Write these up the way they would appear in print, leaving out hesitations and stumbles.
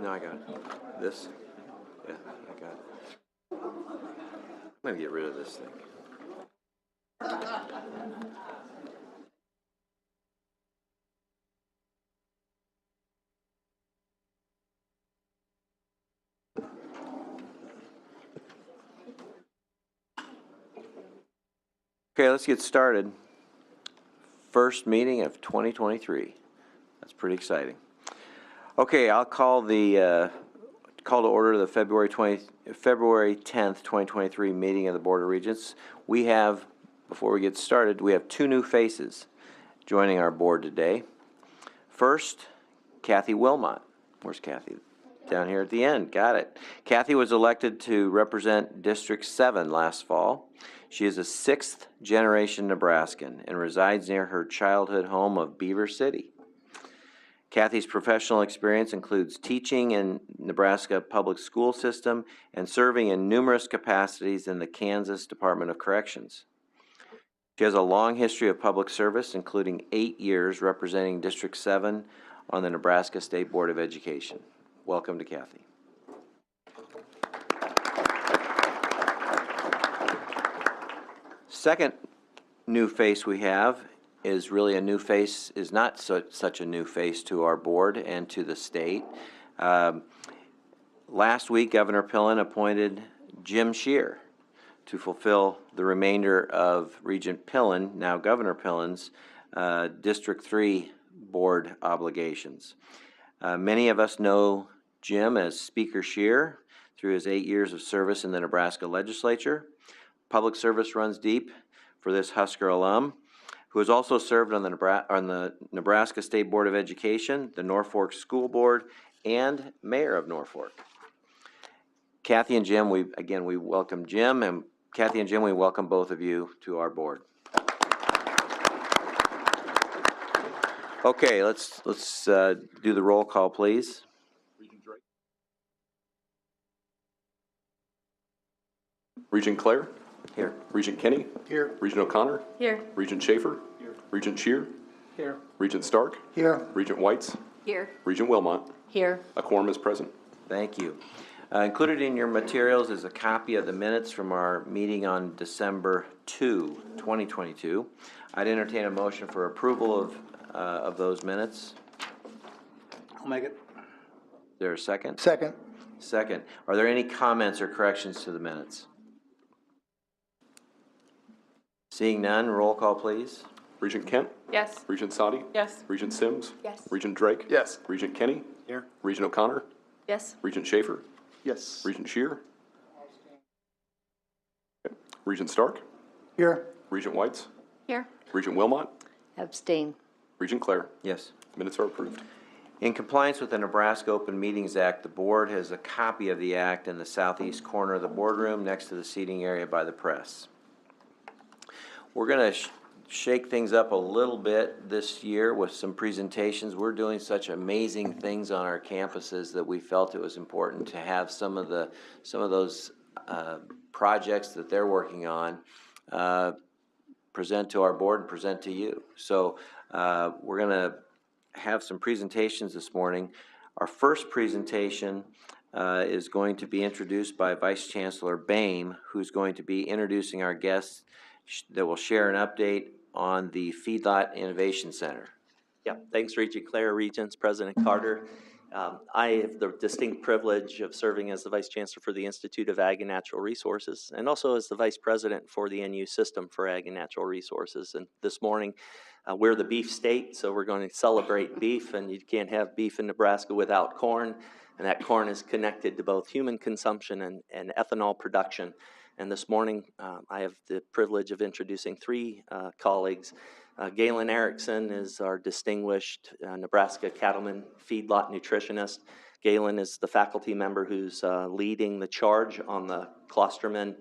No, I got it. This? Yeah, I got it. I'm going to get rid of this thing. Okay, let's get started. First meeting of 2023. That's pretty exciting. Okay, I'll call the call to order the February 10th, 2023 meeting of the Board of Regents. We have, before we get started, we have two new faces joining our board today. First, Kathy Wilmot. Where's Kathy? Down here at the end. Got it. Kathy was elected to represent District 7 last fall. She is a sixth-generation Nebraskan and resides near her childhood home of Beaver City. Kathy's professional experience includes teaching in Nebraska public school system and serving in numerous capacities in the Kansas Department of Corrections. She has a long history of public service, including 8 years representing District 7 on the Nebraska State Board of Education. Welcome to Kathy. Second new face we have is really a new face, is not such a new face to our board and to the state. Last week, Governor Pillen appointed Jim Scheer to fulfill the remainder of Regent Pillen, now Governor Pillen's, District 3 board obligations. Many of us know Jim as Speaker Scheer through his 8 years of service in the Nebraska legislature. Public service runs deep for this Husker alum, who has also served on the Nebraska State Board of Education, the Norfolk School Board, and Mayor of Norfolk. Kathy and Jim, we welcome Jim, and Kathy and Jim, we welcome both of you to our board. Okay, let's do the roll call, please. Regent Drake. Regent Clare. Here. Regent Kenny. Here. Regent O'Connor. Here. Regent Schaefer. Here. Regent Scheer. Here. Regent Stark. Here. Regent Whites. Here. Regent Wilmot. Here. A quorum is present. Thank you. Included in your materials is a copy of the minutes from our meeting on December 2, 2022. I'd entertain a motion for approval of those minutes. I'll make it. Is there a second? Second. Second. Are there any comments or corrections to the minutes? Seeing none, roll call, please. Regent Kent. Yes. Regent Sadi. Yes. Regent Sims. Yes. Regent Drake. Yes. Regent Kenny. Here. Regent O'Connor. Yes. Regent Schaefer. Yes. Regent Scheer. Regent Stark. Here. Regent Whites. Here. Regent Wilmot. Abstain. Regent Clare. Yes. Minutes are approved. In compliance with the Nebraska Open Meetings Act, the board has a copy of the act in the southeast corner of the boardroom next to the seating area by the press. We're going to shake things up a little bit this year with some presentations. We're doing such amazing things on our campuses that we felt it was important to have some of those projects that they're working on present to our board and present to you. So we're going to have some presentations this morning. Our first presentation is going to be introduced by Vice Chancellor Boehm, who's going to be introducing our guests that will share an update on the Feedlot Innovation Center. Yeah, thanks, Regent Clare, Regents, President Carter. I have the distinct privilege of serving as the Vice Chancellor for the Institute of Ag and Natural Resources, and also as the Vice President for the NU System for Ag and Natural Resources. And this morning, we're the beef state, so we're going to celebrate beef, and you can't have beef in Nebraska without corn, and that corn is connected to both human consumption and ethanol production. And this morning, I have the privilege of introducing three colleagues. Galen Erickson is our distinguished Nebraska cattleman feedlot nutritionist. Galen is the faculty member who's leading the charge on the Klosterman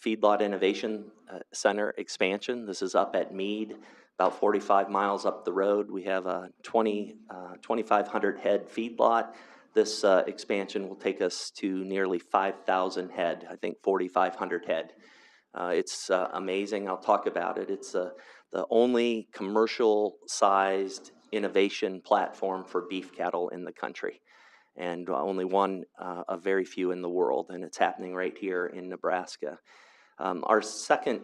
Feedlot Innovation Center expansion. This is up at Mead, about 45 miles up the road. We have a 2,500 head feedlot. This expansion will take us to nearly 5,000 head, I think 4,500 head. It's amazing. I'll talk about it. It's the only commercial-sized innovation platform for beef cattle in the country. and only one of very few in the world, and it's happening right here in Nebraska. Our second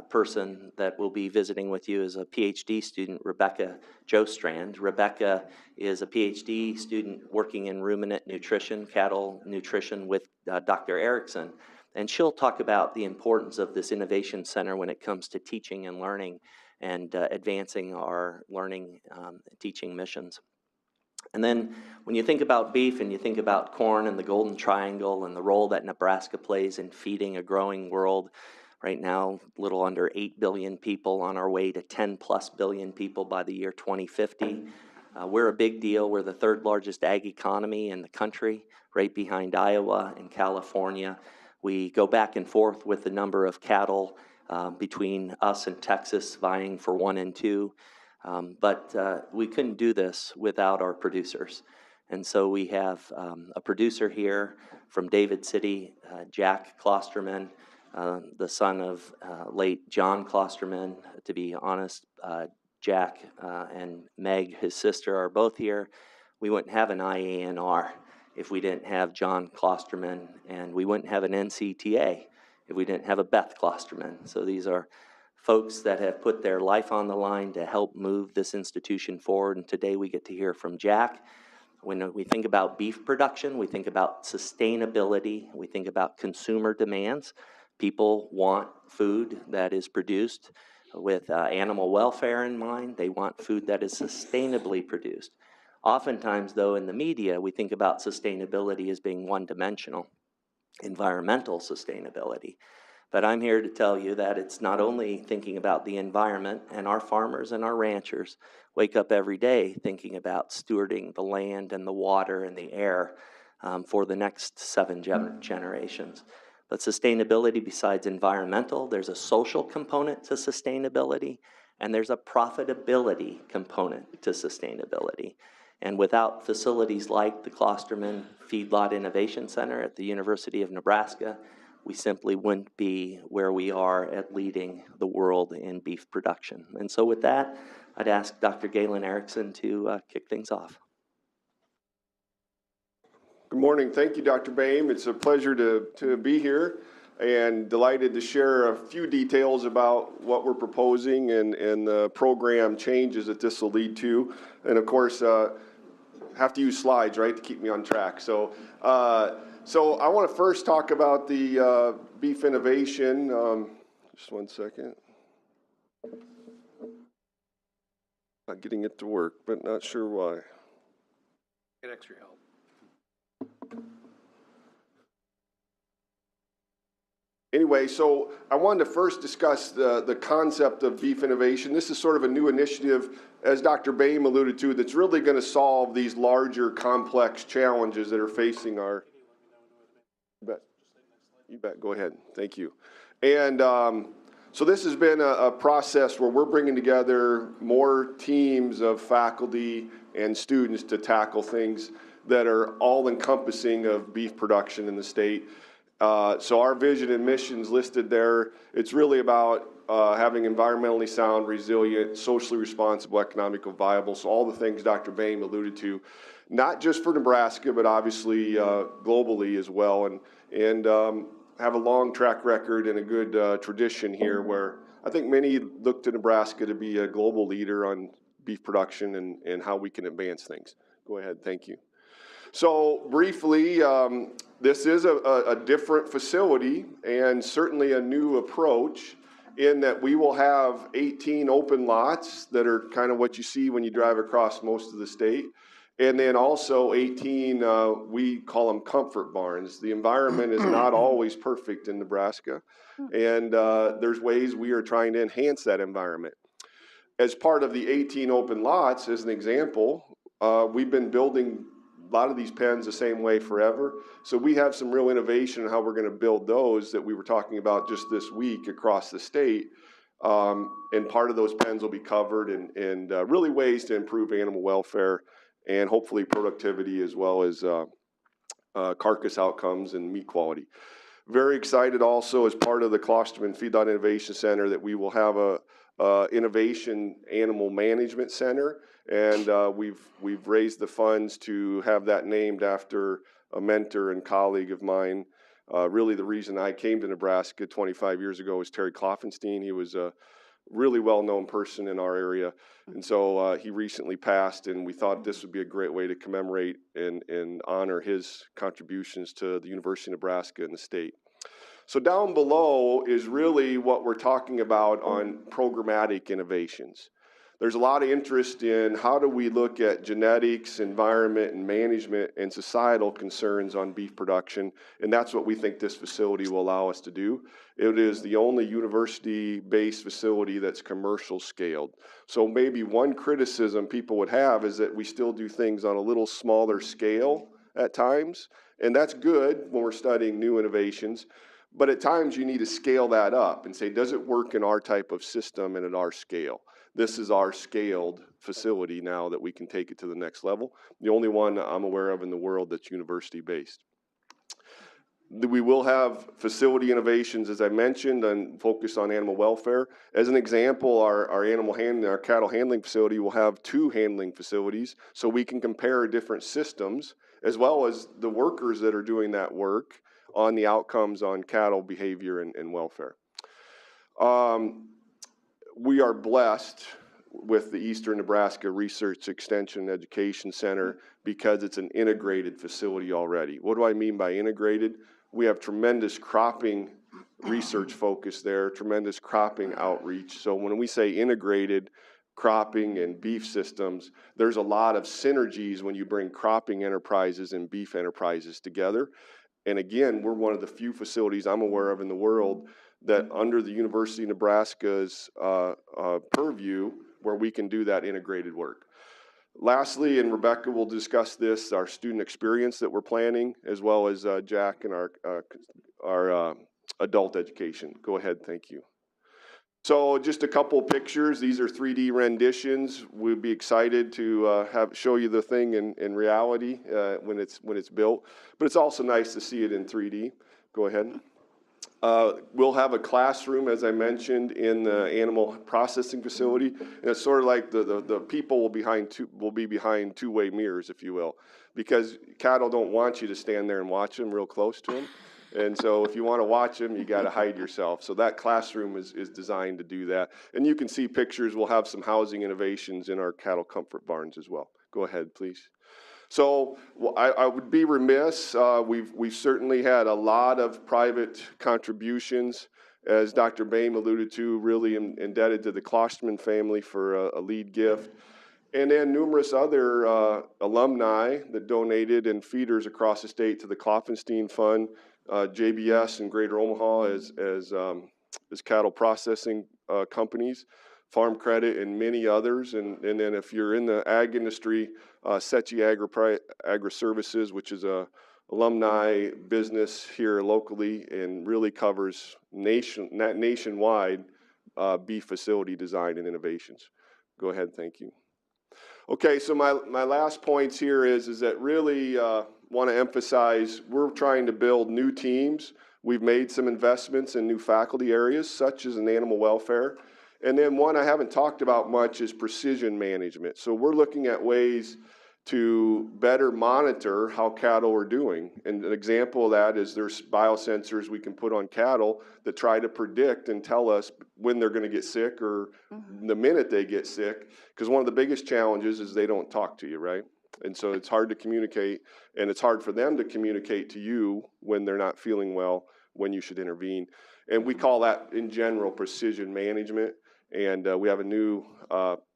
person that will be visiting with you is a PhD student, Rebecca Jostrand. Rebecca is a PhD student working in ruminant nutrition, cattle nutrition with Dr. Erickson. And she'll talk about the importance of this innovation center when it comes to teaching and learning and advancing our learning teaching missions. And then when you think about beef and you think about corn and the Golden Triangle and the role that Nebraska plays in feeding a growing world, right now, a little under 8 billion people on our way to 10 plus billion people by the year 2050. We're a big deal. We're the third largest ag economy in the country, right behind Iowa and California. We go back and forth with the number of cattle between us and Texas vying for 1 and 2. But we couldn't do this without our producers. And so we have a producer here from David City, Jack Klosterman, the son of late John Klosterman. To be honest, Jack and Meg, his sister, are both here. We wouldn't have an IANR if we didn't have John Klosterman, and we wouldn't have an NCTA if we didn't have a Beth Klosterman. So these are folks that have put their life on the line to help move this institution forward, and today we get to hear from Jack. When we think about beef production, we think about sustainability, we think about consumer demands. People want food that is produced with animal welfare in mind. They want food that is sustainably produced. Oftentimes, though, in the media, we think about sustainability as being one-dimensional, environmental sustainability. But I'm here to tell you that it's not only thinking about the environment, and our farmers and our ranchers wake up every day thinking about stewarding the land and the water and the air for the next 7 generations. But sustainability, besides environmental, there's a social component to sustainability, and there's a profitability component to sustainability. And without facilities like the Klosterman Feedlot Innovation Center at the University of Nebraska, we simply wouldn't be where we are at leading the world in beef production. And so with that, I'd ask Dr. Galen Erickson to kick things off. Good morning. Thank you, Dr. Boehm. It's a pleasure to be here and delighted to share a few details about what we're proposing and the program changes that this will lead to. And of course, have to use slides, right, to keep me on track. So I want to first talk about the beef innovation. Just one second. Not getting it to work, but not sure why. Get extra help. Anyway, so I wanted to first discuss the concept of beef innovation. This is sort of a new initiative, as Dr. Boehm alluded to, that's really going to solve these larger, complex challenges that are facing our... You bet. Go ahead. Thank you. And so this has been a process where we're bringing together more teams of faculty and students to tackle things that are all-encompassing of beef production in the state. So our vision and missions listed there, it's really about having environmentally sound, resilient, socially responsible, economically viable. So all the things Dr. Boehm alluded to, not just for Nebraska, but obviously globally as well. And have a long track record and a good tradition here where I think many look to Nebraska to be a global leader on beef production and how we can advance things. Go ahead. Thank you. So briefly, this is a different facility and certainly a new approach in that we will have 18 open lots that are kind of what you see when you drive across most of the state. And then also 18, we call them comfort barns. The environment is not always perfect in Nebraska. And there's ways we are trying to enhance that environment. As part of the 18 open lots, as an example, we've been building a lot of these pens the same way forever. So we have some real innovation in how we're going to build those that we were talking about just this week across the state. And part of those pens will be covered and really ways to improve animal welfare and hopefully productivity as well as carcass outcomes and meat quality. Very excited also as part of the Klosterman Feedlot Innovation Center that we will have Innovation Animal Management Center, and we've raised the funds to have that named after a mentor and colleague of mine. Really, the reason I came to Nebraska 25 years ago was Terry Kloffenstein. He was a really well-known person in our area, and so he recently passed, and we thought this would be a great way to commemorate and honor his contributions to the University of Nebraska and the state. So down below is really what we're talking about on programmatic innovations. There's a lot of interest in how do we look at genetics, environment, and management and societal concerns on beef production, and that's what we think this facility will allow us to do. It is the only university-based facility that's commercial scaled. So maybe one criticism people would have is that we still do things on a little smaller scale at times, and that's good when we're studying new innovations. But at times you need to scale that up and say, does it work in our type of system and at our scale? This is our scaled facility now that we can take it to the next level. The only one I'm aware of in the world that's university-based. We will have facility innovations, as I mentioned, and focus on animal welfare. As an example, our cattle handling facility will have 2 handling facilities, so we can compare different systems, as well as the workers that are doing that work on the outcomes on cattle behavior and welfare. We are blessed with the Eastern Nebraska Research Extension and Education Center because it's an integrated facility already. What do I mean by integrated? We have tremendous cropping research focus there, tremendous cropping outreach. So when we say integrated cropping and beef systems, there's a lot of synergies when you bring cropping enterprises and beef enterprises together. And again, we're one of the few facilities I'm aware of in the world that under the University of Nebraska's purview where we can do that integrated work. Lastly, and Rebecca will discuss this, our student experience that we're planning, as well as Jack and our adult education. Go ahead, thank you. So just a couple pictures. These are 3D renditions. We'd be excited to show you the thing in reality when it's built. But it's also nice to see it in 3D. Go ahead. We'll have a classroom, as I mentioned, in the animal processing facility. And it's sort of like the people will be behind two-way mirrors, if you will, because cattle don't want you to stand there and watch them real close to them. And so if you want to watch them, you got to hide yourself. So that classroom is designed to do that. And you can see pictures. We'll have some housing innovations in our cattle comfort barns as well. Go ahead, please. So I would be remiss. We've certainly had a lot of private contributions, as Dr. Boehm alluded to, really indebted to the Klosterman family for a lead gift. And then numerous other alumni that donated and feeders across the state to the Kloffenstein Fund, JBS in Greater Omaha as cattle processing companies, Farm Credit, and many others. And then if you're in the ag industry, Setchi Agri Services, which is a alumni business here locally and really covers nationwide beef facility design and innovations. Go ahead, thank you. Okay, so my last points here is that really want to emphasize we're trying to build new teams. We've made some investments in new faculty areas, such as in animal welfare. And then one I haven't talked about much is precision management. So we're looking at ways to better monitor how cattle are doing. And an example of that is there's biosensors we can put on cattle that try to predict and tell us when they're going to get sick or the minute they get sick. Because one of the biggest challenges is they don't talk to you, right? And so it's hard to communicate, and it's hard for them to communicate to you when they're not feeling well, when you should intervene. And we call that, in general, precision management. And we have a new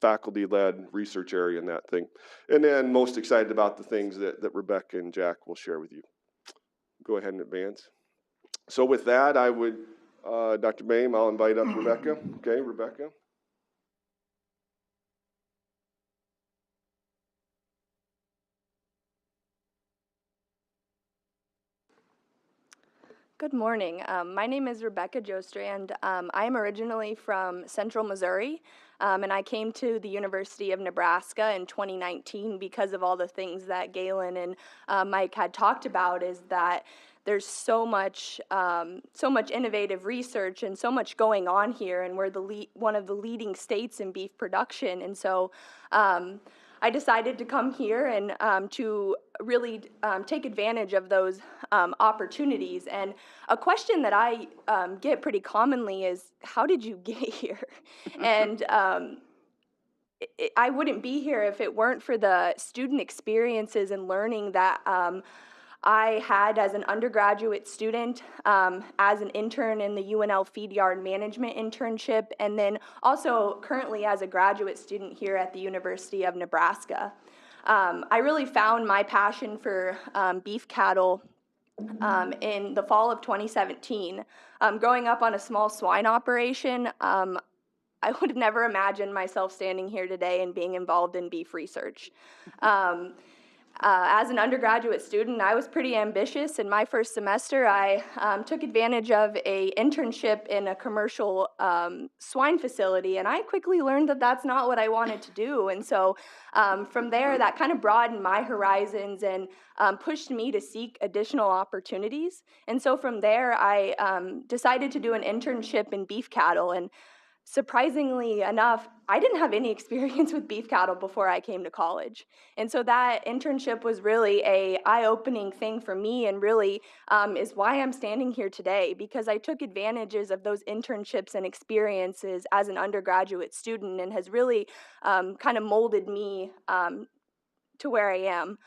faculty-led research area in that thing. And then most excited about the things that Rebecca and Jack will share with you. Go ahead and advance. So with that, I would, Dr. Boehm, I'll invite up Rebecca. Okay, Rebecca. Good morning. My name is Rebecca Jostrand. I am originally from Central Missouri, and I came to the University of Nebraska in 2019 because of all the things that Galen and Mike had talked about, is that there's so much innovative research and so much going on here, and we're one of the leading states in beef production. And so I decided to come here and to really take advantage of those opportunities. And a question that I get pretty commonly is, how did you get here? And I wouldn't be here if it weren't for the student experiences and learning that I had as an undergraduate student, as an intern in the UNL Feed Yard Management internship, and then also currently as a graduate student here at the University of Nebraska. I really found my passion for beef cattle in the fall of 2017. Growing up on a small swine operation, I would have never imagined myself standing here today and being involved in beef research. As an undergraduate student, I was pretty ambitious. In my first semester, I took advantage of an internship in a commercial swine facility, and I quickly learned that that's not what I wanted to do. And so from there, that kind of broadened my horizons and pushed me to seek additional opportunities. And so from there, I decided to do an internship in beef cattle. And surprisingly enough, I didn't have any experience with beef cattle before I came to college. And so that internship was really an eye-opening thing for me, and really is why I'm standing here today, because I took advantages of those internships and experiences as an undergraduate student, and has really kind of molded me to where I am.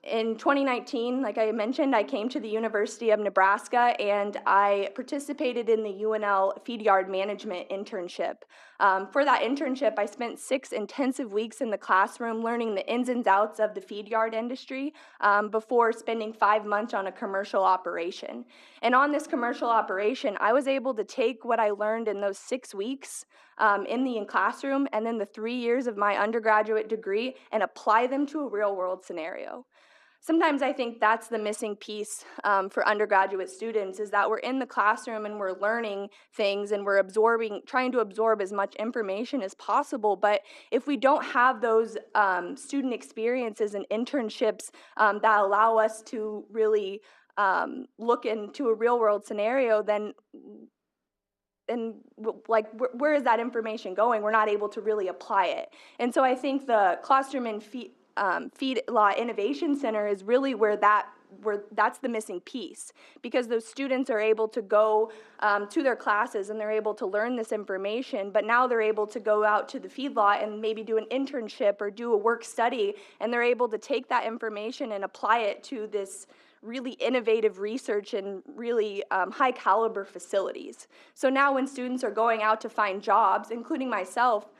In 2019, like I mentioned, I came to the University of Nebraska and I participated in the UNL Feed Yard Management internship. For that internship, I spent 6 intensive weeks in the classroom learning the ins and outs of the feed yard industry before spending 5 months on a commercial operation. And on this commercial operation, I was able to take what I learned in those 6 weeks in the classroom and then the 3 years of my undergraduate degree and apply them to a real-world scenario. Sometimes I think that's the missing piece for undergraduate students, is that we're in the classroom and we're learning things and we're trying to absorb as much information as possible. But if we don't have those student experiences and internships that allow us to really look into a real world scenario, then like where is that information going? We're not able to really apply it. And so I think the Klosterman Feed Law Innovation Center is really where that's the missing piece, because those students are able to go to their classes and they're able to learn this information, but now they're able to go out to the feedlot and maybe do an internship or do a work study, and they're able to take that information and apply it to this really innovative research and really high caliber facilities. So now when students are going out to find jobs, including myself,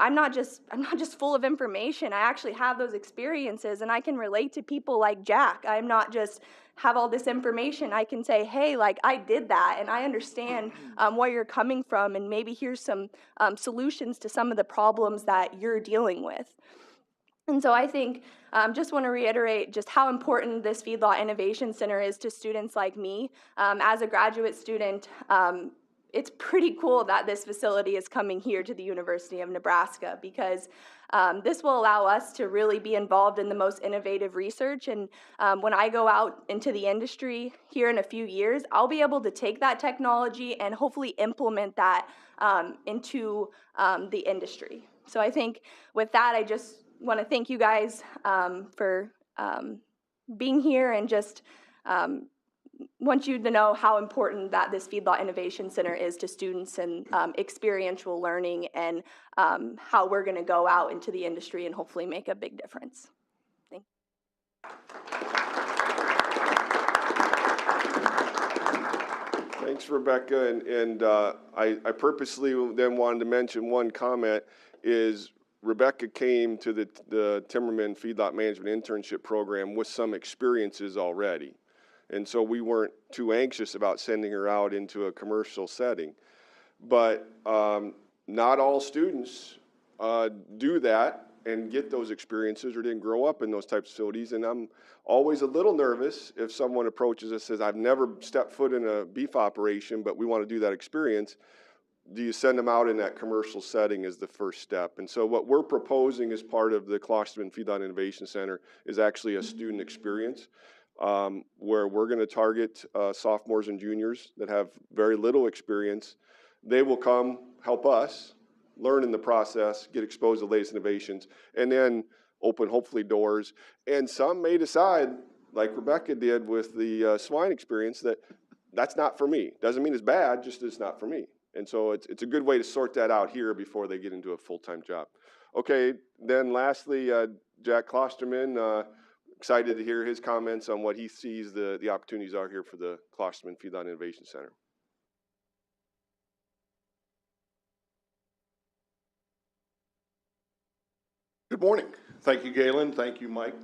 I'm not just full of information. I actually have those experiences, and I can relate to people like Jack. I'm not just have all this information. I can say, hey, like I did that, and I understand where you're coming from, and maybe here's some solutions to some of the problems that you're dealing with. And so I think just want to reiterate just how important this Feedlot Innovation Center is to students like me. As a graduate student, it's pretty cool that this facility is coming here to the University of Nebraska, because this will allow us to really be involved in the most innovative research. And when I go out into the industry here in a few years, I'll be able to take that technology and hopefully implement that into the industry. So I think with that, I just want to thank you guys for being here, and just want you to know how important that this Feedlot Innovation Center is to students, and experiential learning, and how we're going to go out into the industry and hopefully make a big difference. Thank you. Thanks, Rebecca. And I purposely then wanted to mention one comment is Rebecca came to the Timmerman Feedlot Management Internship Program with some experiences already. And so we weren't too anxious about sending her out into a commercial setting. But not all students do that and get those experiences, or didn't grow up in those types of facilities. And I'm always a little nervous if someone approaches us and says, I've never stepped foot in a beef operation, but we want to do that experience. Do you send them out in that commercial setting as the first step? And so what we're proposing as part of the Klosterman Feedlot Innovation Center is actually a student experience. where we're going to target sophomores and juniors that have very little experience. They will come help us learn in the process, get exposed to the latest innovations, and then open hopefully doors. And some may decide, like Rebecca did with the swine experience, that that's not for me. Doesn't mean it's bad, just it's not for me. And so it's a good way to sort that out here before they get into a full-time job. Okay, then lastly, Jack Klosterman, excited to hear his comments on what he sees the opportunities are here for the Klosterman Feedlot Innovation Center. Good morning. Thank you, Galen. Thank you, Mike.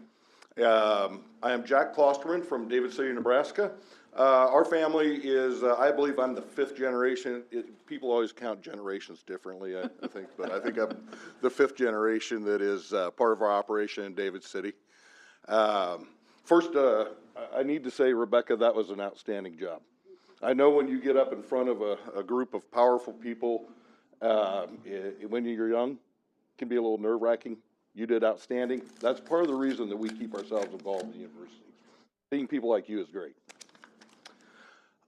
I am Jack Klosterman from David City, Nebraska. Our family is, I believe I'm the 5th generation. People always count generations differently, I think, but I think I'm the 5th generation that is part of our operation in David City. First, I need to say, Rebecca, that was an outstanding job. I know when you get up in front of a group of powerful people, when you're young, it can be a little nerve-wracking. You did outstanding. That's part of the reason that we keep ourselves involved in the university. Seeing people like you is great.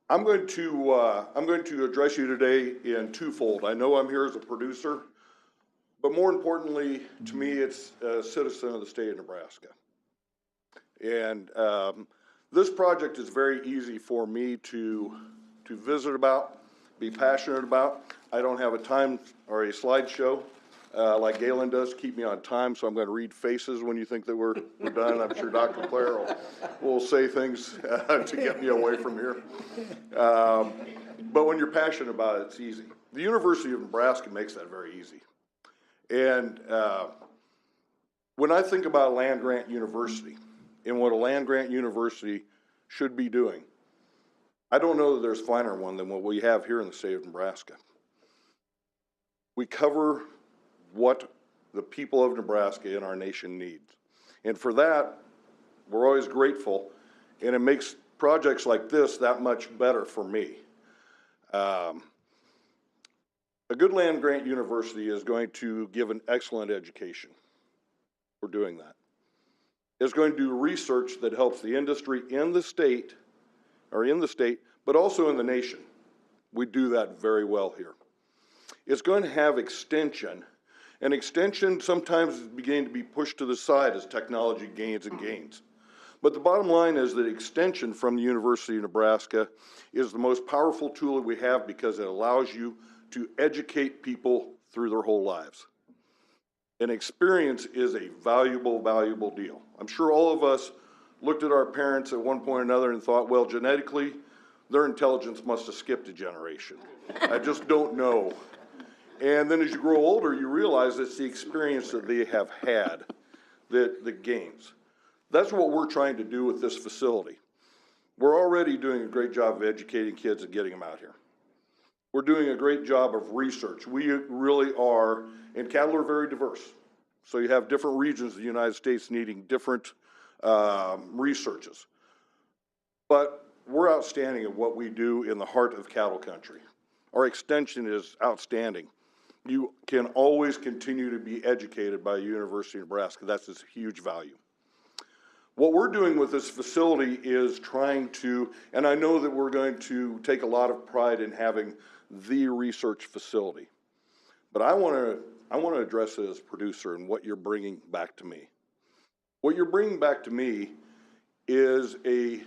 I'm going to address you today in twofold. I know I'm here as a producer, but more importantly, to me, it's a citizen of the state of Nebraska. And this project is very easy for me to visit about, be passionate about. I don't have a time or a slideshow like Galen does, keep me on time, so I'm going to read faces when you think that we're done. I'm sure Dr. Claire will say things to get me away from here. But when you're passionate about it, it's easy. The University of Nebraska makes that very easy. And when I think about a land-grant university and what a land-grant university should be doing, I don't know that there's a finer one than what we have here in the state of Nebraska. We cover what the people of Nebraska and our nation needs. And for that, we're always grateful, and it makes projects like this that much better for me. A good land-grant university is going to give an excellent education. We're doing that. It's going to do research that helps the industry in the state, but also in the nation. We do that very well here. It's going to have extension. And extension sometimes is beginning to be pushed to the side as technology gains and gains. But the bottom line is that extension from the University of Nebraska is the most powerful tool that we have because it allows you to educate people through their whole lives. And experience is a valuable, valuable deal. I'm sure all of us looked at our parents at one point or another and thought, well, genetically, their intelligence must have skipped a generation. I just don't know. And then as you grow older, you realize it's the experience that they have had that gains. That's what we're trying to do with this facility. We're already doing a great job of educating kids and getting them out here. We're doing a great job of research. We really are, and cattle are very diverse. So you have different regions of the United States needing different researches. But we're outstanding at what we do in the heart of cattle country. Our extension is outstanding. You can always continue to be educated by the University of Nebraska. That's a huge value. What we're doing with this facility is trying to, and I know that we're going to take a lot of pride in having the research facility, but I want to address it as a producer and what you're bringing back to me. What you're bringing back to me is an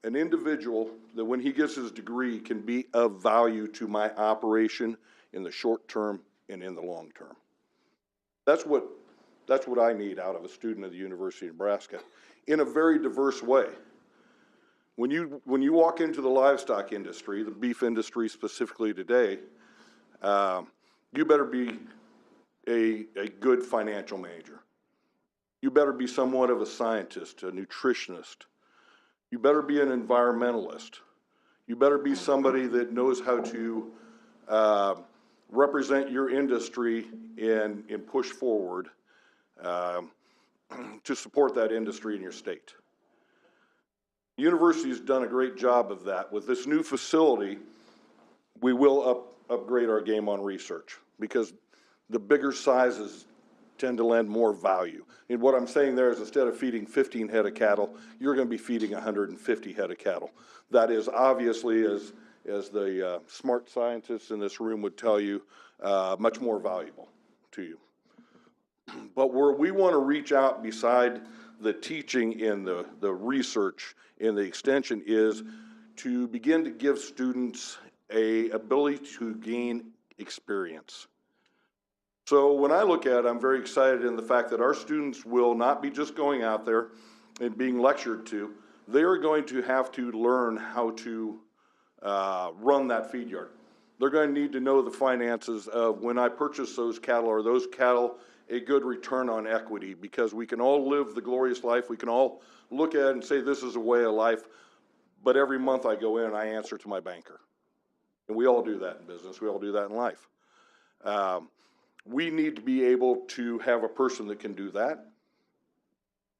individual that when he gets his degree can be of value to my operation in the short term and in the long term. That's what I need out of a student of the University of Nebraska in a very diverse way. When you walk into the livestock industry, the beef industry specifically today, you better be a good financial manager. You better be somewhat of a scientist, a nutritionist. You better be an environmentalist. You better be somebody that knows how to represent your industry and push forward to support that industry in your state. The university has done a great job of that. With this new facility, we will upgrade our game on research because the bigger sizes tend to lend more value. And what I'm saying there is instead of feeding 15 head of cattle, you're going to be feeding 150 head of cattle. That is obviously, as the smart scientists in this room would tell you, much more valuable to you. But where we want to reach out beside the teaching and the research and the extension is to begin to give students a ability to gain experience. So when I look at it, I'm very excited in the fact that our students will not be just going out there and being lectured to. They are going to have to learn how to run that feed yard. They're going to need to know the finances of when I purchase those cattle, are those cattle a good return on equity? Because we can all live the glorious life. We can all look at it and say this is a way of life. But every month I go in and I answer to my banker. And we all do that in business. We all do that in life. We need to be able to have a person that can do that,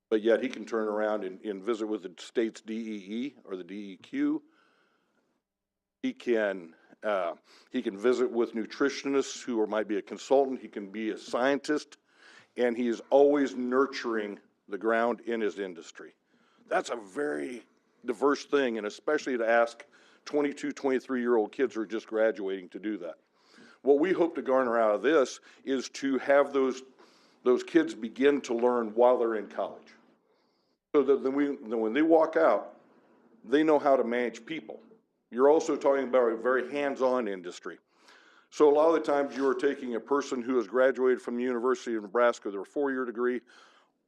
but yet he can turn around and visit with the state's DEE or the DEQ. He can visit with nutritionists who might be a consultant. He can be a scientist, and he is always nurturing the ground in his industry. That's a very diverse thing, and especially to ask 22, 23-year-old kids who are just graduating to do that. What we hope to garner out of this is to have those kids begin to learn while they're in college. So that when they walk out, they know how to manage people. You're also talking about a very hands-on industry. So a lot of the times you are taking a person who has graduated from the University of Nebraska, their 4-year degree,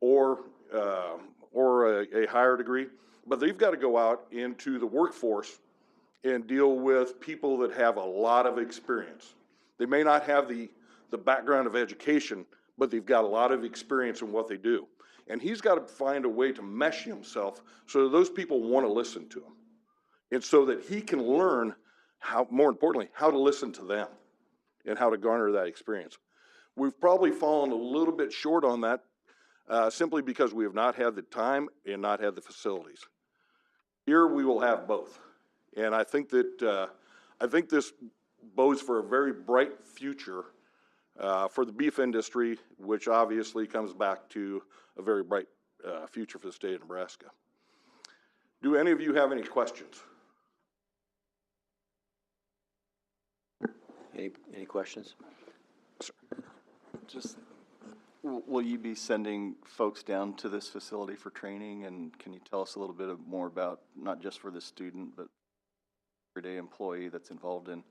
or a higher degree, but they've got to go out into the workforce and deal with people that have a lot of experience. They may not have the background of education, but they've got a lot of experience in what they do. And he's got to find a way to mesh himself so that those people want to listen to him. And so that he can learn how, more importantly, how to listen to them and how to garner that experience. We've probably fallen a little bit short on that simply because we have not had the time and not had the facilities. Here we will have both. And I think that this bodes for a very bright future for the beef industry, which obviously comes back to a very bright future for the state of Nebraska. Do any of you have any questions? Any questions? Just, will you be sending folks down to this facility for training? And can you tell us a little bit more about, not just for the student, but everyday employee that's involved in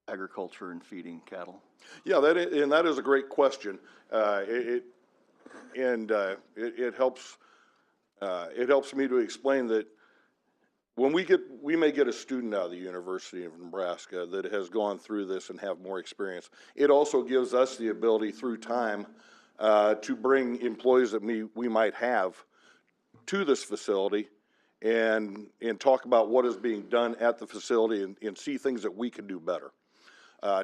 agriculture and feeding cattle? Yeah, that is a great question. It helps me to explain that when we may get a student out of the University of Nebraska that has gone through this and have more experience. It also gives us the ability through time to bring employees that we might have to this facility and talk about what is being done at the facility and see things that we can do better.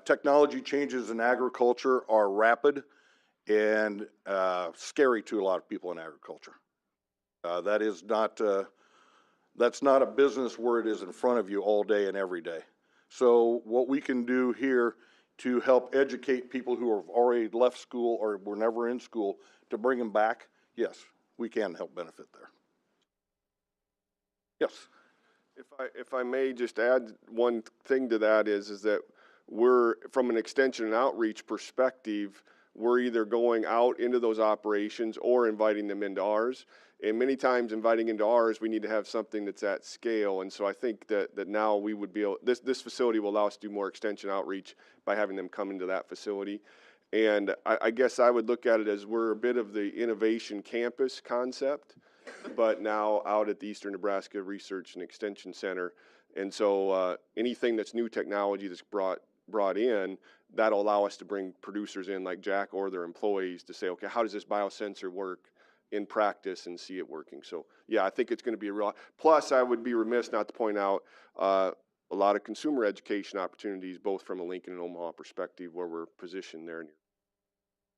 Technology changes in agriculture are rapid and scary to a lot of people in agriculture. That's not a business where it is in front of you all day and every day. So what we can do here to help educate people who have already left school or were never in school to bring them back, yes, we can help benefit there. Yes. If I may just add one thing to that is that we're, from an extension and outreach perspective, we're either going out into those operations or inviting them into ours. And many times inviting into ours, we need to have something that's at scale. And so I think that now we would be able, this facility will allow us to do more extension outreach by having them come into that facility. And I guess I would look at it as we're a bit of the innovation campus concept, but now out at the Eastern Nebraska Research and Extension Center. And so anything that's new technology that's brought in, that'll allow us to bring producers in like Jack or their employees to say, okay, how does this biosensor work in practice and see it working? So yeah, I think it's going to be a real, plus I would be remiss not to point out a lot of consumer education opportunities, both from a Lincoln and Omaha perspective where we're positioned there.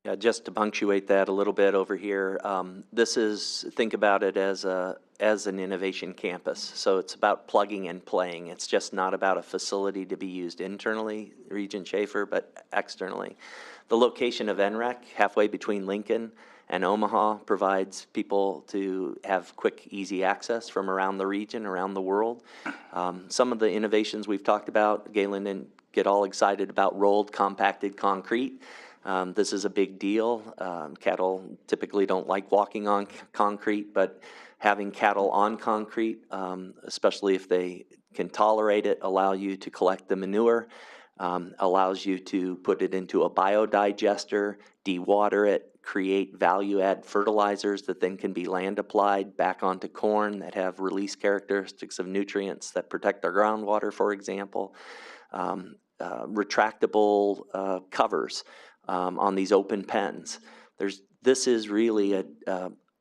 Yeah, just to punctuate that a little bit over here, think about it as an innovation campus. So it's about plugging and playing. It's just not about a facility to be used internally, Regent Schaefer, but externally. The location of NREC, halfway between Lincoln and Omaha, provides people to have quick, easy access from around the region, around the world. Some of the innovations we've talked about, Galen didn't get all excited about rolled, compacted concrete. This is a big deal. Cattle typically don't like walking on concrete, but having cattle on concrete, especially if they can tolerate it, allow you to collect the manure, allows you to put it into a biodigester, dewater it, create value-add fertilizers that then can be land applied back onto corn that have release characteristics of nutrients that protect our groundwater, for example. Retractable covers on these open pens. This is really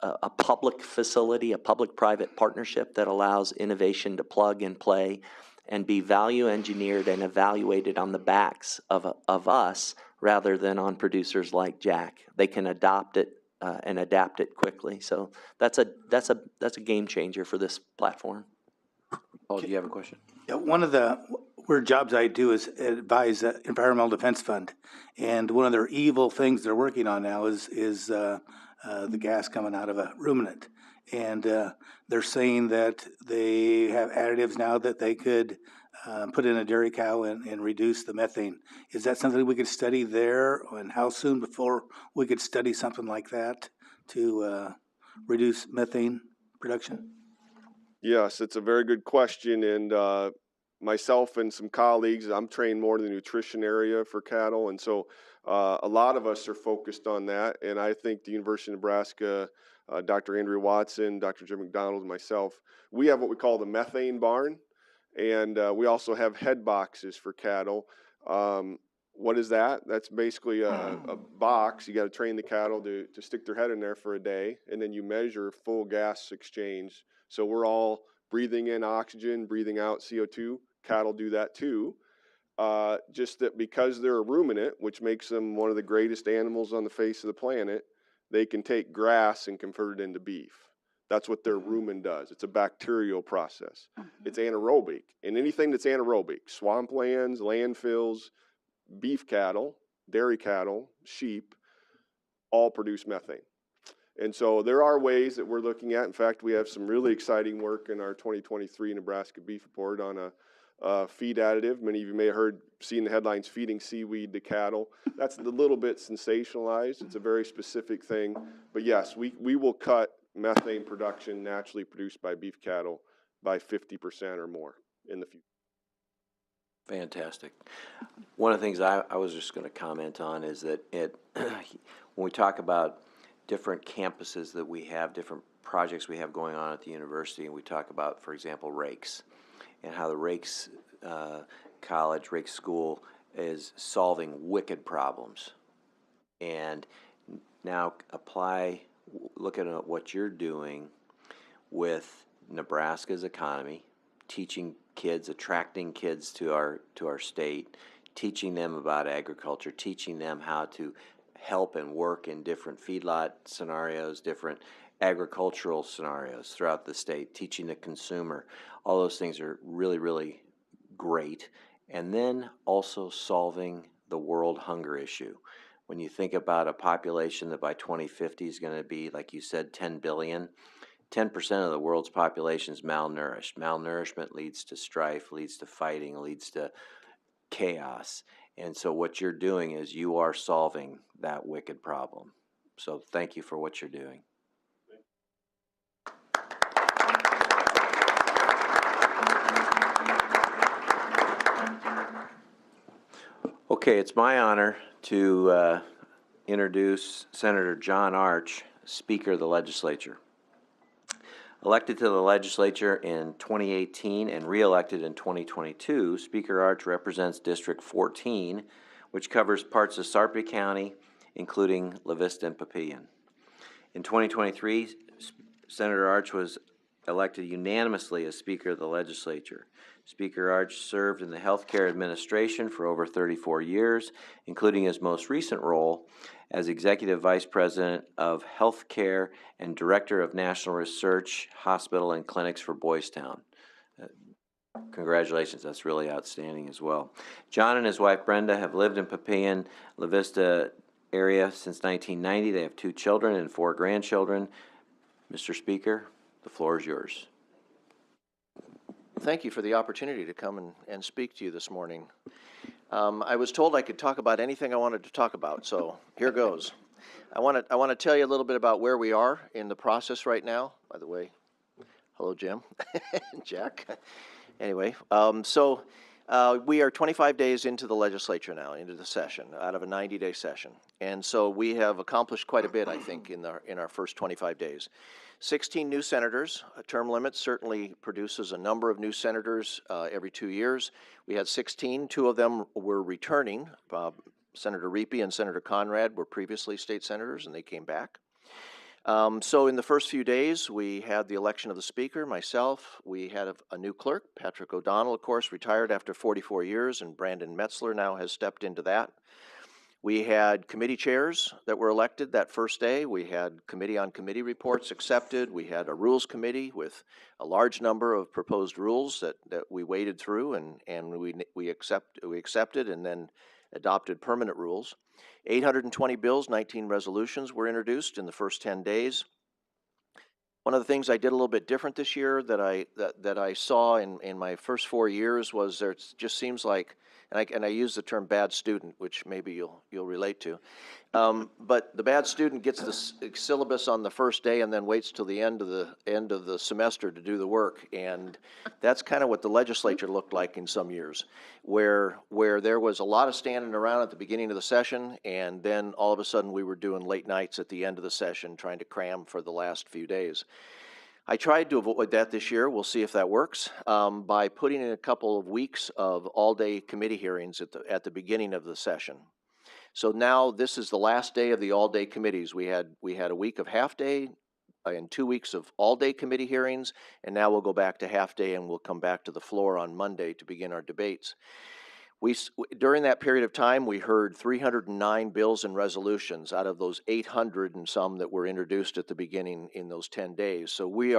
a public facility, a public-private partnership that allows innovation to plug and play and be value engineered and evaluated on the backs of us rather than on producers like Jack. They can adopt it and adapt it quickly. So that's a game changer for this platform. Paul, do you have a question? Yeah, one of the weird jobs I do is advise the Environmental Defense Fund, and one of their evil things they're working on now is the gas coming out of a ruminant, and they're saying that they have additives now that they could put in a dairy cow and reduce the methane. Is that something we could study there, and how soon before we could study something like that to reduce methane production? Yes, it's a very good question, and myself and some colleagues, I'm trained more in the nutrition area for cattle, and so a lot of us are focused on that, and I think the University of Nebraska, Dr. Andrea Watson, Dr. Jim McDonald, and myself, we have what we call the methane barn, and we also have head boxes for cattle. What is that? That's basically a box. You got to train the cattle to stick their head in there for a day, and then you measure full gas exchange. So we're all breathing in oxygen, breathing out CO2. Cattle do that too. Just that because they're a ruminant, which makes them one of the greatest animals on the face of the planet, they can take grass and convert it into beef. That's what their rumen does. It's a bacterial process. It's anaerobic. And anything that's anaerobic, swamplands, landfills, beef cattle, dairy cattle, sheep, all produce methane. And so there are ways that we're looking at. In fact, we have some really exciting work in our 2023 Nebraska Beef Report on a feed additive. Many of you may have seen the headlines, feeding seaweed to cattle. That's a little bit sensationalized. It's a very specific thing. But yes, we will cut methane production naturally produced by beef cattle by 50% or more in the future. Fantastic. One of the things I was just going to comment on is that when we talk about different campuses that we have, different projects we have going on at the university, and we talk about, for example, Rakes, and how the Rakes College, Rakes School is solving wicked problems. And now looking at what you're doing with Nebraska's economy, teaching kids, attracting kids to our state, teaching them about agriculture, teaching them how to help and work in different feedlot scenarios, different agricultural scenarios throughout the state, teaching the consumer. All those things are really, really great. And then also solving the world hunger issue. When you think about a population that by 2050 is going to be, like you said, 10 billion, 10% of the world's population is malnourished. Malnourishment leads to strife, leads to fighting, leads to chaos. And so what you're doing is you are solving that wicked problem. So thank you for what you're doing. Okay, it's my honor to introduce Senator John Arch, Speaker of the Legislature. Elected to the legislature in 2018 and re-elected in 2022, Speaker Arch represents District 14, which covers parts of Sarpy County, including La Vista and Papillion. In 2023, Senator Arch was elected unanimously as Speaker of the legislature. Speaker Arch served in the healthcare administration for over 34 years, including his most recent role as Executive Vice President of Healthcare and Director of National Research, Hospital, and Clinics for Boys Town. Congratulations, that's really outstanding as well. John and his wife Brenda have lived in Papillion, La Vista area since 1990. They have 2 children and 4 grandchildren. Mr. Speaker, the floor is yours. Thank you for the opportunity to come and speak to you this morning. I was told I could talk about anything I wanted to talk about, so here goes. I want to tell you a little bit about where we are in the process right now. By the way, hello, Jim, Jack. Anyway, we are 25 days into the legislature now, into the session, out of a 90-day session. And so we have accomplished quite a bit, I think, in our first 25 days. 16 new senators. A term limit certainly produces a number of new senators every 2 years. We had 16. 2 of them were returning. Senator Reapy and Senator Conrad were previously state senators, and they came back. So in the first few days, we had the election of the speaker, myself. We had a new clerk, Patrick O'Donnell, of course, retired after 44 years, and Brandon Metzler now has stepped into that. We had committee chairs that were elected that first day. We had committee-on-committee reports accepted. We had a rules committee with a large number of proposed rules that we waded through, and we accepted and then adopted permanent rules. 820 bills, 19 resolutions were introduced in the first 10 days. One of the things I did a little bit different this year that I saw in my first 4 years was there just seems like, and I use the term bad student, which maybe you'll relate to, but the bad student gets the syllabus on the first day and then waits till the end of the semester to do the work, and that's kind of what the legislature looked like in some years, where there was a lot of standing around at the beginning of the session, and then all of a sudden we were doing late nights at the end of the session trying to cram for the last few days. I tried to avoid that this year. We'll see if that works by putting in a couple of weeks of all-day committee hearings at the beginning of the session. So now this is the last day of the all-day committees. We had a week of half-day and 2 weeks of all-day committee hearings, and now we'll go back to half-day and we'll come back to the floor on Monday to begin our debates. During that period of time, we heard 309 bills and resolutions out of those 800 and some that were introduced at the beginning in those 10 days. So we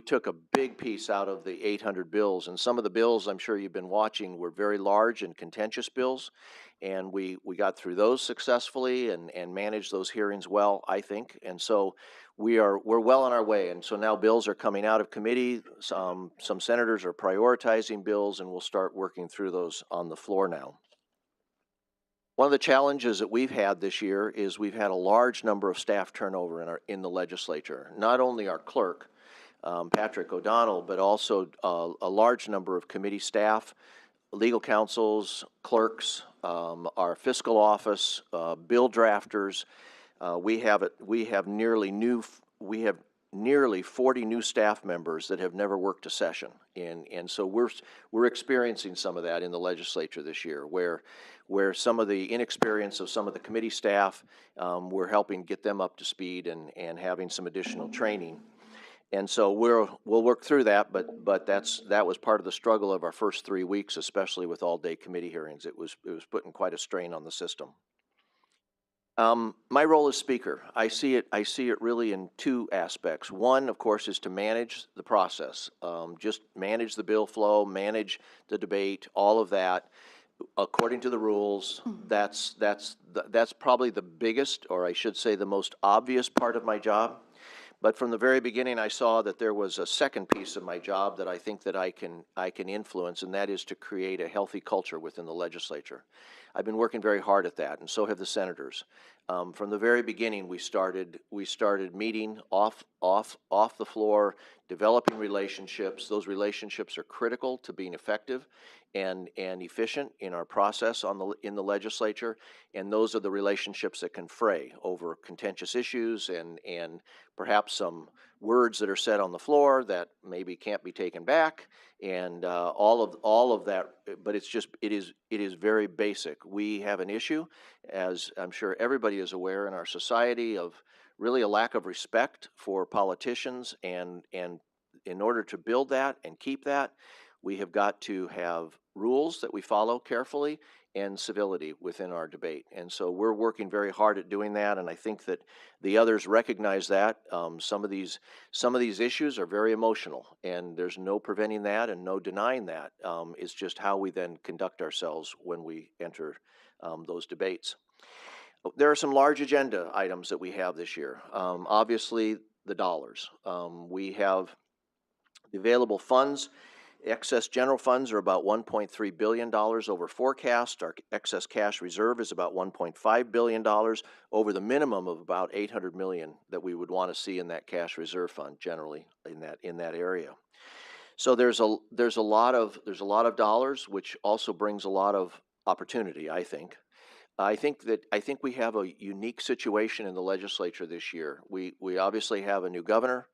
took a big piece out of the 800 bills, and some of the bills I'm sure you've been watching were very large and contentious bills, and we got through those successfully and managed those hearings well, I think. And so we're well on our way, and so now bills are coming out of committee. Some senators are prioritizing bills, and we'll start working through those on the floor now. One of the challenges that we've had this year is we've had a large number of staff turnover in the legislature. Not only our clerk, Patrick O'Donnell, but also a large number of committee staff, legal counsels, clerks, our fiscal office, bill drafters. We have nearly 40 new staff members that have never worked a session, and so we're experiencing some of that in the legislature this year, where some of the inexperience of some of the committee staff, we're helping get them up to speed and having some additional training. And so we'll work through that, but that was part of the struggle of our first 3 weeks, especially with all-day committee hearings. It was putting quite a strain on the system. My role as speaker, I see it really in 2 aspects. One, of course, is to manage the process, just manage the bill flow, manage the debate, all of that according to the rules. That's probably the biggest, or I should say the most obvious part of my job. But from the very beginning, I saw that there was a second piece of my job that I think that I can influence, and that is to create a healthy culture within the legislature. I've been working very hard at that, and so have the senators. From the very beginning, we started meeting off the floor, developing relationships. Those relationships are critical to being effective and efficient in our process in the legislature, and those are the relationships that can fray over contentious issues and perhaps some words that are said on the floor that maybe can't be taken back, and all of that. But it is very basic. We have an issue, as I'm sure everybody is aware in our society, of really a lack of respect for politicians, and in order to build that and keep that, We have got to have rules that we follow carefully and civility within our debate. And so we're working very hard at doing that, and I think that the others recognize that. Some of these issues are very emotional, and there's no preventing that and no denying that. It's just how we then conduct ourselves when we enter those debates. There are some large agenda items that we have this year. Obviously, the dollars. We have the available funds. Excess general funds are about $1.3 billion over forecast. Our excess cash reserve is about $1.5 billion over the minimum of about $800 million that we would want to see in that cash reserve fund generally in that area. So there's a lot of dollars, which also brings a lot of opportunity, I think. I think we have a unique situation in the legislature this year. We obviously have a new governor.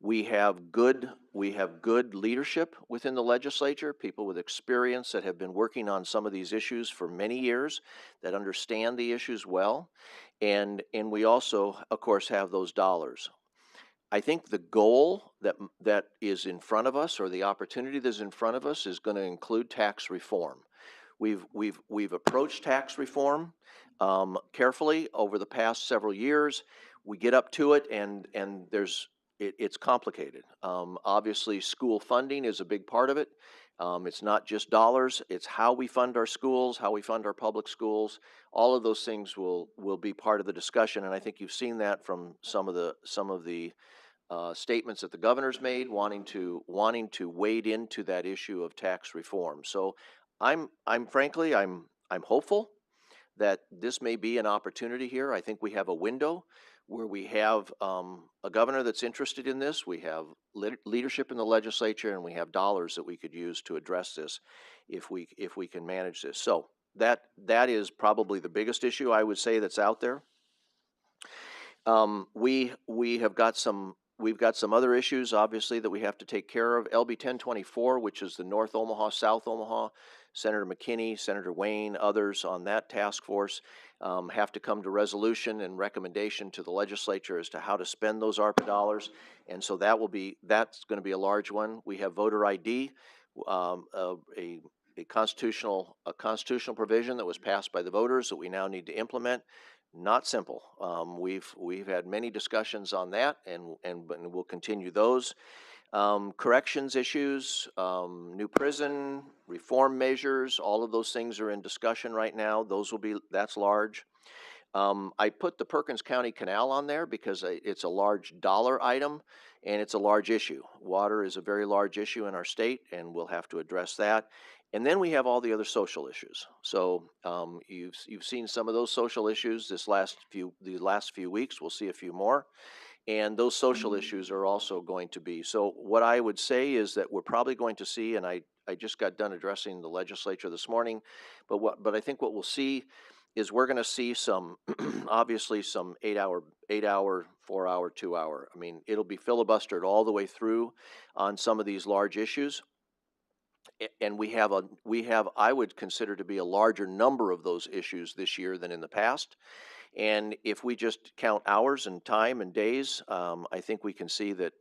We have good leadership within the legislature, people with experience that have been working on some of these issues for many years, that understand the issues well, and we also, of course, have those dollars. I think the goal that is in front of us, or the opportunity that's in front of us, is going to include tax reform. We've approached tax reform carefully over the past several years. We get up to it, and it's complicated. Obviously, school funding is a big part of it. It's not just dollars, it's how we fund our schools, how we fund our public schools. All of those things will be part of the discussion, and I think you've seen that from some of the statements that the governor's made, wanting to wade into that issue of tax reform. So I'm frankly hopeful that this may be an opportunity here. I think we have a window where we have a governor that's interested in this, we have leadership in the legislature, and we have dollars that we could use to address this if we can manage this. So that is probably the biggest issue, I would say, that's out there. We've got some other issues, obviously, that we have to take care of. LB 1024, which is the North Omaha, South Omaha, Senator McKinney, Senator Wayne, others on that task force have to come to resolution and recommendation to the legislature as to how to spend those ARPA dollars, and so that's going to be a large one. We have voter ID, a constitutional provision that was passed by the voters that we now need to implement. Not simple. We've had many discussions on that, and we'll continue those. Corrections issues, new prison, reform measures, all of those things are in discussion right now. That's large. I put the Perkins County Canal on there because it's a large dollar item and it's a large issue. Water is a very large issue in our state, and we'll have to address that. And then we have all the other social issues. So you've seen some of those social issues the last few weeks. We'll see a few more. And those social issues are also going to be. So what I would say is that we're probably going to see, and I just got done addressing the legislature this morning, but I think what we'll see is we're going to see some, obviously some 8-hour, 4-hour, 2-hour. I mean, it'll be filibustered all the way through on some of these large issues. And we have, I would consider to be a larger number of those issues this year than in the past. And if we just count hours and time and days, I think we can see that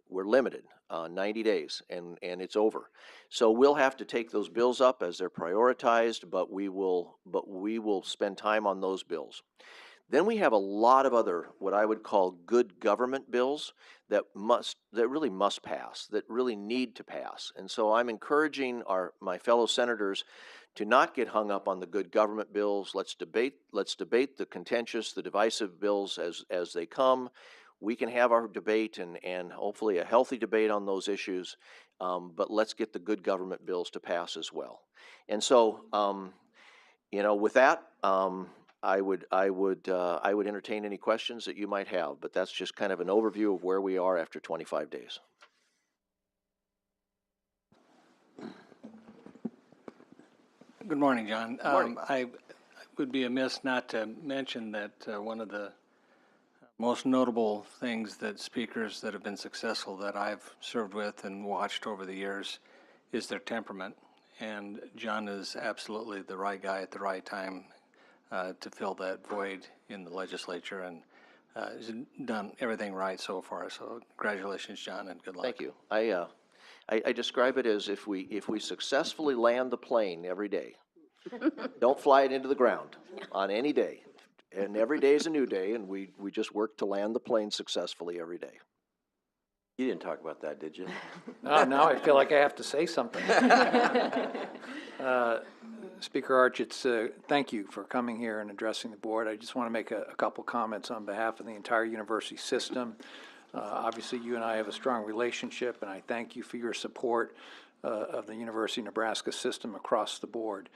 we're limited, 90 days, and it's over. So we'll have to take those bills up as they're prioritized, but we will spend time on those bills. Then we have a lot of other, what I would call good government bills that really must pass, that really need to pass. And so I'm encouraging my fellow senators to not get hung up on the good government bills. Let's debate the contentious, the divisive bills as they come. We can have our debate and hopefully a healthy debate on those issues, but let's get the good government bills to pass as well. And so, with that, I would entertain any questions that you might have, but that's just kind of an overview of where we are after 25 days. Good morning, John. Good morning. I would be amiss not to mention that one of the most notable things that speakers that have been successful that I've served with and watched over the years is their temperament. And John is absolutely the right guy at the right time to fill that void in the legislature, and has done everything right so far. So congratulations, John, and good luck. Thank you. I describe it as if we successfully land the plane every day, don't fly it into the ground on any day. And every day is a new day, and we just work to land the plane successfully every day. You didn't talk about that, did you? Now I feel like I have to say something. Speaker Arch, thank you for coming here and addressing the board. I just want to make a couple comments on behalf of the entire university system. Obviously, you and I have a strong relationship, and I thank you for your support of the University of Nebraska system across the board.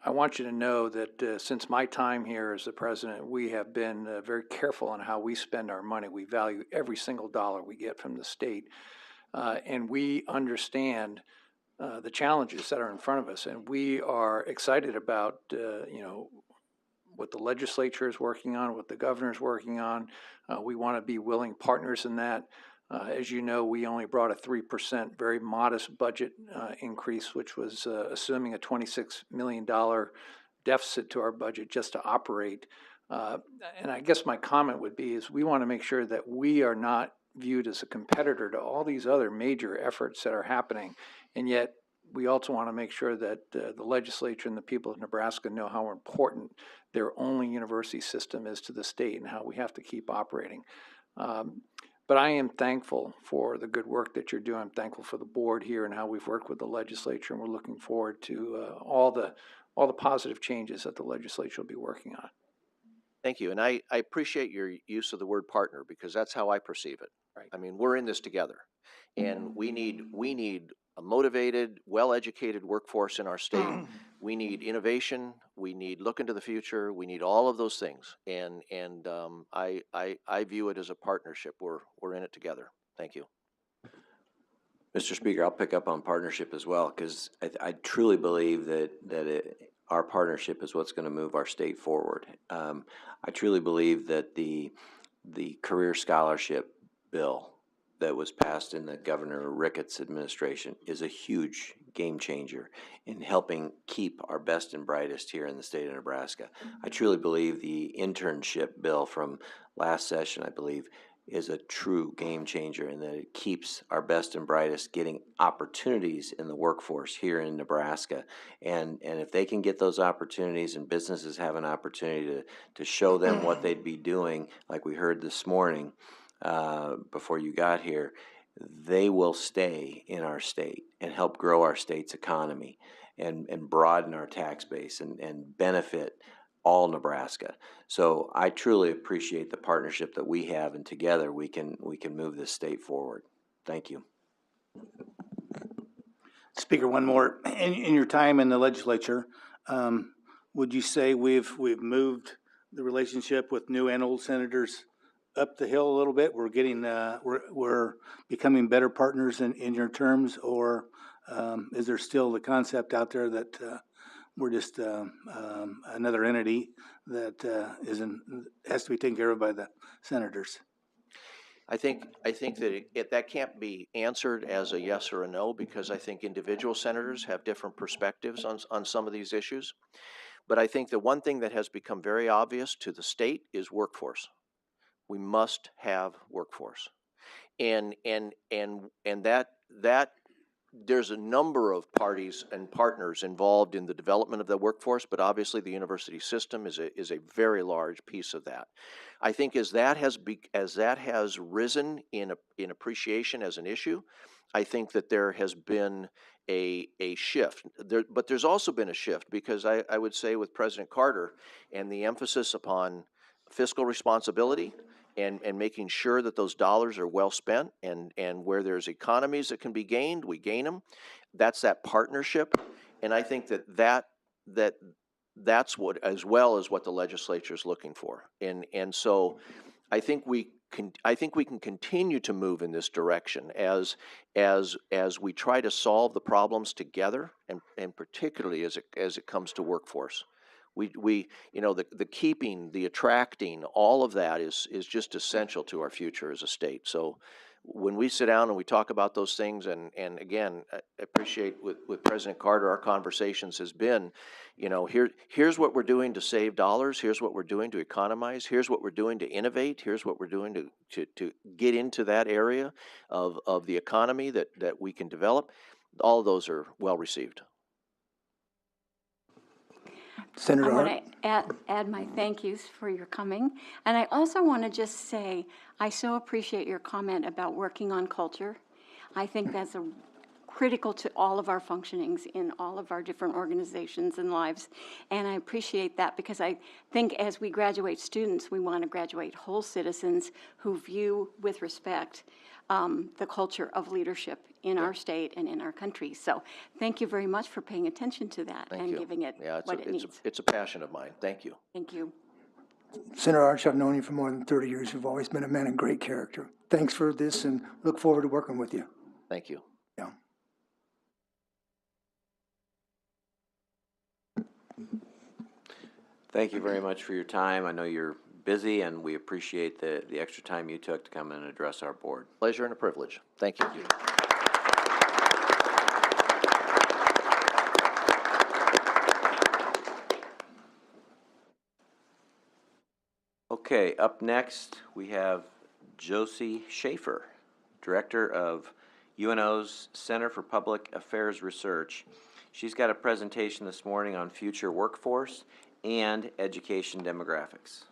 I want you to know that since my time here as the president, we have been very careful on how we spend our money. We value every single dollar we get from the state, and we understand the challenges that are in front of us. And we are excited about, what the legislature is working on, what the governor is working on. We want to be willing partners in that. As you know, we only brought a 3% very modest budget increase, which was assuming a $26 million deficit to our budget just to operate. And I guess my comment would be is we want to make sure that we are not viewed as a competitor to all these other major efforts that are happening. And yet we also want to make sure that the legislature and the people of Nebraska know how important their only university system is to the state and how we have to keep operating. But I am thankful for the good work that you're doing. I'm thankful for the board here and how we've worked with the legislature, and we're looking forward to all the positive changes that the legislature will be working on. Thank you, and I appreciate your use of the word partner because that's how I perceive it. Right. I mean, we're in this together, and we need a motivated, well-educated workforce in our state. We need innovation. We need look into the future. We need all of those things, and I view it as a partnership. We're in it together. Thank you. Mr. Speaker, I'll pick up on partnership as well, because I truly believe that our partnership is what's going to move our state forward. I truly believe that the career scholarship bill that was passed in the Governor Ricketts administration is a huge game changer in helping keep our best and brightest here in the state of Nebraska. I truly believe the internship bill from last session, I believe, is a true game changer in that it keeps our best and brightest getting opportunities in the workforce here in Nebraska. And if they can get those opportunities and businesses have an opportunity to show them what they'd be doing, like we heard this morning before you got here, they will stay in our state and help grow our state's economy and broaden our tax base and benefit all Nebraska. So I truly appreciate the partnership that we have, and together we can move this state forward. Thank you. Speaker, one more. In your time in the legislature, would you say we've moved the relationship with new and old senators up the hill a little bit? We're getting we're becoming better partners in your terms, or is there still the concept out there that we're just another entity that has to be taken care of by the senators? I think that that can't be answered as a yes or a no, because I think individual senators have different perspectives on some of these issues. But I think the one thing that has become very obvious to the state is workforce. We must have workforce, and that there's a number of parties and partners involved in the development of the workforce, but obviously the university system is a very large piece of that. I think as that has risen in appreciation as an issue, I think that there has been a shift. But there's also been a shift because I would say with President Carter and the emphasis upon fiscal responsibility and making sure that those dollars are well spent, and where there's economies that can be gained, we gain them. That's that partnership, and I think that's what, as well as what the legislature is looking for, and so I think we can continue to move in this direction as we try to solve the problems together, and particularly as it comes to workforce. We the keeping, the attracting, all of that is just essential to our future as a state. So when we sit down and we talk about those things, and again, I appreciate with President Carter, our conversations has been, you know, here's what we're doing to save dollars, here's what we're doing to economize, here's what we're doing to innovate, here's what we're doing to get into that area of the economy that we can develop. All of those are well received. Senator I Hart? want to add my thank yous for your coming. And I also want to just say, I so appreciate your comment about working on culture. I think that's critical to all of our functionings in all of our different organizations and lives. And I appreciate that because I think as we graduate students, we want to graduate whole citizens who view with respect the culture of leadership in our state and in our country. So thank you very much for paying attention to that and giving it what it needs. It's a passion of mine. Thank you. Thank you. Senator Arch, I've known you for more than 30 years. You've always been a man of great character. Thanks for this and look forward to working with you. Thank you. Yeah. Thank you very much for your time. I know you're busy, and we appreciate the extra time you took to come and address our board. Pleasure and a privilege. Thank you. Okay, up next, we have Josie Schaefer, Director of UNO's Center for Public Affairs Research. She's got a presentation this morning on future workforce and education demographics.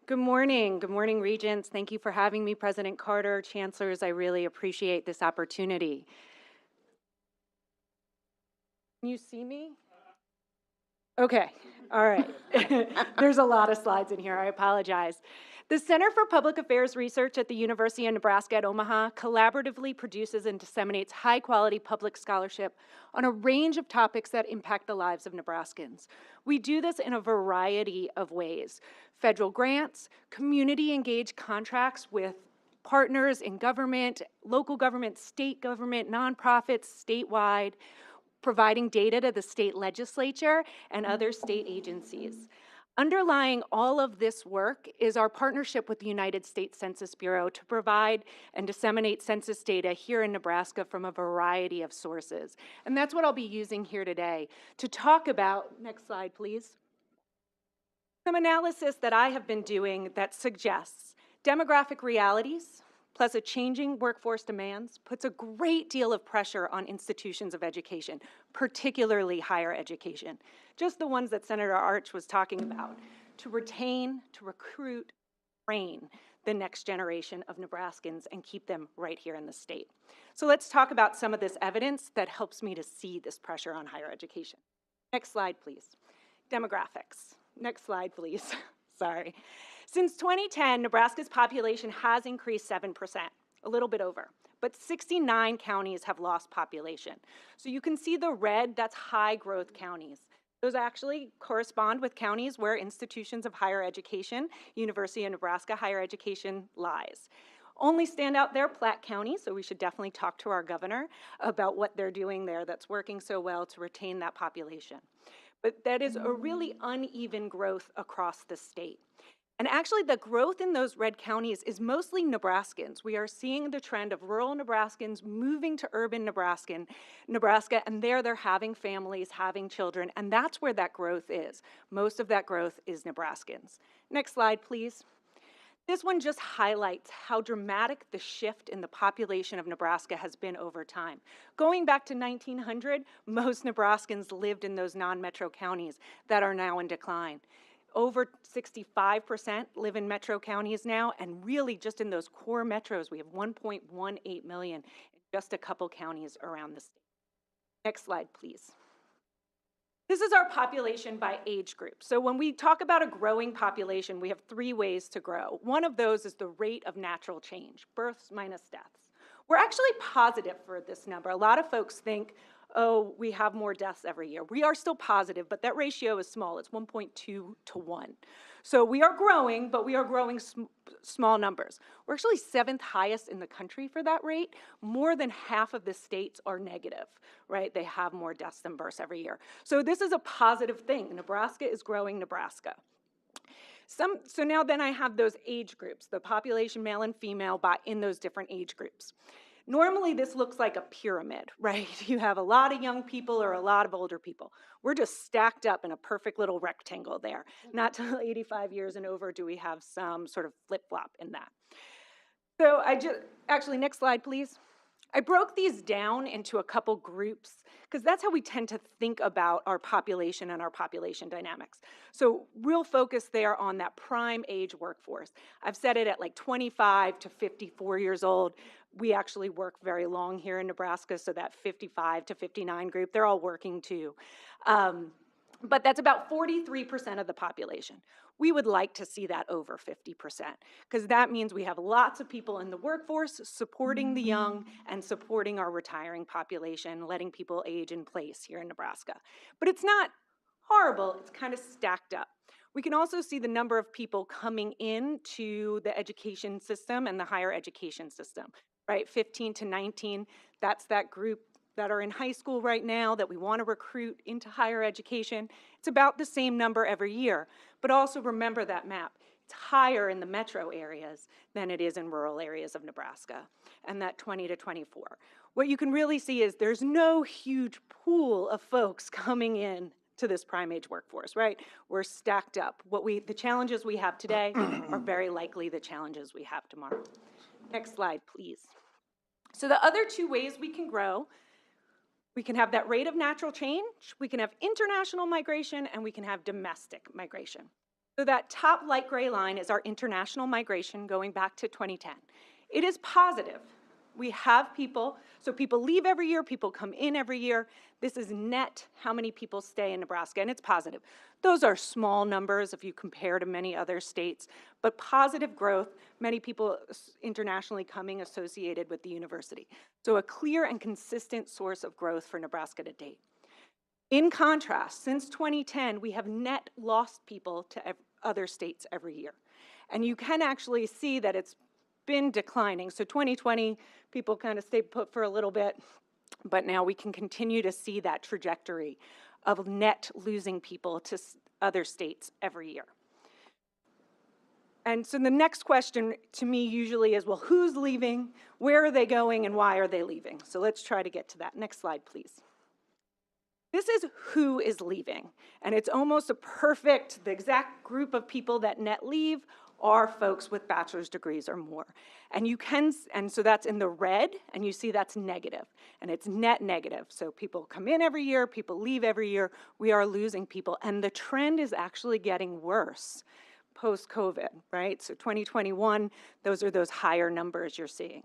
Good morning. Good morning, Regents. Thank you for having me, President Carter, Chancellors. I really appreciate this opportunity. Can you see me? Okay. All right. There's a lot of slides in here. I apologize. The Center for Public Affairs Research at the University of Nebraska at Omaha collaboratively produces and disseminates high-quality public scholarship on a range of topics that impact the lives of Nebraskans. We do this in a variety of ways: federal grants, community-engaged contracts with partners in government, local government, state government, nonprofits, statewide, providing data to the state legislature and other state agencies. Underlying all of this work is our partnership with the United States Census Bureau to provide and disseminate census data here in Nebraska from a variety of sources. And that's what I'll be using here today to talk about, next slide please, some analysis that I have been doing that suggests demographic realities plus a changing workforce demands puts a great deal of pressure on institutions of education, particularly higher education, just the ones that Senator Arch was talking about, to retain, to recruit, train the next generation of Nebraskans and keep them right here in the state. So let's talk about some of this evidence that helps me to see this pressure on higher education. Next slide, please. Demographics. Next slide, please. Sorry. Since 2010, Nebraska's population has increased 7%, a little bit over, but 69 counties have lost population. So you can see the red, that's high growth counties. Those actually correspond with counties where institutions of higher education, University of Nebraska higher education lies. Only stand out there Platte County, so we should definitely talk to our governor about what they're doing there that's working so well to retain that population. But that is a really uneven growth across the state. And actually, the growth in those red counties is mostly Nebraskans. We are seeing the trend of rural Nebraskans moving to urban Nebraska, and there they're having families, having children, and that's where that growth is. Most of that growth is Nebraskans. Next slide, please. This one just highlights how dramatic the shift in the population of Nebraska has been over time. Going back to 1900, most Nebraskans lived in those non-metro counties that are now in decline. Over 65% live in metro counties now, and really just in those core metros, we have 1.18 million in just a couple counties around the state. Next slide, please. This is our population by age group. So when we talk about a growing population, we have three ways to grow. One of those is the rate of natural change, births minus deaths. We're actually positive for this number. A lot of folks think, oh, we have more deaths every year. We are still positive, but that ratio is small. It's 1.2 to 1. So we are growing, but we are growing small numbers. We're actually 7th highest in the country for that rate. More than half of the states are negative, right? They have more deaths than births every year. So this is a positive thing. Nebraska is growing Nebraska. So now then I have those age groups, the population male and female in those different age groups. Normally this looks like a pyramid, right? You have a lot of young people or a lot of older people. We're just stacked up in a perfect little rectangle there. Not till 85 years and over do we have some sort of flip-flop in that. So actually, next slide, please. I broke these down into a couple groups because that's how we tend to think about our population and our population dynamics. So real focus there on that prime age workforce. I've said it at like 25 to 54 years old. We actually work very long here in Nebraska, so that 55 to 59 group, they're all working too. But that's about 43% of the population. We would like to see that over 50% because that means we have lots of people in the workforce supporting the young and supporting our retiring population, letting people age in place here in Nebraska. But it's not horrible, it's kind of stacked up. We can also see the number of people coming into the education system and the higher education system, right? 15 to 19, that's that group that are in high school right now that we want to recruit into higher education. It's about the same number every year, but also remember that map. It's higher in the metro areas than it is in rural areas of Nebraska, and that 20 to 24. What you can really see is there's no huge pool of folks coming in to this prime age workforce, right? We're stacked up. The challenges we have today are very likely the challenges we have tomorrow. Next slide, please. So the other two ways we can grow, we can have that rate of natural change, we can have international migration, and we can have domestic migration. So that top light gray line is our international migration going back to 2010. It is positive. We have people, so people leave every year, people come in every year. This is net how many people stay in Nebraska, and it's positive. Those are small numbers if you compare to many other states, but positive growth, many people internationally coming associated with the university. So a clear and consistent source of growth for Nebraska to date. In contrast, since 2010, we have net lost people to other states every year. And you can actually see that it's been declining. So 2020, people kind of stayed put for a little bit, but now we can continue to see that trajectory of net losing people to other states every year. And so the next question to me usually is, well, who's leaving, where are they going, and why are they leaving? So let's try to get to that. Next slide, please. This is who is leaving, and it's almost the exact group of people that net leave are folks with bachelor's degrees or more. And so that's in the red, and you see that's negative, and it's net negative. So people come in every year, people leave every year, we are losing people, and the trend is actually getting worse post-COVID, right? So 2021, those are those higher numbers you're seeing.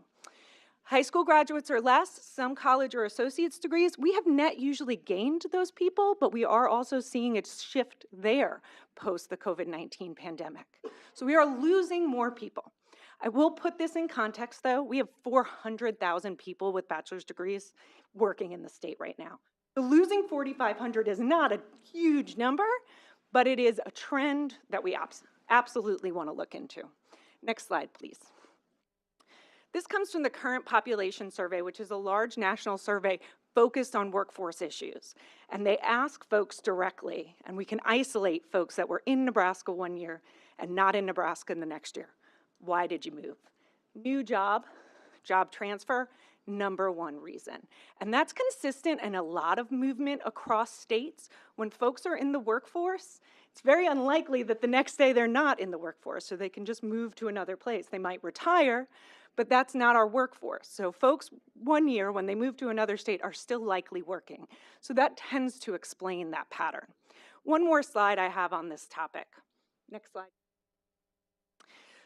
High school graduates or less, some college or associate's degrees, we have net usually gained those people, but we are also seeing a shift there post the COVID-19 pandemic. So we are losing more people. I will put this in context though. We have 400,000 people with bachelor's degrees working in the state right now. So losing 4,500 is not a huge number, but it is a trend that we absolutely want to look into. Next slide, please. This comes from the Current Population Survey, which is a large national survey focused on workforce issues. And they ask folks directly, and we can isolate folks that were in Nebraska one year and not in Nebraska in the next year. Why did you move? New job, job transfer, number one reason. And that's consistent in a lot of movement across states. When folks are in the workforce, it's very unlikely that the next day they're not in the workforce, so they can just move to another place. They might retire, but that's not our workforce. So folks, one year when they move to another state are still likely working. So that tends to explain that pattern. One more slide I have on this topic. Next slide.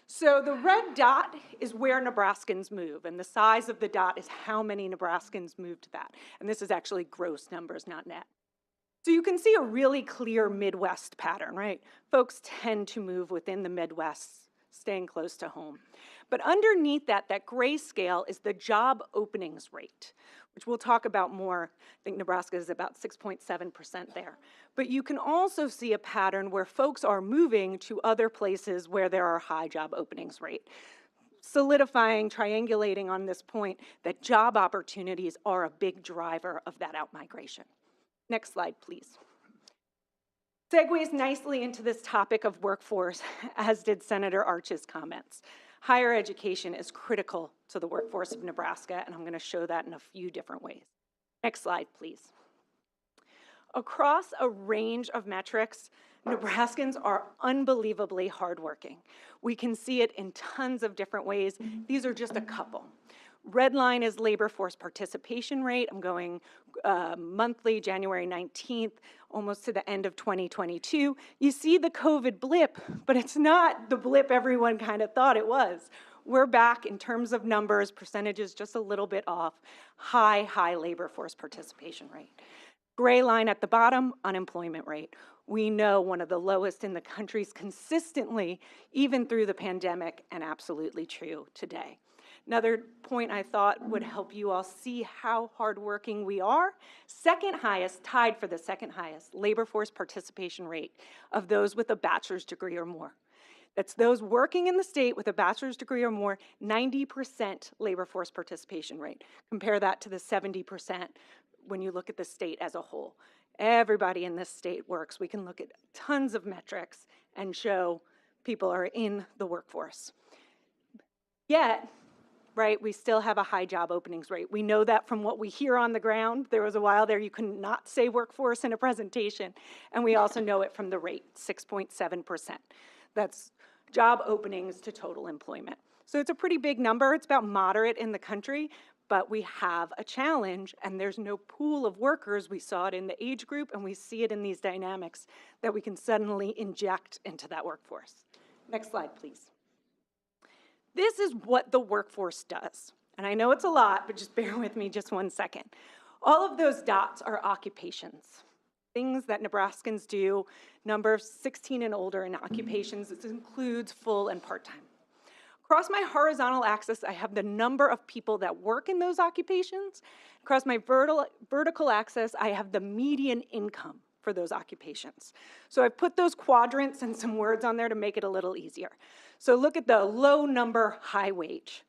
So the red dot is where Nebraskans move, and the size of the dot is how many Nebraskans move to that. And this is actually gross numbers, not net. So you can see a really clear Midwest pattern, right? Folks tend to move within the Midwest staying close to home. But underneath that, that gray scale is the job openings rate, which we'll talk about more. I think Nebraska is about 6.7% there. But you can also see a pattern where folks are moving to other places where there are high job openings rate, solidifying, triangulating on this point that job opportunities are a big driver of that outmigration. Next slide, please. Segues nicely into this topic of workforce, as did Senator Arch's comments. Higher education is critical to the workforce of Nebraska, and I'm going to show that in a few different ways. Next slide, please. Across a range of metrics, Nebraskans are unbelievably hardworking. We can see it in tons of different ways. These are just a couple. Red line is labor force participation rate. I'm going monthly, January 19th, almost to the end of 2022. You see the COVID blip, but it's not the blip everyone kind of thought it was. We're back in terms of numbers, percentages just a little bit off, high labor force participation rate. Gray line at the bottom, unemployment rate. We know one of the lowest in the country's consistently, even through the pandemic, and absolutely true today. Another point I thought would help you all see how hardworking we are. Second highest, tied for the second highest, labor force participation rate of those with a bachelor's degree or more. That's those working in the state with a bachelor's degree or more, 90% labor force participation rate. Compare that to the 70% when you look at the state as a whole. Everybody in this state works. We can look at tons of metrics and show people are in the workforce. Yet, right, we still have a high job openings rate. We know that from what we hear on the ground. There was a while there you could not say workforce in a presentation, and we also know it from the rate, 6.7%. That's job openings to total employment. So it's a pretty big number. It's about moderate in the country, but we have a challenge, and there's no pool of workers. We saw it in the age group, and we see it in these dynamics that we can suddenly inject into that workforce. Next slide, please. This is what the workforce does. And I know it's a lot, but just bear with me just 1 second. All of those dots are occupations, things that Nebraskans do, number 16 and older in occupations. This includes full and part-time. Across my horizontal axis, I have the number of people that work in those occupations. Across my vertical axis, I have the median income for those occupations. So I've put those quadrants and some words on there to make it a little easier. So look at the low number, high wage.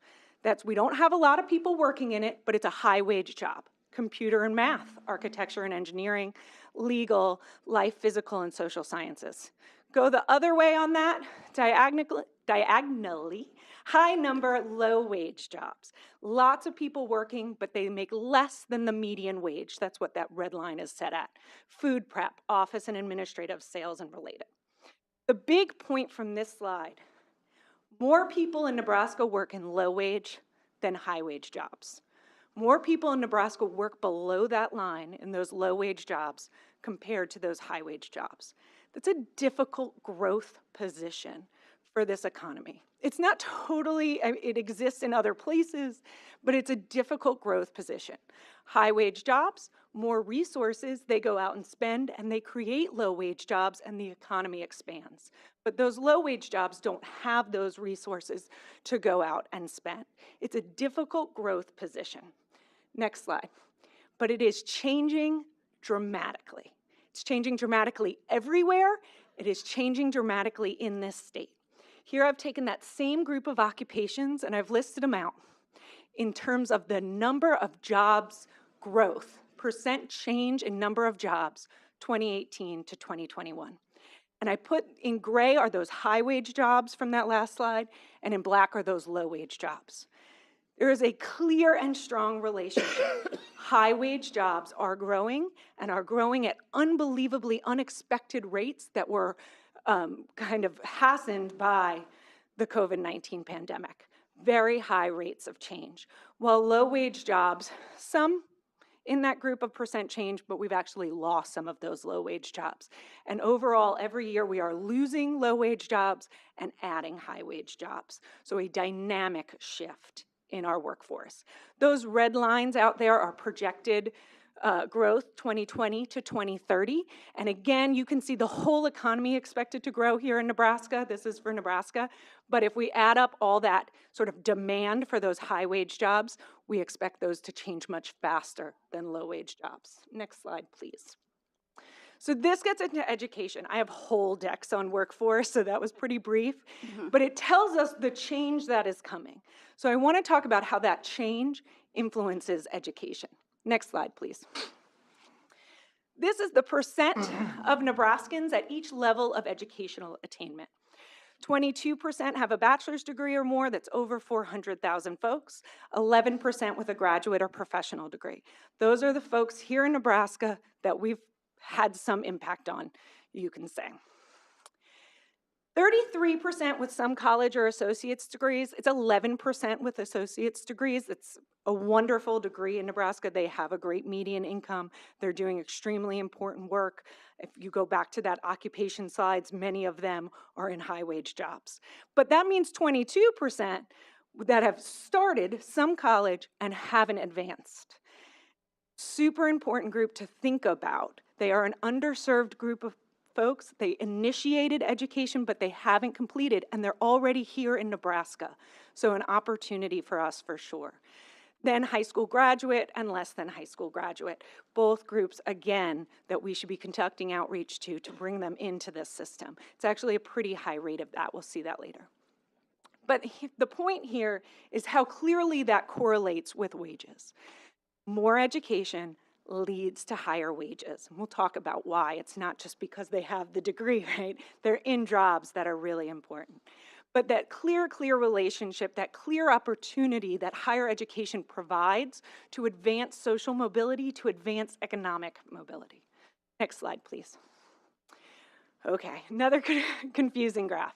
We don't have a lot of people working in it, but it's a high wage job. Computer and math, architecture and engineering, legal, life, physical, and social sciences. Go the other way on that, diagonally, high number, low wage jobs. Lots of people working, but they make less than the median wage. That's what that red line is set at. Food prep, office and administrative, sales and related. The big point from this slide, more people in Nebraska work in low wage than high wage jobs. More people in Nebraska work below that line in those low wage jobs compared to those high wage jobs. That's a difficult growth position for this economy. It's not totally, it exists in other places, but it's a difficult growth position. High wage jobs, more resources, they go out and spend, and they create low wage jobs, and the economy expands. But those low wage jobs don't have those resources to go out and spend. It's a difficult growth position. Next slide. But it is changing dramatically. It's changing dramatically everywhere. It is changing dramatically in this state. Here I've taken that same group of occupations and I've listed them out in terms of the number of jobs growth, percent change in number of jobs, 2018 to 2021. And I put in gray are those high wage jobs from that last slide, and in black are those low wage jobs. There is a clear and strong relationship. High wage jobs are growing and are growing at unbelievably unexpected rates that were kind of hastened by the COVID-19 pandemic. Very high rates of change. While low wage jobs, some in that group of percent change, but we've actually lost some of those low wage jobs. And overall, every year we are losing low wage jobs and adding high wage jobs. So a dynamic shift in our workforce. Those red lines out there are projected growth 2020 to 2030. And again, you can see the whole economy expected to grow here in Nebraska. This is for Nebraska. But if we add up all that sort of demand for those high wage jobs, we expect those to change much faster than low wage jobs. Next slide, please. So this gets into education. I have whole decks on workforce, so that was pretty brief, but it tells us the change that is coming. So I want to talk about how that change influences education. Next slide, please. This is the percent of Nebraskans at each level of educational attainment. 22% have a bachelor's degree or more, that's over 400,000 folks. 11% with a graduate or professional degree. Those are the folks here in Nebraska that we've had some impact on, you can say. 33% with some college or associate's degrees. It's 11% with associate's degrees. It's a wonderful degree in Nebraska. They have a great median income. They're doing extremely important work. If you go back to that occupation slides, many of them are in high wage jobs. But that means 22% that have started some college and haven't advanced. Super important group to think about. They are an underserved group of folks. They initiated education, but they haven't completed, and they're already here in Nebraska. So an opportunity for us for sure. Then high school graduate and less than high school graduate. Both groups, again, that we should be conducting outreach to bring them into this system. It's actually a pretty high rate of that. We'll see that later. But the point here is how clearly that correlates with wages. More education leads to higher wages. And we'll talk about why. It's not just because they have the degree, right? They're in jobs that are really important. But that clear relationship, that clear opportunity that higher education provides to advance social mobility, to advance economic mobility. Next slide, please. Okay, another confusing graph.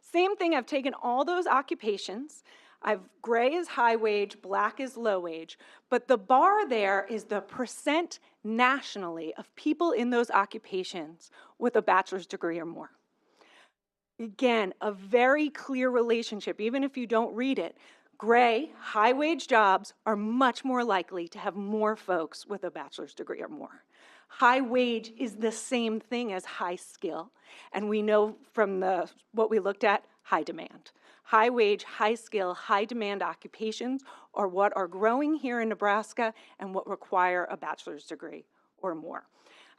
Same thing, I've taken all those occupations. Gray is high wage, black is low wage, but the bar there is the percent nationally of people in those occupations with a bachelor's degree or more. Again, a very clear relationship, even if you don't read it. Gray, high wage jobs are much more likely to have more folks with a bachelor's degree or more. High wage is the same thing as high skill, and we know from what we looked at, high demand. High wage, high skill, high demand occupations are what are growing here in Nebraska and what require a bachelor's degree or more.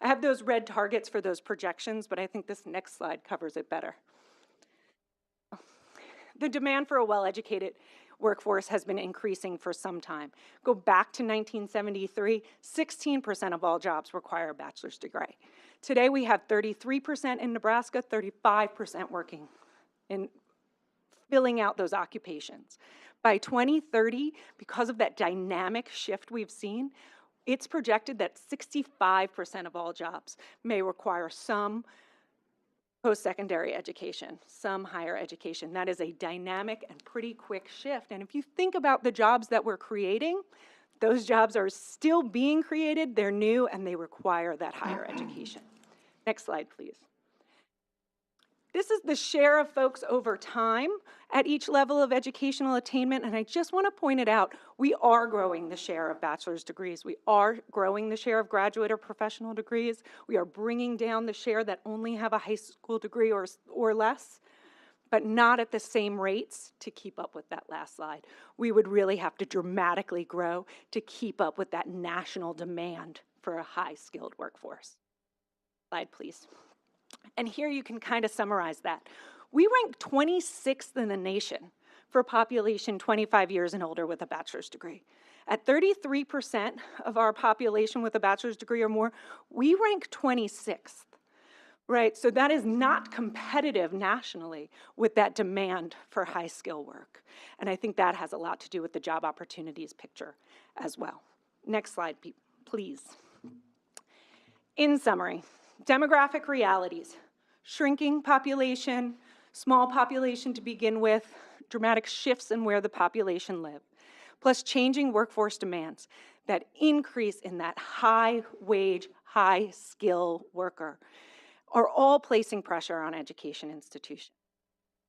I have those red targets for those projections, but I think this next slide covers it better. The demand for a well-educated workforce has been increasing for some time. Go back to 1973, 16% of all jobs require a bachelor's degree. Today we have 33% in Nebraska, 35% working in filling out those occupations. By 2030, because of that dynamic shift we've seen, it's projected that 65% of all jobs may require some post-secondary education, some higher education. That is a dynamic and pretty quick shift. And if you think about the jobs that we're creating, those jobs are still being created, they're new, and they require that higher education. Next slide, please. This is the share of folks over time at each level of educational attainment, and I just want to point it out, we are growing the share of bachelor's degrees. We are growing the share of graduate or professional degrees. We are bringing down the share that only have a high school degree or less, but not at the same rates to keep up with that last slide. We would really have to dramatically grow to keep up with that national demand for a high-skilled workforce. Slide, please. And here you can kind of summarize that. We rank 26th in the nation for population 25 years and older with a bachelor's degree. At 33% of our population with a bachelor's degree or more, we rank 26th, right? So that is not competitive nationally with that demand for high skill work. And I think that has a lot to do with the job opportunities picture as well. Next slide, please. In summary, demographic realities, shrinking population, small population to begin with, dramatic shifts in where the population live, plus changing workforce demands, that increase in that high wage, high skill worker are all placing pressure on education institutions.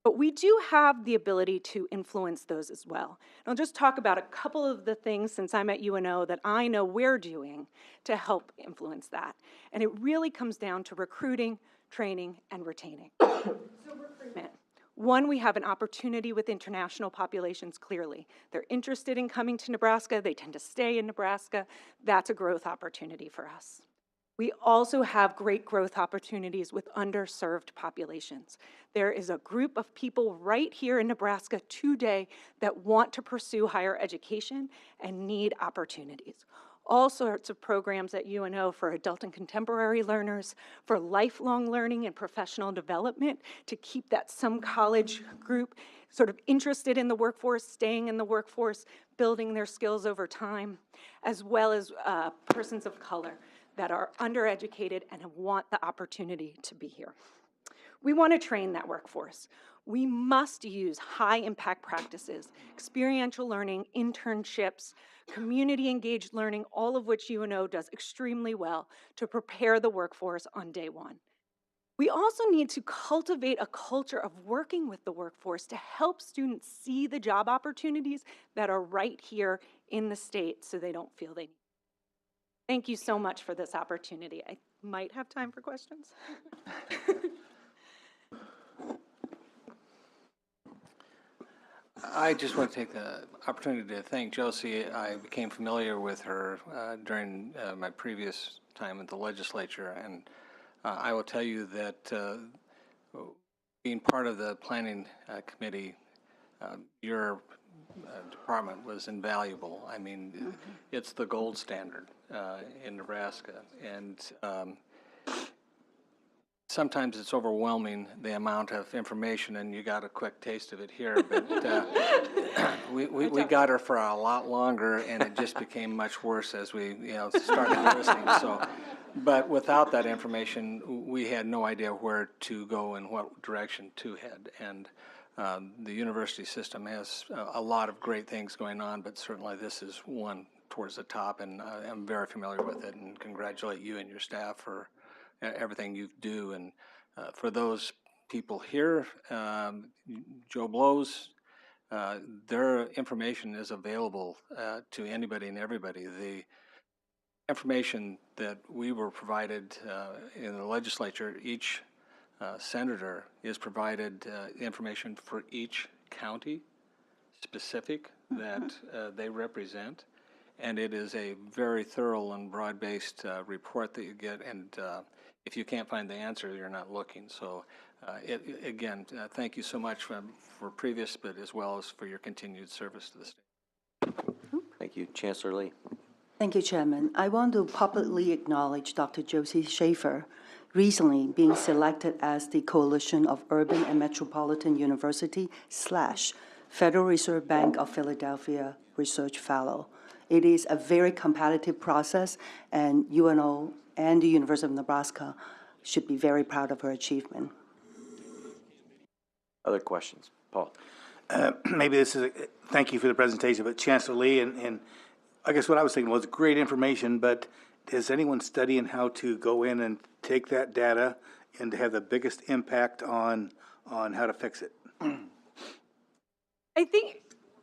But we do have the ability to influence those as well. And I'll just talk about a couple of the things since I'm at UNO that I know we're doing to help influence that. And it really comes down to recruiting, training, and retaining. So recruitment. One, we have an opportunity with international populations, clearly. They're interested in coming to Nebraska. They tend to stay in Nebraska. That's a growth opportunity for us. We also have great growth opportunities with underserved populations. There is a group of people right here in Nebraska today that want to pursue higher education and need opportunities. All sorts of programs at UNO for adult and contemporary learners, for lifelong learning and professional development to keep that some college group sort of interested in the workforce, staying in the workforce, building their skills over time, as well as persons of color that are undereducated and want the opportunity to be here. We want to train that workforce. We must use high-impact practices, experiential learning, internships, community-engaged learning, all of which UNO does extremely well to prepare the workforce on day one. We also need to cultivate a culture of working with the workforce to help students see the job opportunities that are right here in the state so they don't feel they need. Thank you so much for this opportunity. I might have time for questions. I just want to take the opportunity to thank Josie. I became familiar with her during my previous time at the legislature, and I will tell you that being part of the planning committee, your department was invaluable. I mean, it's the gold standard in Nebraska, and sometimes it's overwhelming, the amount of information, and you got a quick taste of it here, but we got her for a lot longer, and it just became much worse as we started listening. So, but without that information, we had no idea where to go and what direction to head. And the university system has a lot of great things going on, but certainly this is one towards the top, and I'm very familiar with it, and congratulate you and your staff for everything you do. And for those people here, Joe Blow's, their information is available to anybody and everybody. The information that we were provided in the legislature, each senator is provided information for each county specific that they represent. And it is a very thorough and broad-based report that you get, and if you can't find the answer, you're not looking. So again, thank you so much for previous, but as well as for your continued service to the state. Thank you. Chancellor Lee. Thank you, Chairman. I want to publicly acknowledge Dr. Josie Schaefer recently being selected as the Coalition of Urban and Metropolitan University / Federal Reserve Bank of Philadelphia Research Fellow. It is a very competitive process, and UNO and the University of Nebraska should be very proud of her achievement. Other questions? Paul. Maybe this is, thank you for the presentation, but Chancellor Lee, and I guess what I was thinking was great information, but is anyone studying how to go in and take that data and to have the biggest impact on how to fix it? I think,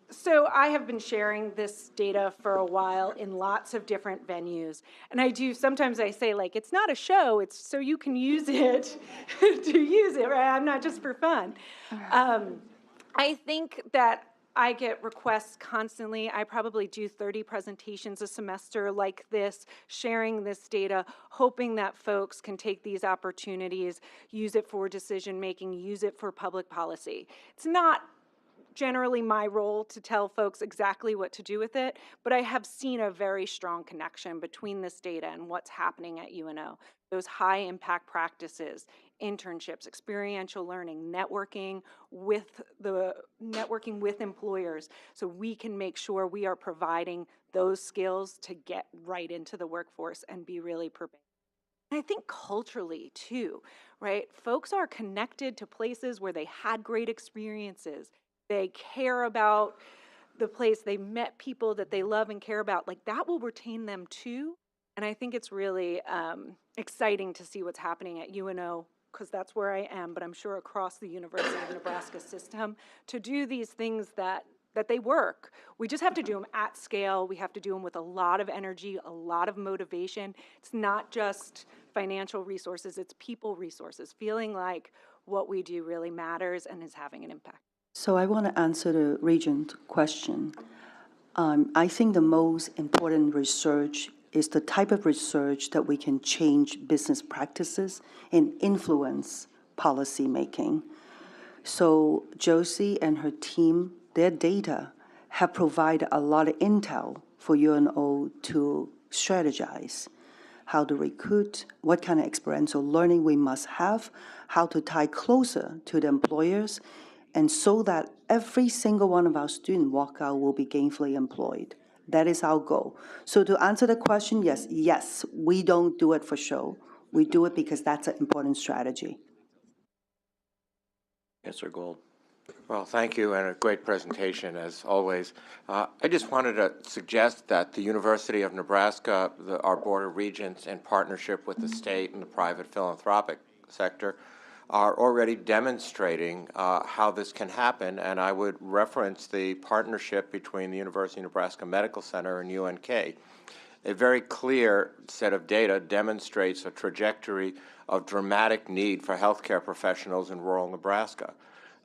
so I have been sharing this data for a while in lots of different venues. And sometimes I say, like, it's not a show, it's so you can use it to use it, right? I'm not just for fun. I think that I get requests constantly. I probably do 30 presentations a semester like this, sharing this data, hoping that folks can take these opportunities, use it for decision making, use it for public policy. It's not generally my role to tell folks exactly what to do with it, but I have seen a very strong connection between this data and what's happening at UNO. Those high impact practices, internships, experiential learning, networking with employers, so we can make sure we are providing those skills to get right into the workforce and be really prepared. And I think culturally too, right? Folks are connected to places where they had great experiences. They care about the place, they met people that they love and care about. Like, that will retain them too. And I think it's really exciting to see what's happening at UNO because that's where I am, but I'm sure across the University of Nebraska system, to do these things that they work. We just have to do them at scale. We have to do them with a lot of energy, a lot of motivation. It's not just financial resources, it's people resources, feeling like what we do really matters and is having an impact. So I want to answer the Regent question. I think the most important research is the type of research that we can change business practices and influence policymaking. So Josie and her team, their data have provided a lot of intel for UNO to strategize how to recruit, what kind of experiential learning we must have, how to tie closer to the employers, and so that every single one of our students walk out will be gainfully employed. That is our goal. So to answer the question, yes, we don't do it for show. We do it because that's an important strategy. Mr. Gold. Well, thank you, and a great presentation, as always. I just wanted to suggest that the University of Nebraska, our Board of Regents, in partnership with the state and the private philanthropic sector, are already demonstrating how this can happen, and I would reference the partnership between the University of Nebraska Medical Center and UNK. A very clear set of data demonstrates a trajectory of dramatic need for healthcare professionals in rural Nebraska.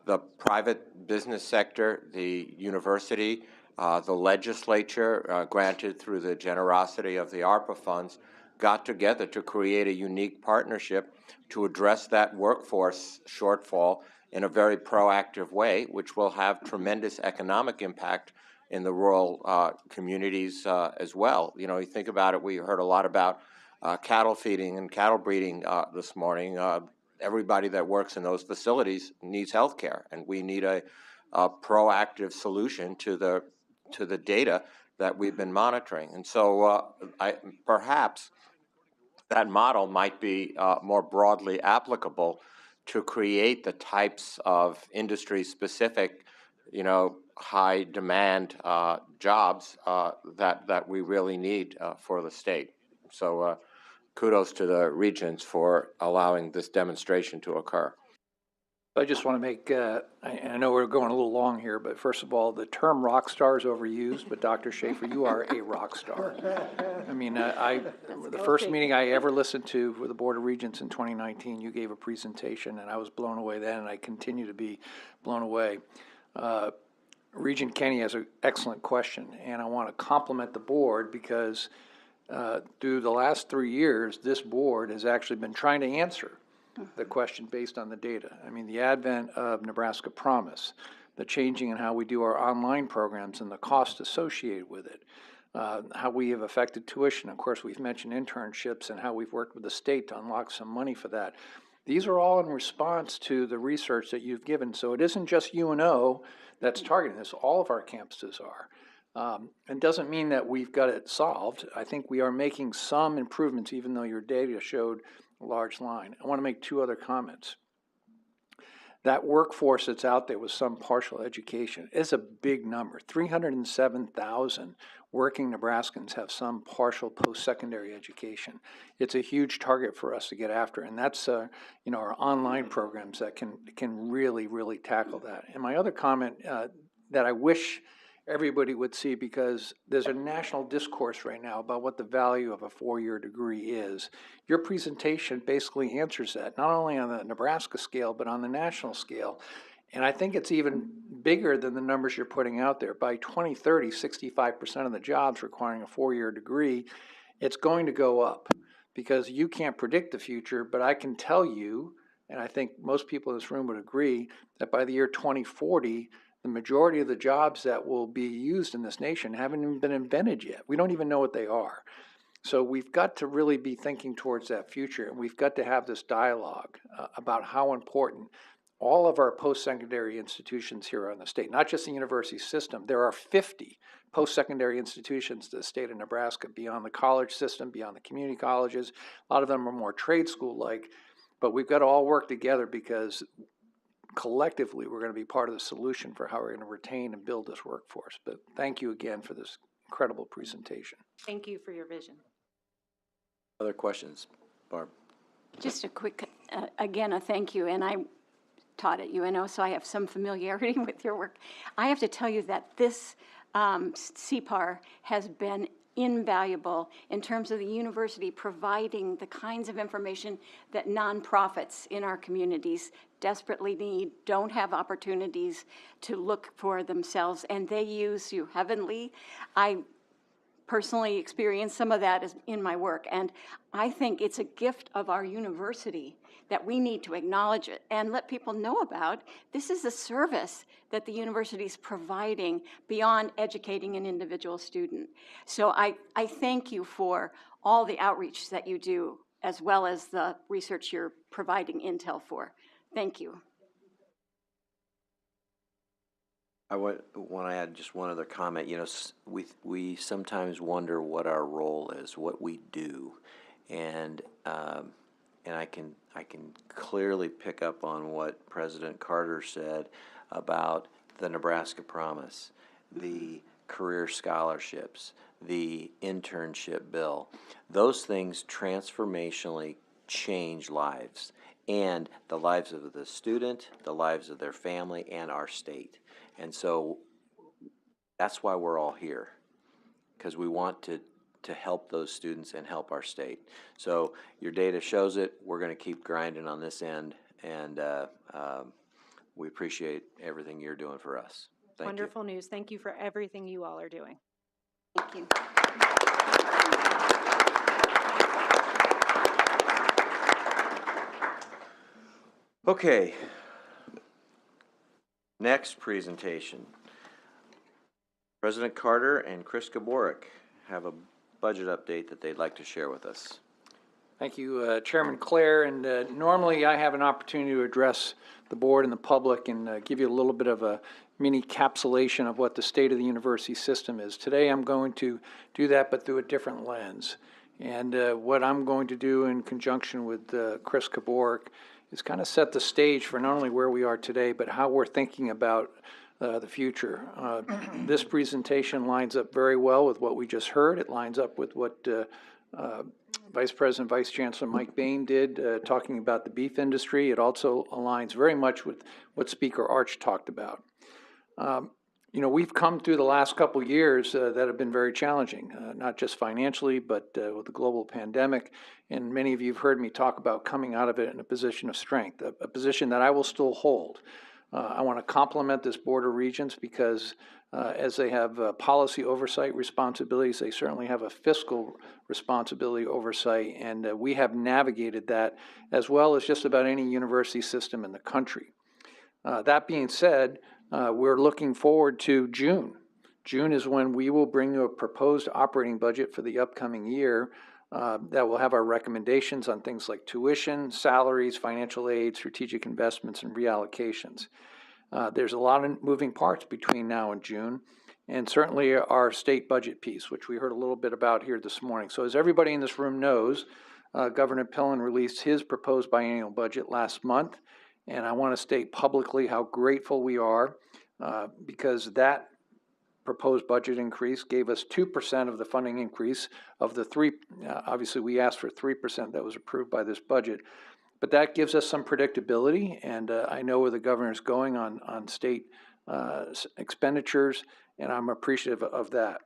The private business sector, the university, the legislature, granted through the generosity of the ARPA funds, got together to create a unique partnership to address that workforce shortfall in a very proactive way, which will have tremendous economic impact in the rural communities as well. You know, you think about it, we heard a lot about cattle feeding and cattle breeding this morning. Everybody that works in those facilities needs health care, and we need a proactive solution to the data that we've been monitoring. And so perhaps that model might be more broadly applicable to create the types of industry-specific, you know, high-demand jobs that we really need for the state. So kudos to the Regents for allowing this demonstration to occur. I just want to make, I know we're going a little long here, but first of all, the term rock star is overused, but Dr. Schaefer, you are a rock star. I mean, the first meeting I ever listened to with the Board of Regents in 2019, you gave a presentation, and I was blown away then, and I continue to be blown away. Regent Kenny has an excellent question, and I want to compliment the board because through the last 3 years, this board has actually been trying to answer the question based on the data. I mean, the advent of Nebraska Promise, the changing in how we do our online programs and the cost associated with it, how we have affected tuition. Of course, we've mentioned internships and how we've worked with the state to unlock some money for that. These are all in response to the research that you've given. So it isn't just UNO that's targeting this. All of our campuses are. It doesn't mean that we've got it solved. I think we are making some improvements, even though your data showed a large line. I want to make two other comments. That workforce that's out there with some partial education is a big number. 307,000 working Nebraskans have some partial post-secondary education. It's a huge target for us to get after, and that's you know, our online programs that can really, really tackle that. And my other comment that I wish everybody would see, because there's a national discourse right now about what the value of a four-year degree is. Your presentation basically answers that, not only on the Nebraska scale, but on the national scale. And I think it's even bigger than the numbers you're putting out there. By 2030, 65% of the jobs requiring a four-year degree, it's going to go up, because you can't predict the future, but I can tell you, and I think most people in this room would agree, that by the year 2040, the majority of the jobs that will be used in this nation haven't even been invented yet. We don't even know what they are. So we've got to really be thinking towards that future, and we've got to have this dialogue about how important all of our post-secondary institutions here on the state, not just the university system. There are 50 post-secondary institutions in the state of Nebraska beyond the college system, beyond the community colleges. A lot of them are more trade school-like, but we've got to all work together, because collectively we're going to be part of the solution for how we're going to retain and build this workforce. But thank you again for this incredible presentation. Thank you for your vision. Other questions? Barb? Just a quick again, a thank you, and I taught at UNO, so I have some familiarity with your work. I have to tell you that this CPAR has been invaluable in terms of the university providing the kinds of information that nonprofits in our communities desperately need, don't have opportunities to look for themselves, and they use you heavenly. I personally experienced some of that in my work, and I think it's a gift of our university that we need to acknowledge it and let people know about. This is a service that the university is providing beyond educating an individual student. So I thank you for all the outreach that you do, as well as the research you're providing intel for. Thank you. I want to add just one other comment. You know, we sometimes wonder what our role is, what we do, and I can clearly pick up on what President Carter said about the Nebraska Promise, the career scholarships, the internship bill. Those things transformationally change lives, and the lives of the student, the lives of their family, and our state. And so that's why we're all here, because we want to help those students and help our state. So your data shows it. We're going to keep grinding on this end, and we appreciate everything you're doing for us. Thank you. Wonderful news. Thank you for everything you all are doing. Thank you. Okay. Next presentation. President Carter and Chris Gaborik have a budget update that they'd like to share with us. Thank you, Chairman Clare. And normally I have an opportunity to address the board and the public and give you a little bit of a mini capsulation of what the state of the university system is. Today I'm going to do that, but through a different lens. And what I'm going to do in conjunction with Chris Gaborik is kind of set the stage for not only where we are today, but how we're thinking about the future. This presentation lines up very well with what we just heard. It lines up with what Vice President, Vice Chancellor Mike Bain did, talking about the beef industry. It also aligns very much with what Speaker Arch talked about. You know, we've come through the last couple years that have been very challenging, not just financially, but with the global pandemic. And many of you have heard me talk about coming out of it in a position of strength, a position that I will still hold. I want to compliment this Board of Regents because as they have policy oversight responsibilities, they certainly have a fiscal responsibility oversight, and we have navigated that as well as just about any university system in the country. That being said, we're looking forward to June. June is when we will bring you a proposed operating budget for the upcoming year that will have our recommendations on things like tuition, salaries, financial aid, strategic investments, and reallocations. There's a lot of moving parts between now and June, and certainly our state budget piece, which we heard a little bit about here this morning. So as everybody in this room knows, Governor Pillen released his proposed biennial budget last month, and I want to state publicly how grateful we are because that proposed budget increase gave us 2% of the funding increase of the 3%. Obviously, we asked for 3% that was approved by this budget. But that gives us some predictability, and I know where the governor's going on state expenditures, and I'm appreciative of that.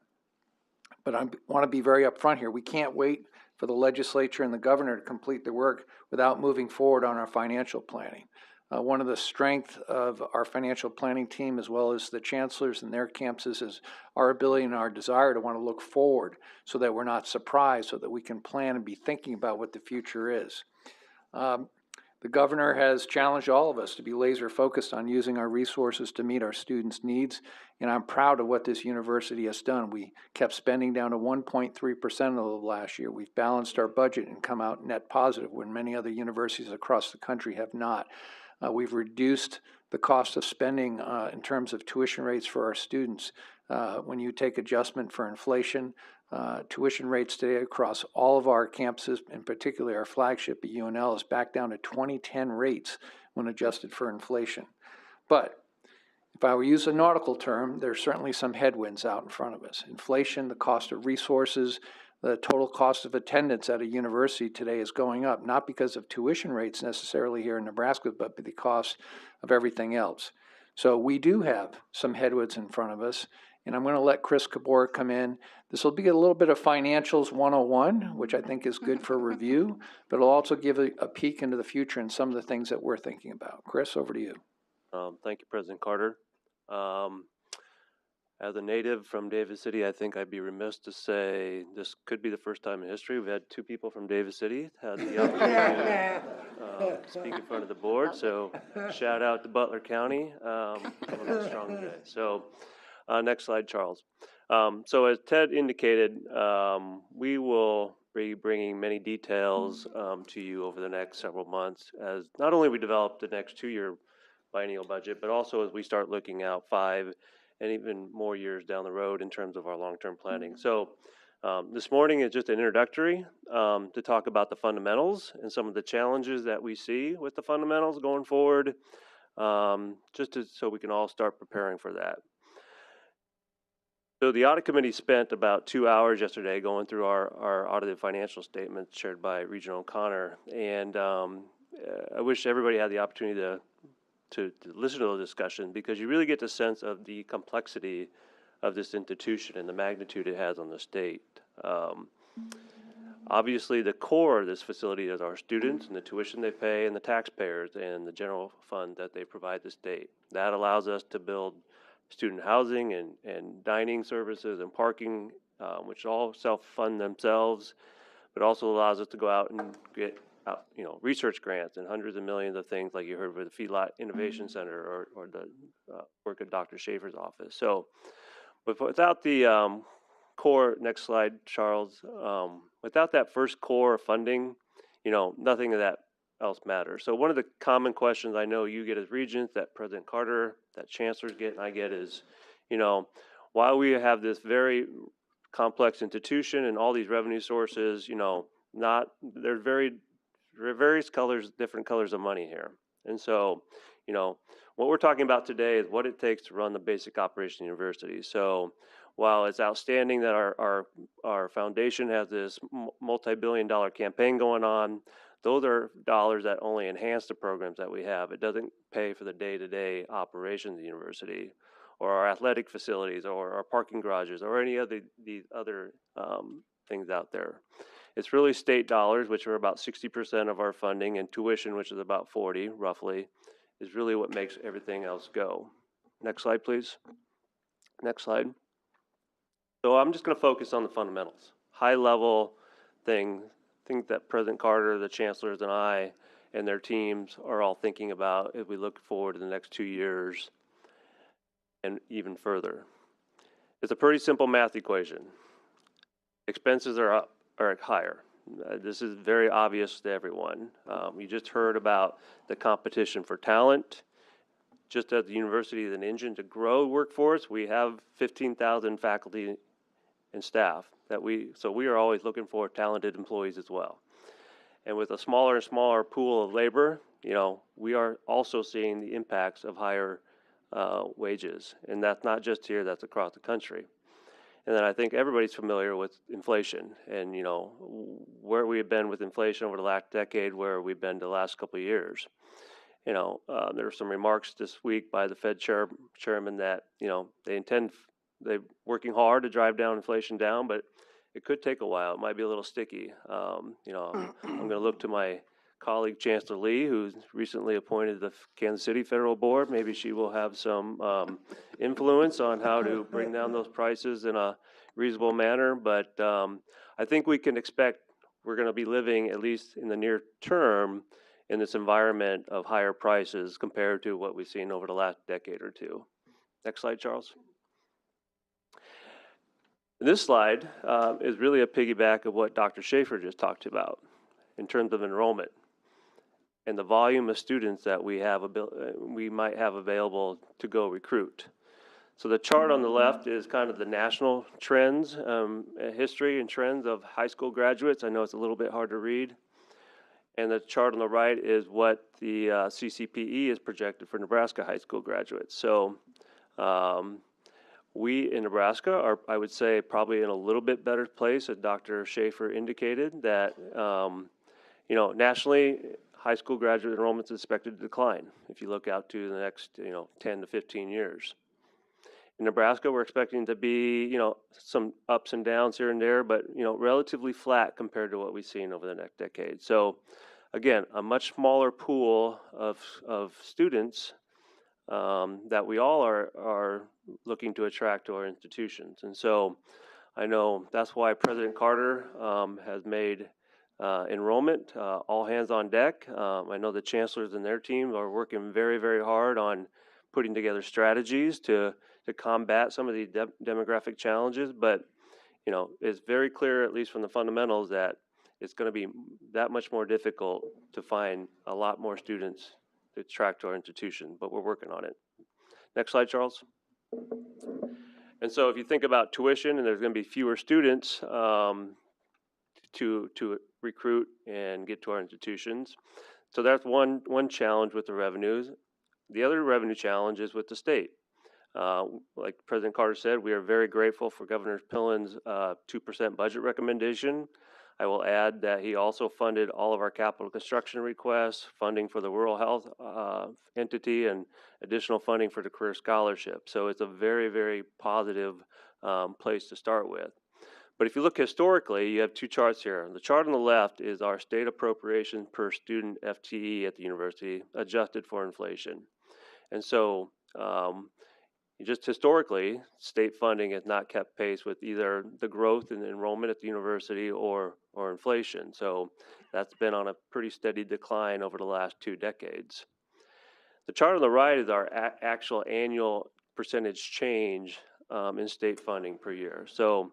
But I want to be very upfront here. We can't wait for the legislature and the governor to complete their work without moving forward on our financial planning. One of the strengths of our financial planning team, as well as the chancellors and their campuses, is our ability and our desire to want to look forward so that we're not surprised, so that we can plan and be thinking about what the future is. The governor has challenged all of us to be laser focused on using our resources to meet our students' needs, and I'm proud of what this university has done. We kept spending down to 1.3% of the last year. We've balanced our budget and come out net positive when many other universities across the country have not. We've reduced the cost of spending in terms of tuition rates for our students. When you take adjustment for inflation, tuition rates today across all of our campuses, in particular our flagship at UNL, is back down to 2010 rates when adjusted for inflation. But if I were to use a nautical term, there's certainly some headwinds out in front of us. Inflation, the cost of resources, the total cost of attendance at a university today is going up, not because of tuition rates necessarily here in Nebraska, but the cost of everything else. So we do have some headwinds in front of us, and I'm going to let Chris Kabor come in. This will be a little bit of Financials 101, which I think is good for review, but it'll also give a peek into the future and some of the things that we're thinking about. Chris, over to you. Thank you, President Carter. As a native from Davis City, I think I'd be remiss to say this could be the first time in history we've had two people from Davis City had the opportunity to speak in front of the board. So shout out to Butler County, coming on strong today. So next slide, Charles. So as Ted indicated, we will be bringing many details to you over the next several months as not only we develop the next 2-year biennial budget, but also as we start looking out 5 and even more years down the road in terms of our long-term planning. So this morning is just an introductory to talk about the fundamentals and some of the challenges that we see with the fundamentals going forward, so we can all start preparing for that. So the audit committee spent about 2 hours yesterday going through our audited financial statements shared by Regional O'Connor, and I wish everybody had the opportunity to listen to those discussions, because you really get the sense of the complexity of this institution and the magnitude it has on the state. Obviously, the core of this facility is our students and the tuition they pay and the taxpayers and the general fund that they provide the state. That allows us to build student housing and dining services and parking, which all self-fund themselves, but also allows us to go out and get research grants and hundreds of millions of things like you heard with the Feedlot Innovation Center or the work of Dr. Schaefer's office. So, but without the core, next slide, Charles, without that first core of funding, nothing of that else matters. So one of the common questions I know you get as Regents, that President Carter, that chancellors get, and I get is, while we have this very complex institution and all these revenue sources, they're various colors, different colors of money here. And so, what we're talking about today is what it takes to run the basic operation university. So while it's outstanding that our foundation has this multi-billion-dollar campaign going on, those are dollars that only enhance the programs that we have. It doesn't pay for the day-to-day operations of the university or our athletic facilities or our parking garages or any of these other things out there. It's really state dollars, which are about 60% of our funding, and tuition, which is about 40, roughly, is really what makes everything else go. Next slide, please. Next slide. So I'm just going to focus on the fundamentals, high-level things that President Carter, the chancellors, and I, and their teams are all thinking about as we look forward to the next 2 years and even further. It's a pretty simple math equation. Expenses are higher. This is very obvious to everyone. You just heard about the competition for talent. Just as the university is an engine to grow workforce, we have 15,000 faculty and staff so we are always looking for talented employees as well. And with a smaller and smaller pool of labor, we are also seeing the impacts of higher wages. And that's not just here, that's across the country. And then I think everybody's familiar with inflation and, where we have been with inflation over the last decade, where we've been the last couple of years. There were some remarks this week by the Fed chairman that, they're working hard to drive down inflation down, but it could take a while. It might be a little sticky. I'm going to look to my colleague Chancellor Lee, who's recently appointed the Kansas City Federal Board. Maybe she will have some influence on how to bring down those prices in a reasonable manner. But I think we can expect we're going to be living, at least in the near term, in this environment of higher prices compared to what we've seen over the last decade or two. Next slide, Charles. This slide is really a piggyback of what Dr. Schaefer just talked about in terms of enrollment and the volume of students that we might have available to go recruit. So the chart on the left is kind of the national trends, history and trends of high school graduates. I know it's a little bit hard to read. And the chart on the right is what the CCPE is projected for Nebraska high school graduates. So We in Nebraska are, I would say, probably in a little bit better place, as Dr. Schaefer indicated, that, nationally, high school graduate enrollment is expected to decline if you look out to the next, 10 to 15 years. In Nebraska, we're expecting to be, some ups and downs here and there, but, relatively flat compared to what we've seen over the next decade. So, again, a much smaller pool of students that we all are looking to attract to our institutions. And so I know that's why President Carter has made enrollment all hands on deck. I know the chancellors and their team are working very, very hard on putting together strategies to combat some of the demographic challenges. But, it's very clear, at least from the fundamentals, that it's going to be that much more difficult to find a lot more students to attract to our institution, but we're working on it. Next slide, Charles. And so if you think about tuition, and there's going to be fewer students to recruit and get to our institutions. So that's one challenge with the revenues. The other revenue challenge is with the state. Like President Carter said, we are very grateful for Governor Pillen's 2% budget recommendation. I will add that he also funded all of our capital construction requests, funding for the rural health entity, and additional funding for the career scholarship. So it's a very, very positive place to start with. But if you look historically, you have two charts here. The chart on the left is our state appropriation per student FTE at the university, adjusted for inflation. And so just historically, state funding has not kept pace with either the growth in enrollment at the university or inflation. So that's been on a pretty steady decline over the last 2 decades. The chart on the right is our actual annual percentage change in state funding per year. So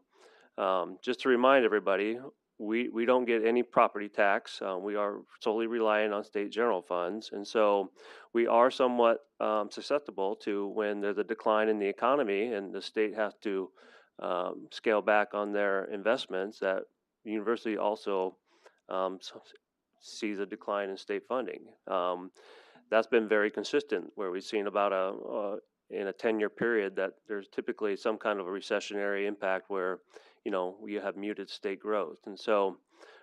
just to remind everybody, we don't get any property tax. We are solely reliant on state general funds. And so we are somewhat susceptible to when there's a decline in the economy and the state has to scale back on their investments, that the university also sees a decline in state funding. That's been very consistent, where we've seen about in a 10-year period that there's typically some kind of a recessionary impact where we have muted state growth. And so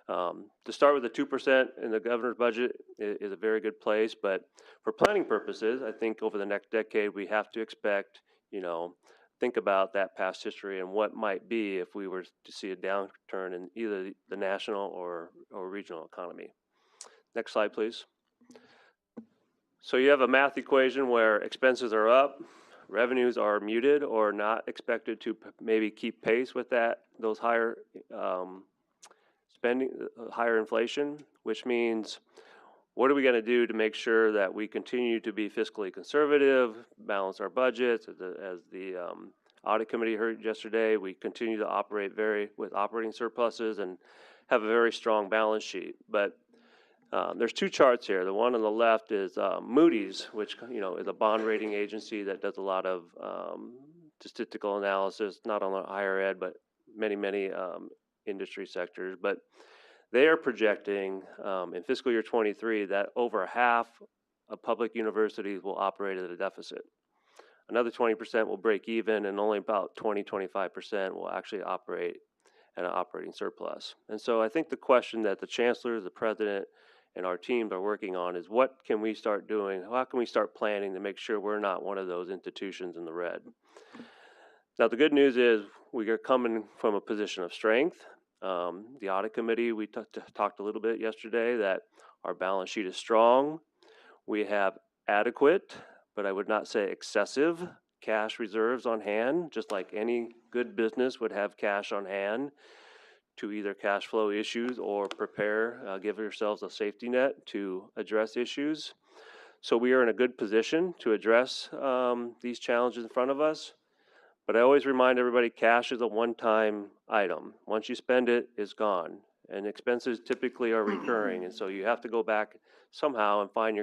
to start with the 2% in the governor's budget is a very good place. But for planning purposes, I think over the next decade, we have to expect, think about that past history and what might be if we were to see a downturn in either the national or regional economy. Next slide, please. So you have a math equation where expenses are up, revenues are muted or not expected to maybe keep pace with those higher spending, higher inflation, which means what are we going to do to make sure that we continue to be fiscally conservative, balance our budgets? As the audit committee heard yesterday, we continue to operate with operating surpluses and have a very strong balance sheet. But there's two charts here. The one on the left is Moody's, which is a bond rating agency that does a lot of statistical analysis, not only higher ed, but many industry sectors. But they are projecting in fiscal year 23 that over half of public universities will operate at a deficit. Another 20% will break even, and only about 25% will actually operate at an operating surplus. And so I think the question that the chancellor, the president, and our teams are working on is what can we start doing? How can we start planning to make sure we're not one of those institutions in the red? Now, the good news is we are coming from a position of strength. The audit committee, we talked a little bit yesterday that our balance sheet is strong. We have adequate, but I would not say excessive, cash reserves on hand, just like any good business would have cash on hand to either cash flow issues or give yourselves a safety net to address issues. So we are in a good position to address these challenges in front of us. But I always remind everybody, cash is a one-time item. Once you spend it, it's gone. And expenses typically are recurring. And so you have to go back somehow and find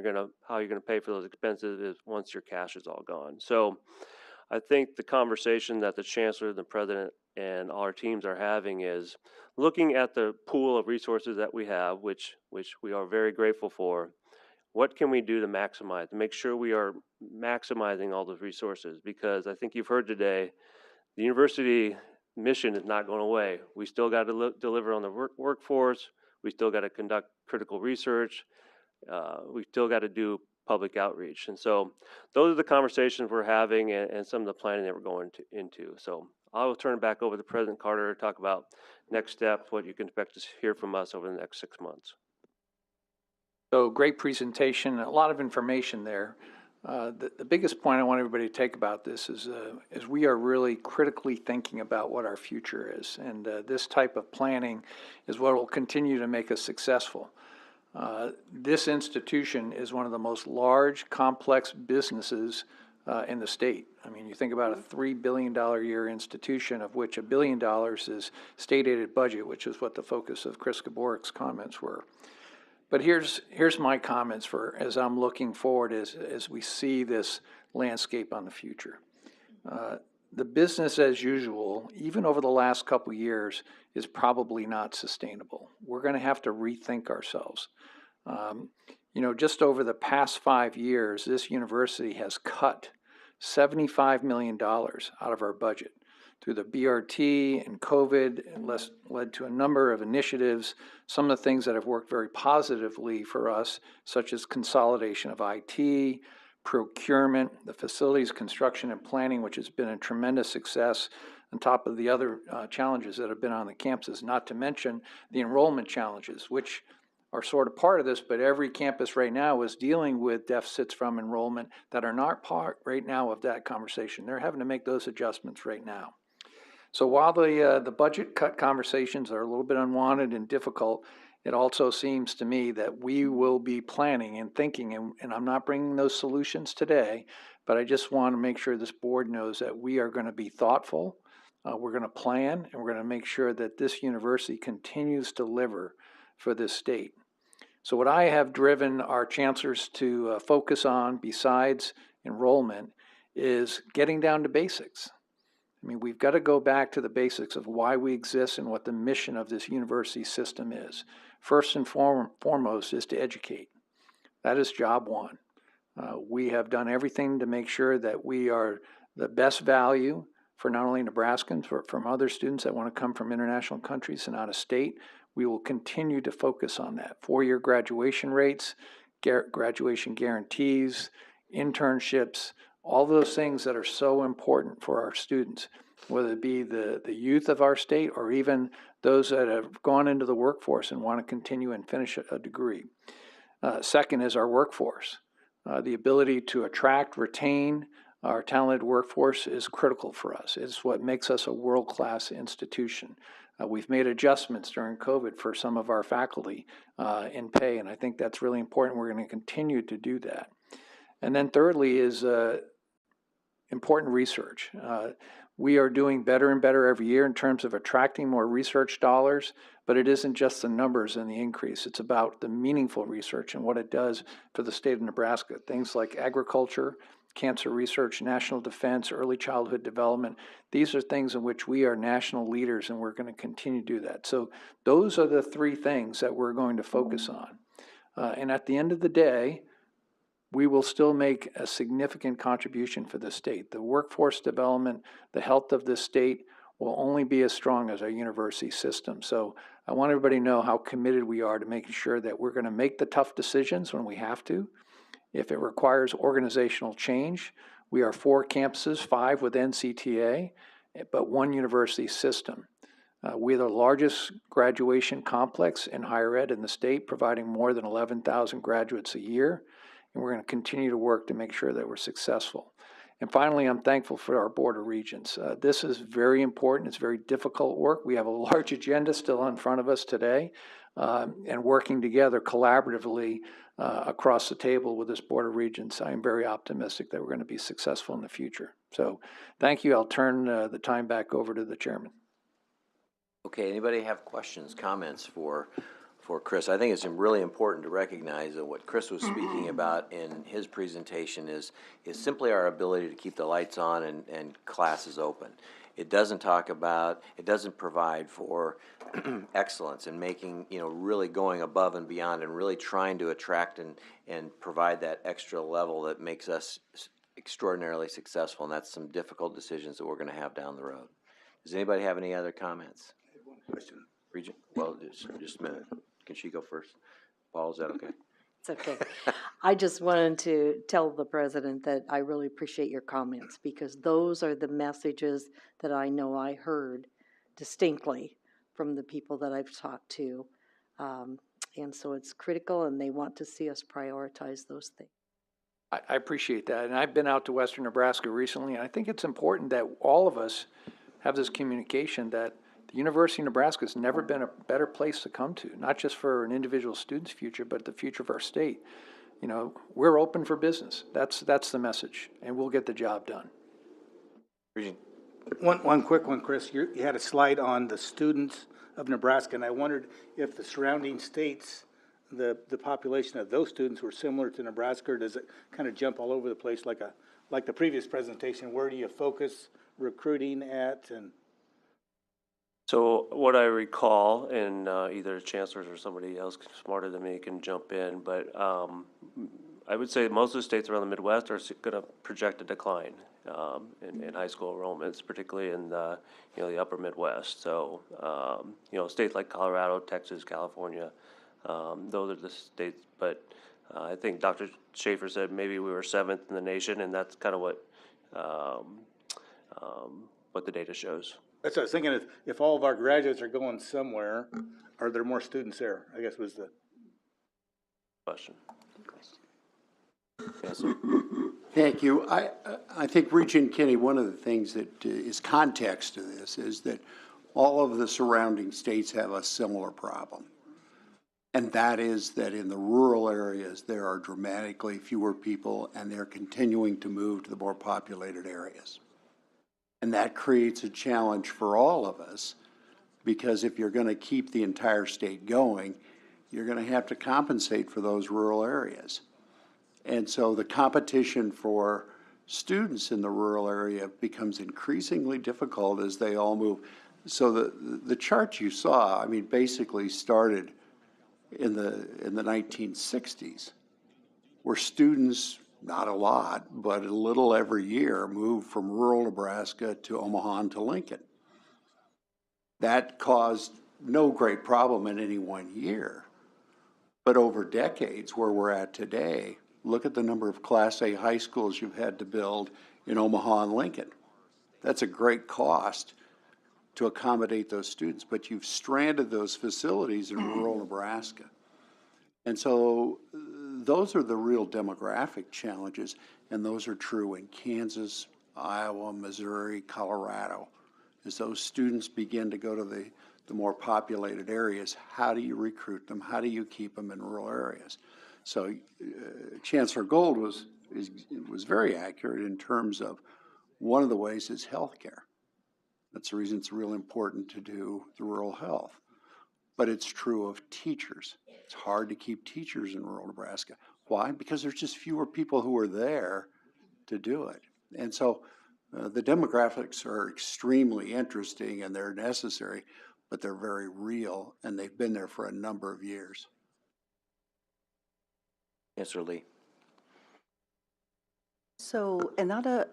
how you're gonna pay for those expenses is once your cash is all gone. So I think the conversation that the chancellor, the president, and our teams are having is looking at the pool of resources that we have, which we are very grateful for. What can we do to maximize, to make sure we are maximizing all those resources? Because I think you've heard today the university mission is not going away. We still got to deliver on the workforce. We still got to conduct critical research. We still got to do public outreach. And so those are the conversations we're having and some of the planning that we're going into. So I will turn it back over to President Carter to talk about next steps, what you can expect to hear from us over the next 6 months. So great presentation, a lot of information there. The biggest point I want everybody to take about this is we are really critically thinking about what our future is. And this type of planning is what will continue to make us successful. This institution is one of the most large, complex businesses in the state. I mean, you think about a $3 billion a year institution, of which $1 billion is state-aided budget, which is what the focus of Chris Gaborik's comments were. But here's my comments for as I'm looking forward as we see this landscape on the future. The business as usual, even over the last couple of years, is probably not sustainable. We're going to have to rethink ourselves. You know, just over the past 5 years, this university has cut $75 million out of our budget through the BRT and COVID, and led to a number of initiatives, some of the things that have worked very positively for us, such as consolidation of IT, procurement, the facilities, construction, and planning, which has been a tremendous success, on top of the other challenges that have been on the campuses, not to mention the enrollment challenges, which are sort of part of this, but every campus right now is dealing with deficits from enrollment that are not part right now of that conversation. They're having to make those adjustments right now. So while the budget cut conversations are a little bit unwanted and difficult, it also seems to me that we will be planning and thinking, and I'm not bringing those solutions today, but I just want to make sure this board knows that we are going to be thoughtful, we're going to plan, and we're going to make sure that this university continues to deliver for this state. So what I have driven our chancellors to focus on, besides enrollment, is getting down to basics. I mean, we've got to go back to the basics of why we exist and what the mission of this university system is. First and foremost is to educate. That is job one. We have done everything to make sure that we are the best value for not only Nebraskans, but from other students that want to come from international countries and out of state. We will continue to focus on that. 4-year graduation rates, graduation guarantees, internships, all those things that are so important for our students, whether it be the youth of our state or even those that have gone into the workforce and want to continue and finish a degree. Second is our workforce. The ability to attract, retain our talented workforce is critical for us. It's what makes us a world-class institution. We've made adjustments during COVID for some of our faculty in pay, and I think that's really important. We're going to continue to do that. And then thirdly is important research. We are doing better and better every year in terms of attracting more research dollars, but it isn't just the numbers and the increase. It's about the meaningful research and what it does for the state of Nebraska. Things like agriculture, cancer research, national defense, early childhood development. These are things in which we are national leaders, and we're going to continue to do that. So those are the 3 things that we're going to focus on. And at the end of the day, we will still make a significant contribution for the state. The workforce development, the health of this state will only be as strong as our university system. So I want everybody to know how committed we are to making sure that we're going to make the tough decisions when we have to. If it requires organizational change, we are 4 campuses, 5 with NCTA, but 1 university system. We're the largest graduation complex in higher ed in the state, providing more than 11,000 graduates a year. And we're going to continue to work to make sure that we're successful. And finally, I'm thankful for our Board of Regents. This is very important. It's very difficult work. We have a large agenda still in front of us today, and working together collaboratively across the table with this Board of Regents, I am very optimistic that we're going to be successful in the future. So thank you. I'll turn the time back over to the chairman. Okay, anybody have questions, comments for Chris? I think it's really important to recognize that what Chris was speaking about in his presentation is simply our ability to keep the lights on and classes open. It doesn't provide for excellence and making, really going above and beyond and really trying to attract and provide that extra level that makes us extraordinarily successful, and that's some difficult decisions that we're going to have down the road. Does anybody have any other comments? Question. Regent, well, just a minute. Can she go first? Paul, is that okay? It's okay. I just wanted to tell the president that I really appreciate your comments, because those are the messages that I know I heard distinctly from the people that I've talked to. And so it's critical, and they want to see us prioritize those things. I appreciate that, and I've been out to western Nebraska recently, and I think it's important that all of us have this communication that the University of Nebraska has never been a better place to come to, not just for an individual student's future, but the future of our state. You know, we're open for business. That's the message, and we'll get the job done. Regent. One quick one, Chris. You had a slide on the students of Nebraska, and I wondered if the surrounding states, the population of those students were similar to Nebraska, or does it kind of jump all over the place like the previous presentation? Where do you focus recruiting at? And So what I recall, and either chancellors or somebody else smarter than me can jump in, but I would say most of the states around the Midwest are going to project a decline in high school enrollments, particularly in the the upper Midwest. So states like Colorado, Texas, California, those are the states. But I think Dr. Schaefer said maybe we were 7th in the nation, and that's kind of what the data shows. that's what I was thinking. If all of our graduates are going somewhere, are there more students there? I guess was the question. Yes, sir. Thank you. I think, Regent Kinney, one of the things that is context to this is that all of the surrounding states have a similar problem. And that is that in the rural areas, there are dramatically fewer people, and they're continuing to move to the more populated areas. And that creates a challenge for all of us, because if you're going to keep the entire state going, you're going to have to compensate for those rural areas. And so the competition for students in the rural area becomes increasingly difficult as they all move. So the chart you saw, I mean, basically started in the 1960s, where students, not a lot, but a little every year, moved from rural Nebraska to Omaha and to Lincoln. That caused no great problem in any one year. But over decades, where we're at today, look at the number of Class A high schools you've had to build in Omaha and Lincoln. That's a great cost to accommodate those students, but you've stranded those facilities in rural Nebraska. And so those are the real demographic challenges, and those are true in Kansas, Iowa, Missouri, Colorado. As those students begin to go to the more populated areas, how do you recruit them? How do you keep them in rural areas? So Chancellor Gold was very accurate in terms of one of the ways is healthcare. That's the reason it's real important to do the rural health. But it's true of teachers. It's hard to keep teachers in rural Nebraska. Why? Because there's just fewer people who are there to do it. And so the demographics are extremely interesting, and they're necessary, but they're very real, and they've been there for a number of years. Yes, Lee. So another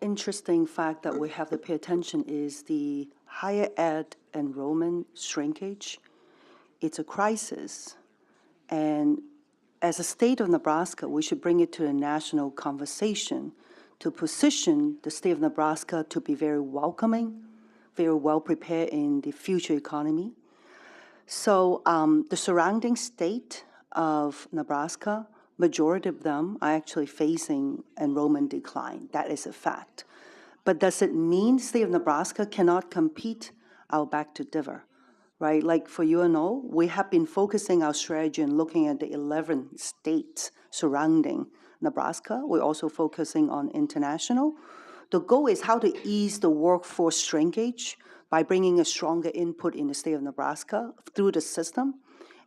interesting fact that we have to pay attention is the higher ed enrollment shrinkage. It's a crisis. And as a state of Nebraska, we should bring it to a national conversation to position the state of Nebraska to be very welcoming, very well prepared in the future economy. So the surrounding state of Nebraska, majority of them are actually facing enrollment decline. That is a fact. But does it mean the state of Nebraska cannot compete? I'll back to differ, right? Like for UNO, we have been focusing our strategy and looking at the 11 states surrounding Nebraska. We're also focusing on international. The goal is how to ease the workforce shrinkage by bringing a stronger input in the state of Nebraska through the system,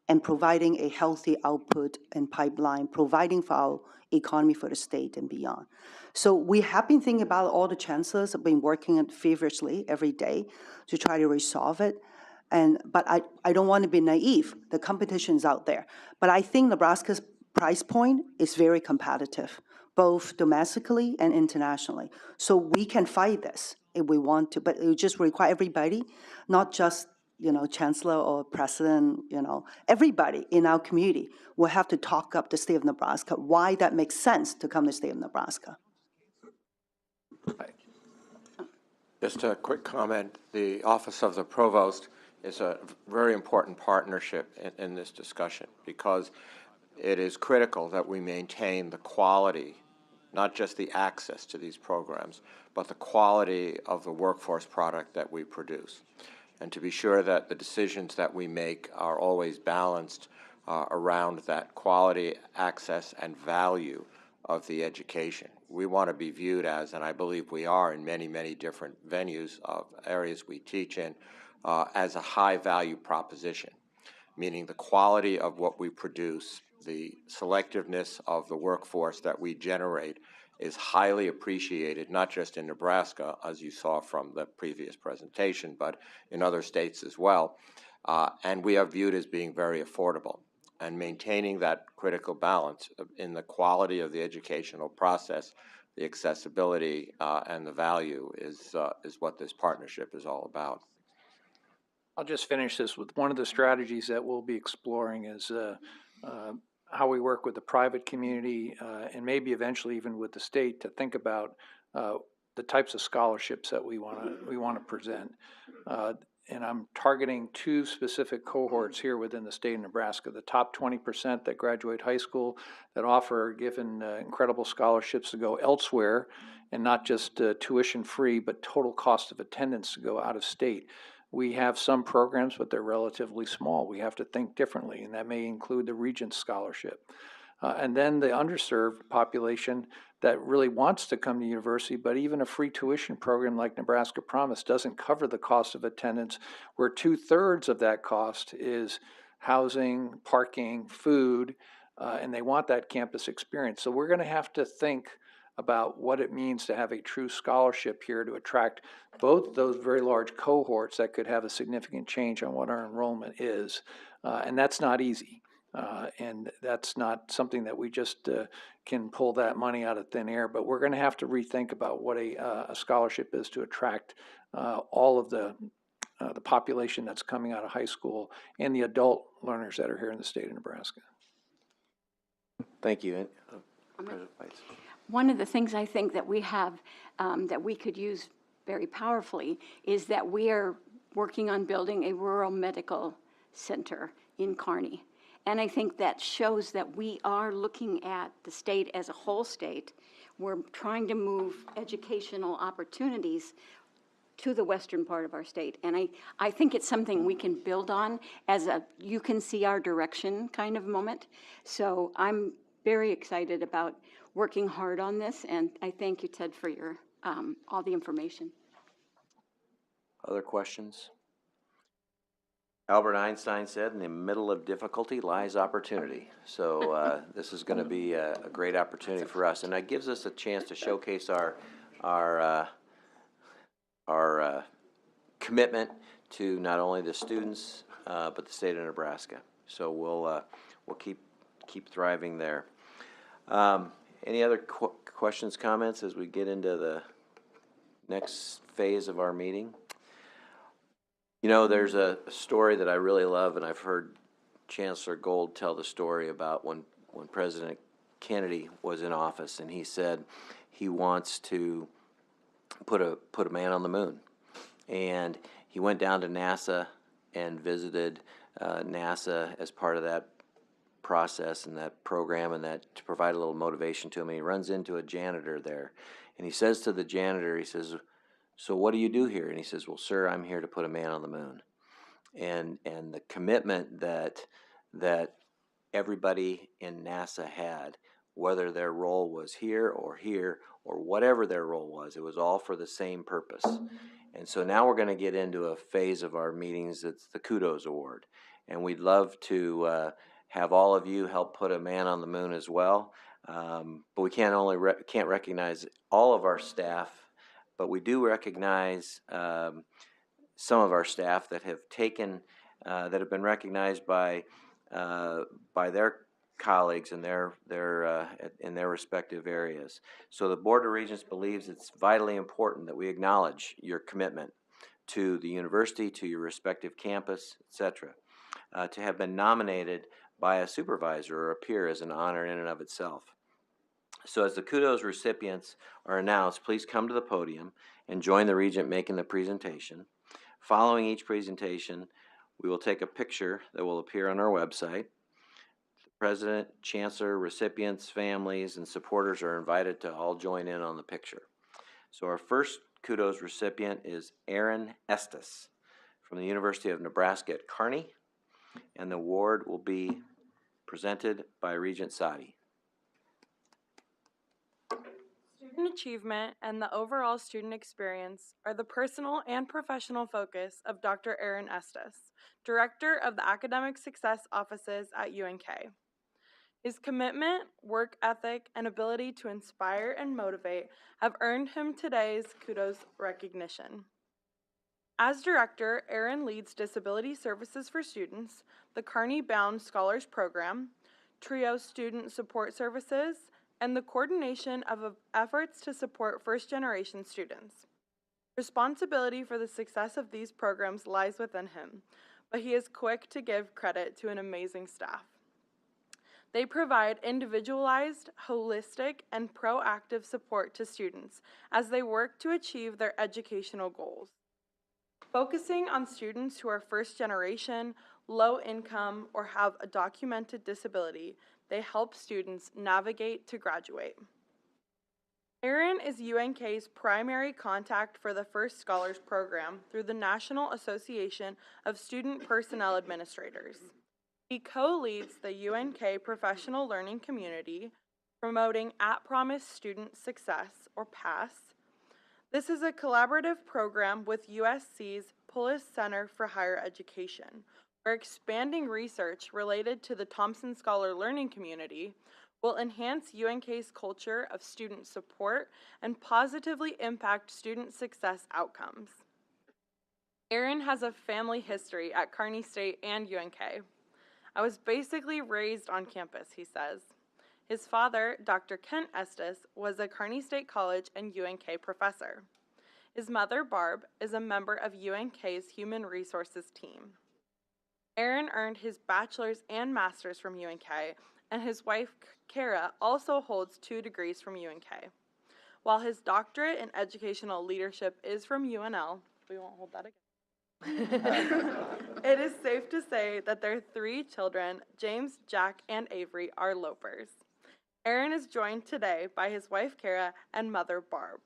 and providing a healthy output and pipeline, providing for our economy for the state and beyond. So we have been thinking about all the chancellors have been working feverishly every day to try to resolve it. But I don't want to be naive. The competition's out there. But I think Nebraska's price point is very competitive both domestically and internationally. So we can fight this if we want to, but it would just require everybody, not just, chancellor or president, everybody in our community will have to talk up the state of Nebraska, why that makes sense to come to the state of Nebraska. Just a quick comment. The Office of the Provost is a very important partnership in this discussion because it is critical that we maintain the quality, not just the access to these programs, but the quality of the workforce product that we produce. And to be sure that the decisions that we make are always balanced around that quality, access, and value of the education. We want to be viewed as, and I believe we are in many, many different venues of areas we teach in, as a high-value proposition, meaning the quality of what we produce, the selectiveness of the workforce that we generate is highly appreciated, not just in Nebraska, as you saw from the previous presentation, but in other states as well. And we are viewed as being very affordable. And maintaining that critical balance in the quality of the educational process, the accessibility, and the value is what this partnership is all about. I'll just finish this with one of the strategies that we'll be exploring is how we work with the private community and maybe eventually even with the state to think about the types of scholarships that we want to present. And I'm targeting two specific cohorts here within the state of Nebraska. The top 20% that graduate high school that offer given incredible scholarships to go elsewhere and not just tuition free, but total cost of attendance to go out of state. We have some programs, but they're relatively small. We have to think differently, and that may include the Regents scholarship. And then the underserved population that really wants to come to university, but even a free tuition program like Nebraska Promise doesn't cover the cost of attendance, where 2/3 of that cost is housing, parking, food, and they want that campus experience. So we're going to have to think about what it means to have a true scholarship here to attract both those very large cohorts that could have a significant change on what our enrollment is. And that's not easy. And that's not something that we just can pull that money out of thin air, but we're going to have to rethink about what a scholarship is to attract all of the population that's coming out of high school and the adult learners that are here in the state of Nebraska. Thank you. President Weitz. One of the things I think that we have that we could use very powerfully is that we are working on building a rural medical center in Kearney. And I think that shows that we are looking at the state as a whole state. We're trying to move educational opportunities to the western part of our state. And I think it's something we can build on as a you can see our direction kind of moment. So I'm very excited about working hard on this, and I thank you, Ted, for your all the information. Other questions? Albert Einstein said, in the middle of difficulty lies opportunity. So this is going to be a great opportunity for us, and that gives us a chance to showcase our commitment to not only the students but the state of Nebraska. So we'll keep thriving there. Any other questions, comments as we get into the next phase of our meeting? You know, there's a story that I really love, and I've heard Chancellor Gold tell the story about when President Kennedy was in office, and he said he wants to put a man on the moon. And he went down to NASA and visited NASA as part of that process and that program, and that to provide a little motivation to him. And he runs into a janitor there, and he says to the janitor, he says, "So what do you do here?" And he says, "Well, sir, I'm here to put a man on the moon." And the commitment that everybody in NASA had, whether their role was here or whatever their role was, it was all for the same purpose. And so now we're going to get into a phase of our meetings that's the Kudos Award, and we'd love to have all of you help put a man on the moon as well. But we can't recognize all of our staff, but we do recognize some of our staff that have taken that have been recognized by their colleagues in their respective areas. So the Board of Regents believes it's vitally important that we acknowledge your commitment to the university, to your respective campus, etc. To have been nominated by a supervisor or a peer is an honor in and of itself. So as the kudos recipients are announced, please come to the podium and join the Regent making the presentation. Following each presentation, we will take a picture that will appear on our website. The President, Chancellor, recipients, families, and supporters are invited to all join in on the picture. So our first kudos recipient is Aaron Estes from the University of Nebraska at Kearney, and the award will be presented by Regent Sadi. Student achievement and the overall student experience are the personal and professional focus of Dr. Aaron Estes, Director of the Academic Success Offices at UNK. His commitment, work ethic, and ability to inspire and motivate have earned him today's kudos recognition. As director, Aaron leads Disability Services for Students, the Kearney Bound Scholars Program, TRIO Student Support Services, and the coordination of efforts to support first-generation students. Responsibility for the success of these programs lies within him, but he is quick to give credit to an amazing staff. They provide individualized, holistic, and proactive support to students as they work to achieve their educational goals. Focusing on students who are first generation, low income, or have a documented disability, they help students navigate to graduate. Aaron is UNK's primary contact for the First Scholars Program through the National Association of Student Personnel Administrators. He co-leads the UNK professional learning community, promoting at-promise student success, or PASS. This is a collaborative program with USC's Pullis Center for Higher Education, where expanding research related to the Thompson Scholar Learning Community will enhance UNK's culture of student support and positively impact student success outcomes. Aaron has a family history at Kearney State and UNK. I was basically raised on campus, he says. His father, Dr. Kent Estes, was a Kearney State College and UNK professor. His mother, Barb, is a member of UNK's Human Resources team. Aaron earned his bachelor's and master's from UNK, and his wife, Kara, also holds 2 degrees from UNK. While his doctorate in educational leadership is from UNL, we won't hold that again. It is safe to say that their 3 children, James, Jack, and Avery, are Lopers. Aaron is joined today by his wife, Kara, and mother, Barb.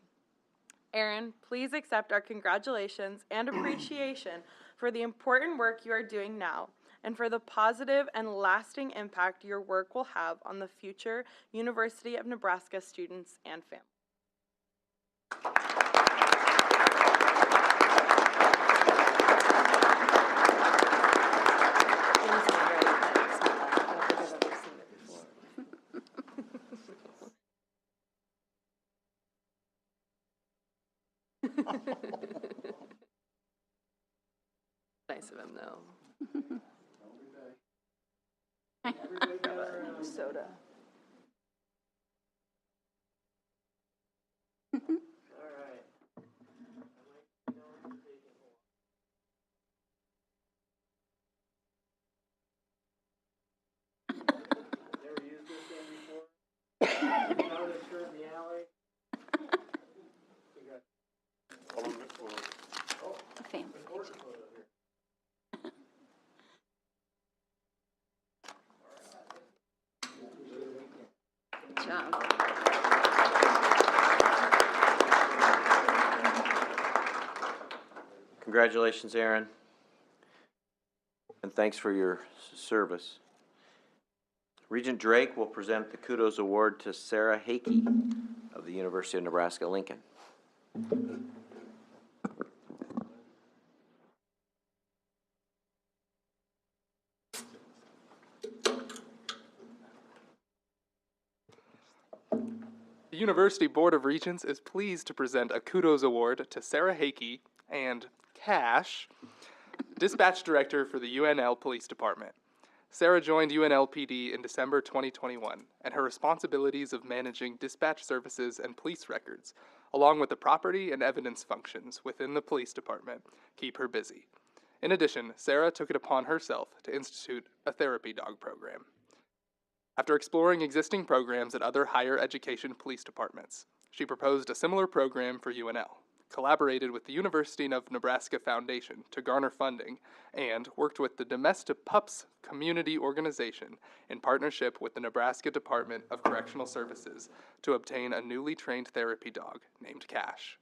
Aaron, please accept our congratulations and appreciation for the important work you are doing now and for the positive and lasting impact your work will have on the future University of Nebraska students and families. Nice of him, though. Soda. Never used this thing before. Found a shirt in the alley. A family. Good job. Congratulations, Aaron, and thanks for your service. Regent Drake will present the Kudos Award to Sarah Hakey of the University of Nebraska-Lincoln. The University Board of Regents is pleased to present a Kudos Award to Sarah Hakey and Cash, Dispatch Director for the UNL Police Department. Sarah joined UNLPD in December 2021, and her responsibilities of managing dispatch services and police records, along with the property and evidence functions within the police department, keep her busy. In addition, Sarah took it upon herself to institute a therapy dog program. After exploring existing programs at other higher education police departments, she proposed a similar program for UNL, collaborated with the University of Nebraska Foundation to garner funding, and worked with the Domestic Pups Community Organization in partnership with the Nebraska Department of Correctional Services to obtain a newly trained therapy dog named Cash.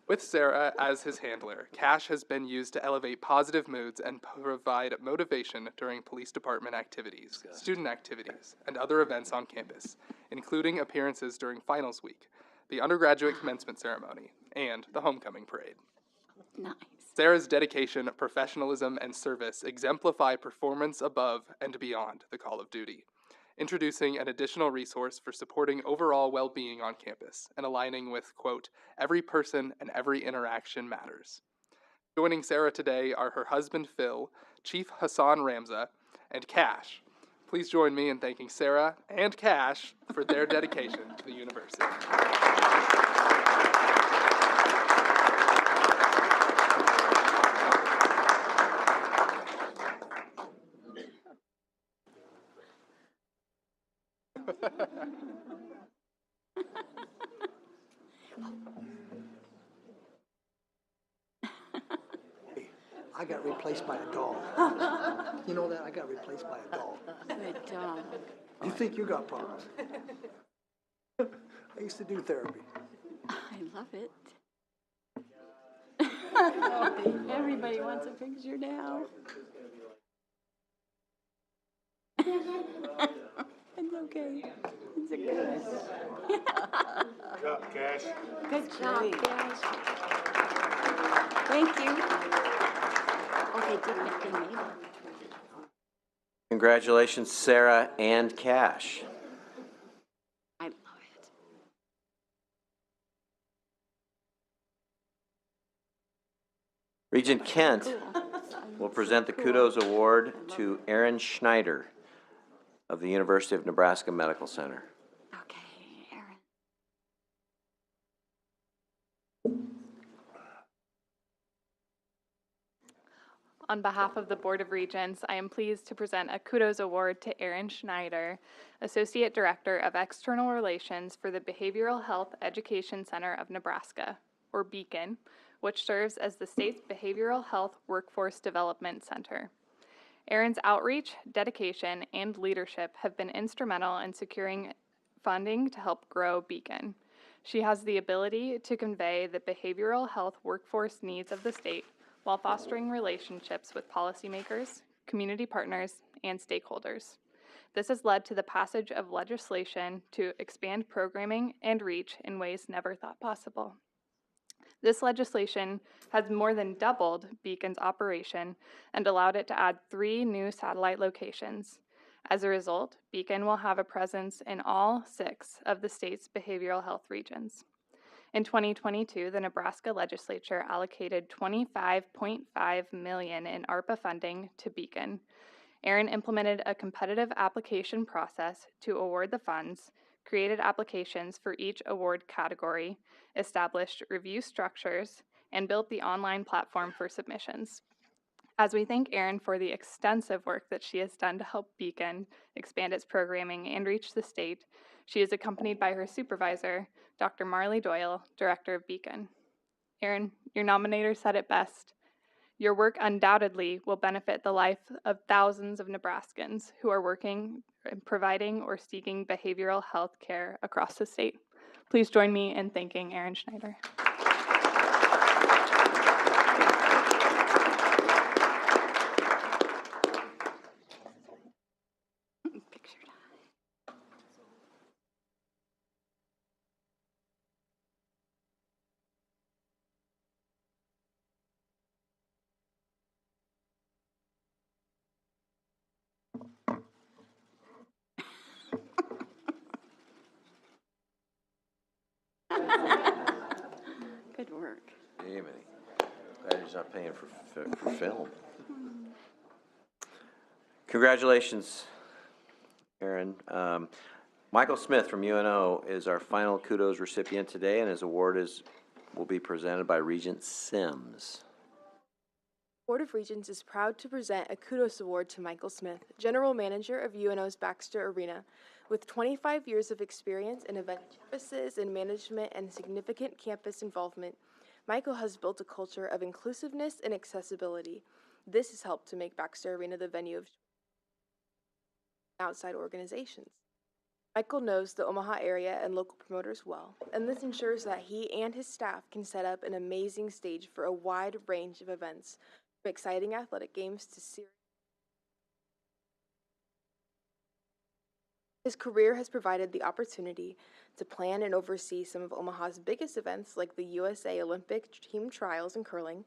With Sarah as his handler, Cash has been used to elevate positive moods and provide motivation during police department activities, student activities, and other events on campus, including appearances during finals week, the undergraduate commencement ceremony, and the homecoming parade. Nice. Sarah's dedication, professionalism, and service exemplify performance above and beyond the call of duty, introducing an additional resource for supporting overall well-being on campus and aligning with, quote, every person and every interaction matters. Joining Sarah today are her husband, Phil, Chief Hassan Ramza, and Cash. Please join me in thanking Sarah and Cash for their dedication to the university. I got replaced by a dog. You know that? I got replaced by a dog. Good dog. You think you got problems? I used to do therapy. I love it. Everybody wants a picture now. It's okay. It's okay. Good job, Cash. Good job, Cash. Thank you. Okay, didn't make it. Congratulations, Sarah and Cash. I love it. Regent Kent will present the Kudos Award to Aaron Schneider of the University of Nebraska Medical Center. Okay, Aaron. On behalf of the Board of Regents, I am pleased to present a Kudos Award to Aaron Schneider, Associate Director of External Relations for the Behavioral Health Education Center of Nebraska, or BEACON, which serves as the state's Behavioral Health Workforce Development Center. Aaron's outreach, dedication, and leadership have been instrumental in securing funding to help grow BEACON. She has the ability to convey the behavioral health workforce needs of the state while fostering relationships with policymakers, community partners, and stakeholders. This has led to the passage of legislation to expand programming and reach in ways never thought possible. This legislation has more than doubled BEACON's operation and allowed it to add 3 new satellite locations. As a result, BEACON will have a presence in all 6 of the state's behavioral health regions. In 2022, the Nebraska legislature allocated $25.5 million in ARPA funding to BEACON. Aaron implemented a competitive application process to award the funds, created applications for each award category, established review structures, and built the online platform for submissions. As we thank Aaron for the extensive work that she has done to help BEACON expand its programming and reach the state, she is accompanied by her supervisor, Dr. Marley Doyle, Director of BEACON. Aaron, your nominator said it best. Your work undoubtedly will benefit the life of thousands of Nebraskans who are working, providing, or seeking behavioral health care across the state. Please join me in thanking Aaron Schneider. Good work. Jiminy. Glad he's not paying for film. Congratulations, Aaron. Michael Smith from UNO is our final kudos recipient today, and his award will be presented by Regent Sims. Board of Regents is proud to present a Kudos Award to Michael Smith, General Manager of UNO's Baxter Arena. With 25 years of experience in event services and management and significant campus involvement, Michael has built a culture of inclusiveness and accessibility. This has helped to make Baxter Arena the venue of outside organizations. Michael knows the Omaha area and local promoters well, and this ensures that he and his staff can set up an amazing stage for a wide range of events, from exciting athletic games to serious. His career has provided the opportunity to plan and oversee some of Omaha's biggest events like the USA Olympic Team Trials in curling,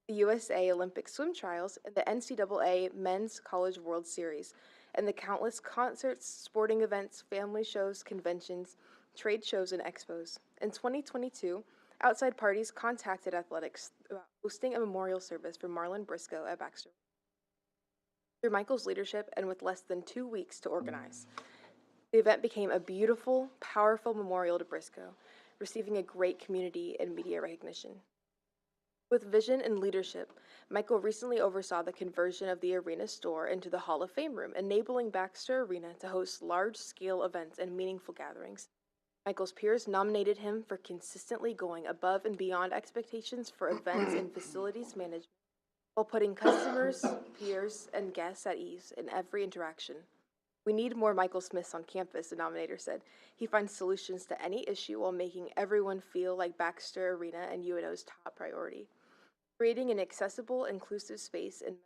the USA Olympic Swim Trials, and the NCAA Men's College World Series, and the countless concerts, sporting events, family shows, conventions, trade shows, and expos. In 2022, Outside Parties contacted athletics about hosting a memorial service for Marlon Briscoe at Baxter. Through Michael's leadership and with less than 2 weeks to organize, the event became a beautiful, powerful memorial to Briscoe, receiving a great community and media recognition. With vision and leadership, Michael recently oversaw the conversion of the arena store into the Hall of Fame room, enabling Baxter Arena to host large-scale events and meaningful gatherings. Michael's peers nominated him for consistently going above and beyond expectations for events and facilities management, while putting customers, peers, and guests at ease in every interaction. We need more Michael Smiths on campus, the nominator said. He finds solutions to any issue while making everyone feel like Baxter Arena and UNO's top priority. Creating an accessible, inclusive space and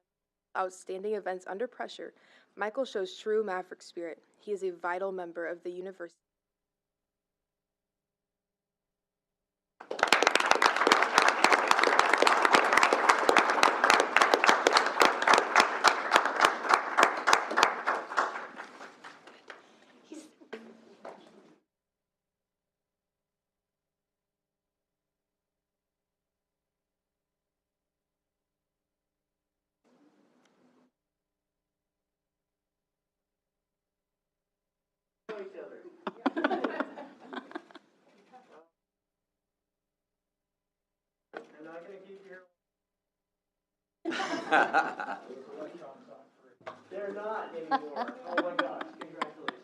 outstanding events under pressure, Michael shows true Maverick spirit. He is a vital member of the university. They're not anymore. Oh my gosh, congratulations.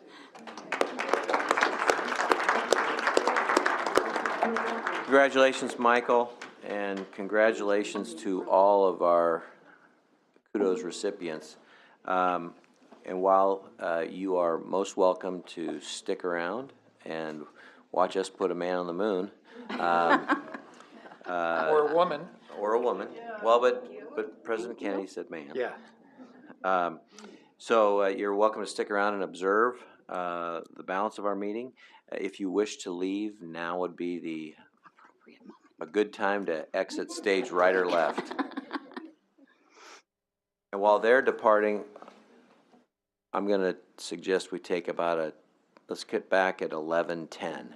Congratulations, Michael, and congratulations to all of our kudos recipients. And while you are most welcome to stick around and watch us put a man on the moon, Or a woman. or a woman. Well, but President Kennedy said man. Yeah. So you're welcome to stick around and observe the balance of our meeting. If you wish to leave, now would be a good time to exit stage right or left. And while they're departing, I'm going to suggest we take let's get back at 11:10.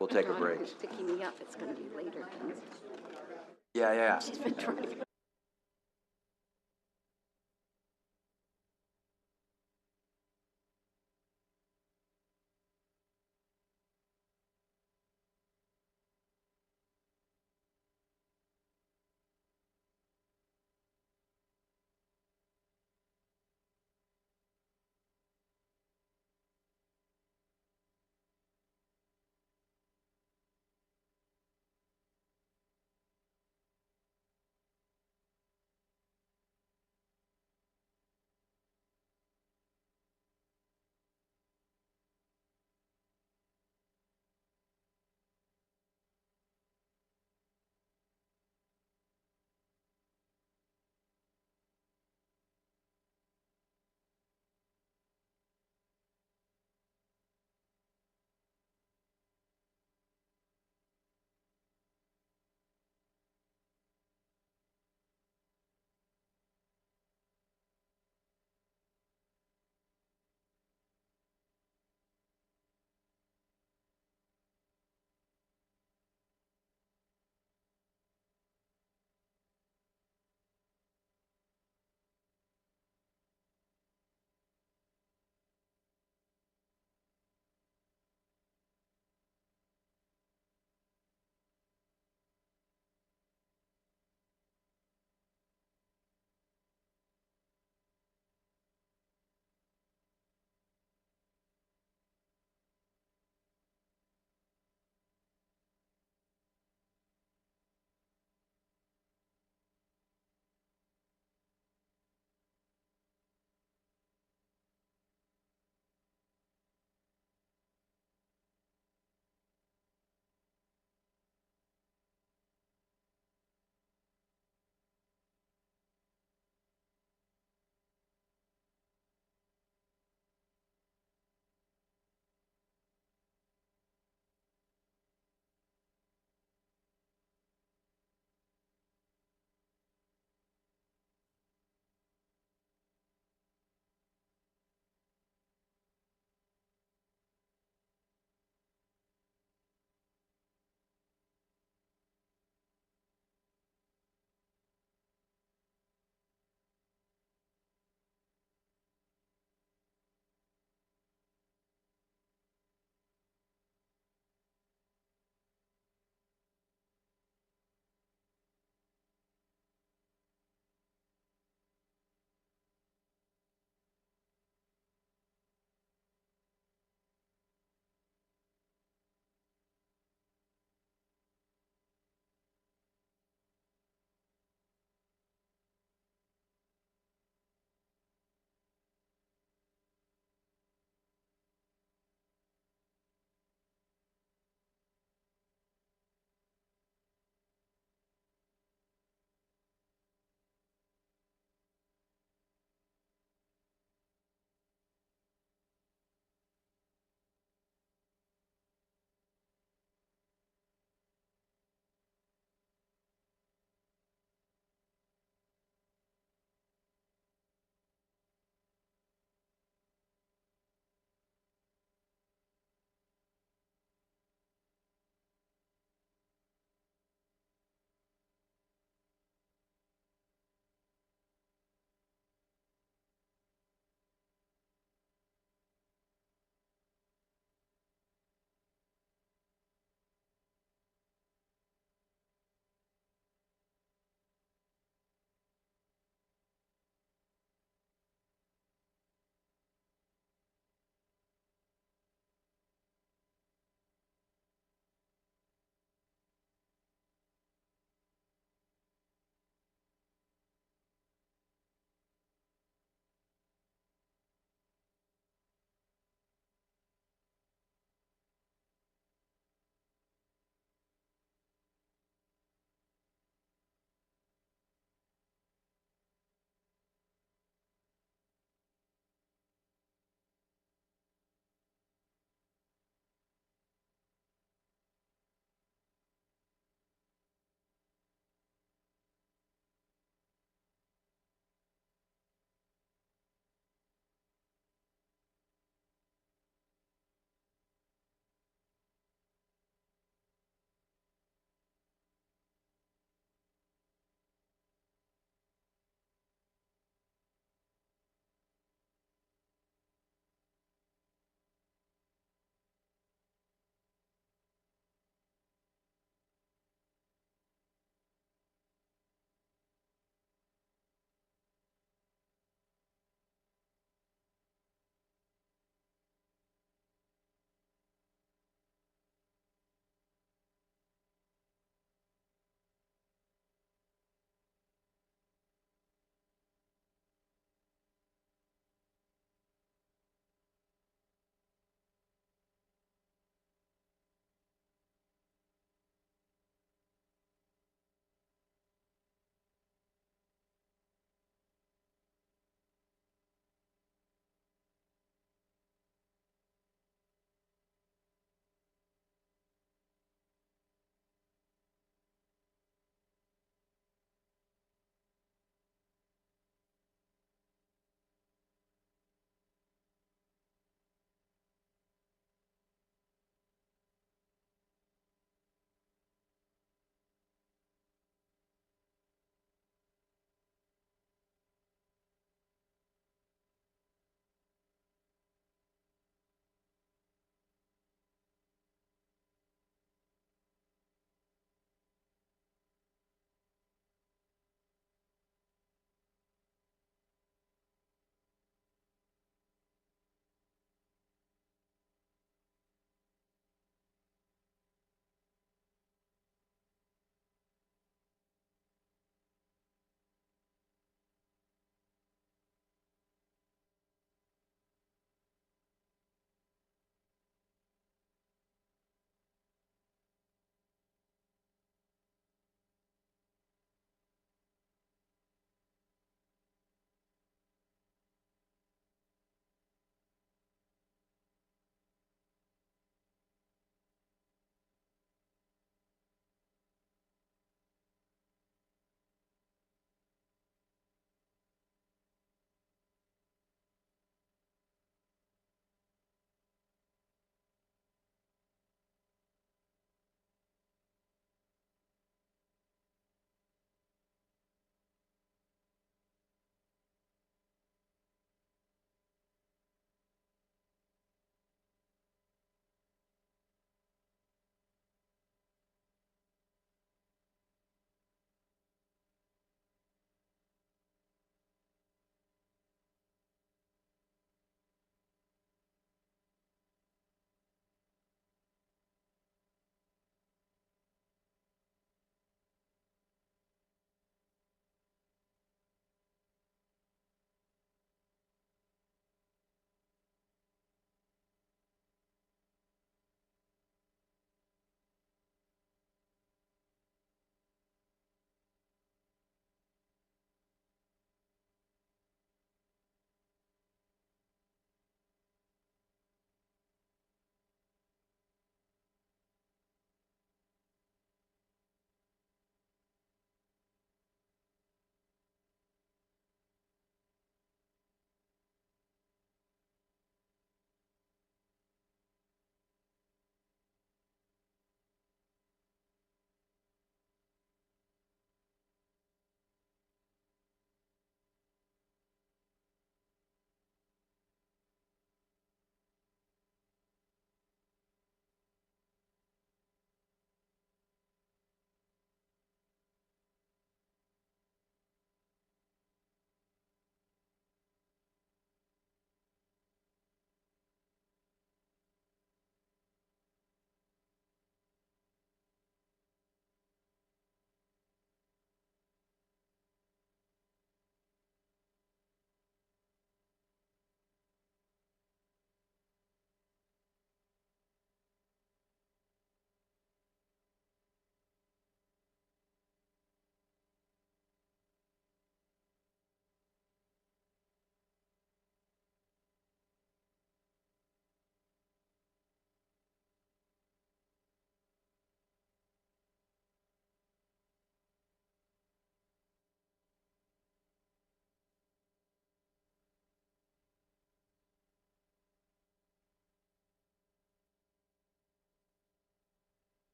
We'll take a break. Who's picking me up? It's going to be later. Yeah. She's been trying.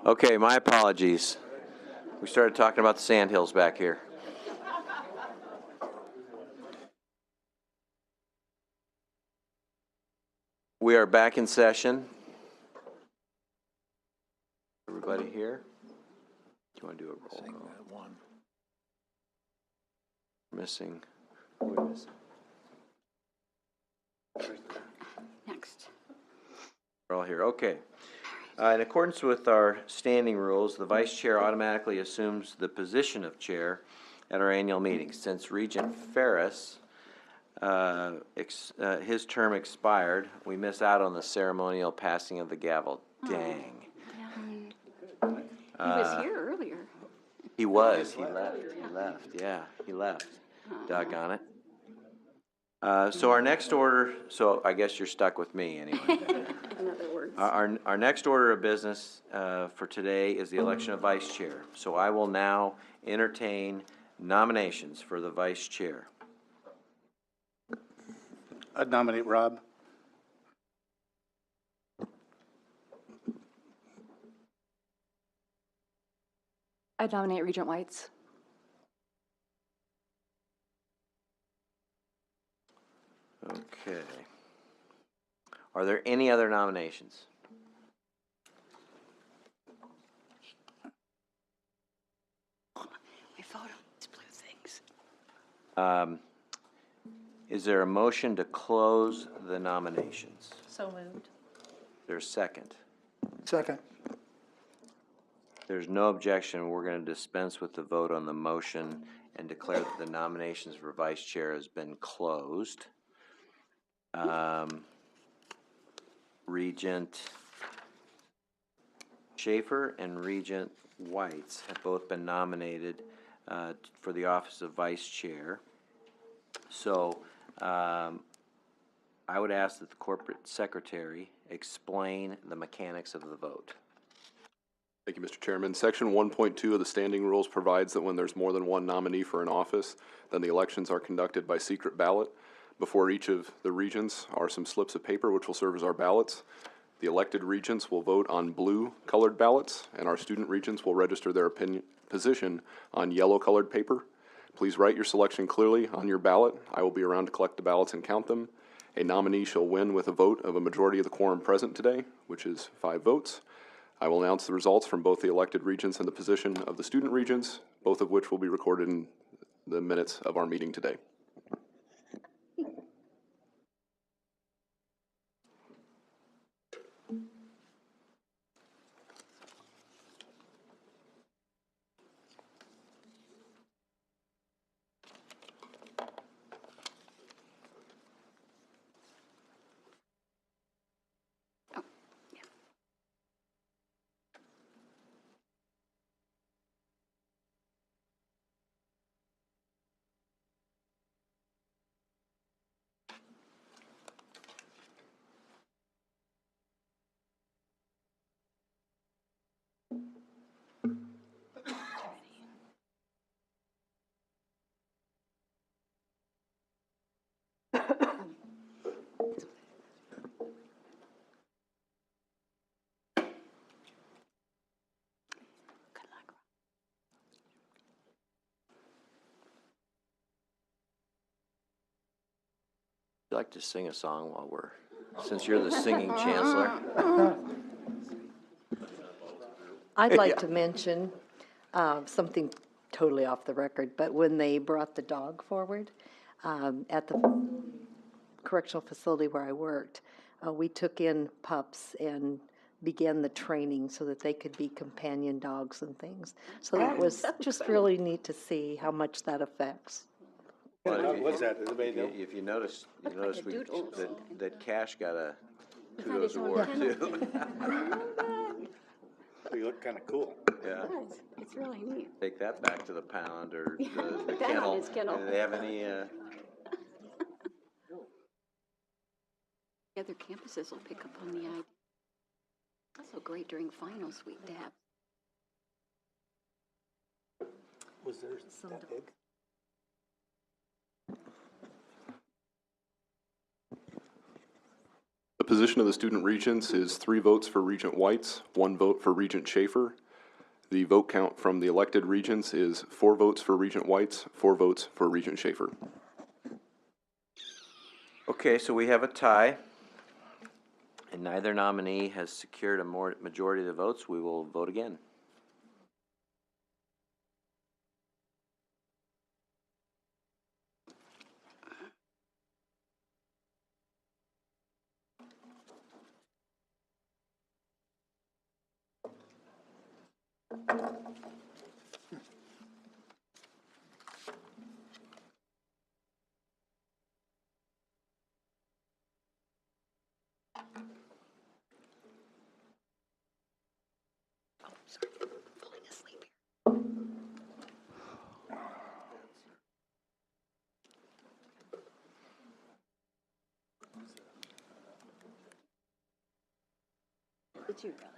Okay, my apologies. We started talking about the sandhills back here. We are back in session. Everybody here? Do you want to do a roll call? Missing. Who are we missing? Next. We're all here. Okay. In accordance with our standing rules, the vice chair automatically assumes the position of chair at our annual meeting. Since Regent Ferris, his term expired, we miss out on the ceremonial passing of the gavel. Dang. He was here earlier. He was. He left. Yeah, he left. Doggone it. So our next order, so I guess you're stuck with me anyway. In other words. Our next order of business for today is the election of vice chair. So I will now entertain nominations for the vice chair. I'd nominate Rob. I'd nominate Regent Whites. Okay. Are there any other nominations? We vote on these blue things. Is there a motion to close the nominations? So moved. There's a second. Second. There's no objection. We're going to dispense with the vote on the motion and declare that the nominations for vice chair has been closed. Regent Schaefer and Regent Whites have both been nominated for the office of vice chair. So I would ask that the corporate secretary explain the mechanics of the vote. Thank you, Mr. Chairman. Section 1.2 of the standing rules provides that when there's more than one nominee for an office, then the elections are conducted by secret ballot. Before each of the regents are some slips of paper which will serve as our ballots. The elected regents will vote on blue colored ballots, and our student regents will register their position on yellow colored paper. Please write your selection clearly on your ballot. I will be around to collect the ballots and count them. A nominee shall win with a vote of a majority of the quorum present today, which is 5 votes. I will announce the results from both the elected regents and the position of the student regents, both of which will be recorded in the minutes of our meeting today. Would you like to sing a song while since you're the singing chancellor? I'd like Yeah. to mention something totally off the record, but when they brought the dog forward at the correctional facility where I worked, we took in pups and began the training so that they could be companion dogs and things. So that was just really neat to see how much that affects. What dog was that? Does anybody know? If you notice, that Cash got a I thought kudos it's on award kennel. too. You look kind of cool. Yeah. It's really neat. Take that back to the pound or the Put that on kennel. his kennel. Do they have any, The other campuses will pick up on the idea. Also great during finals week to have. Was there that big? The position of the student regents is 3 votes for Regent Whites, 1 vote for Regent Schaefer. The vote count from the elected regents is 4 votes for Regent Whites, 4 votes for Regent Schaefer. Okay, so we have a tie, and neither nominee has secured a majority of the votes. We will vote again. Did you really?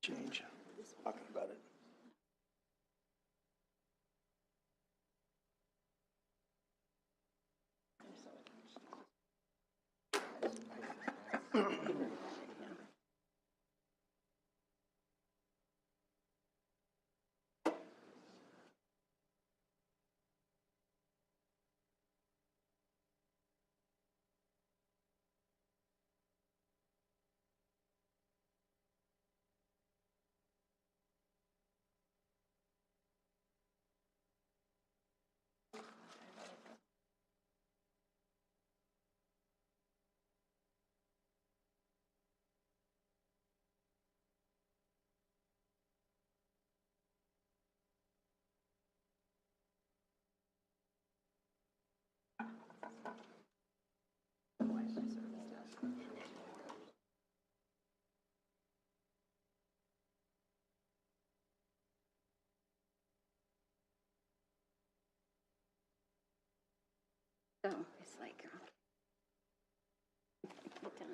Change. Talking about it. So it's like, what time?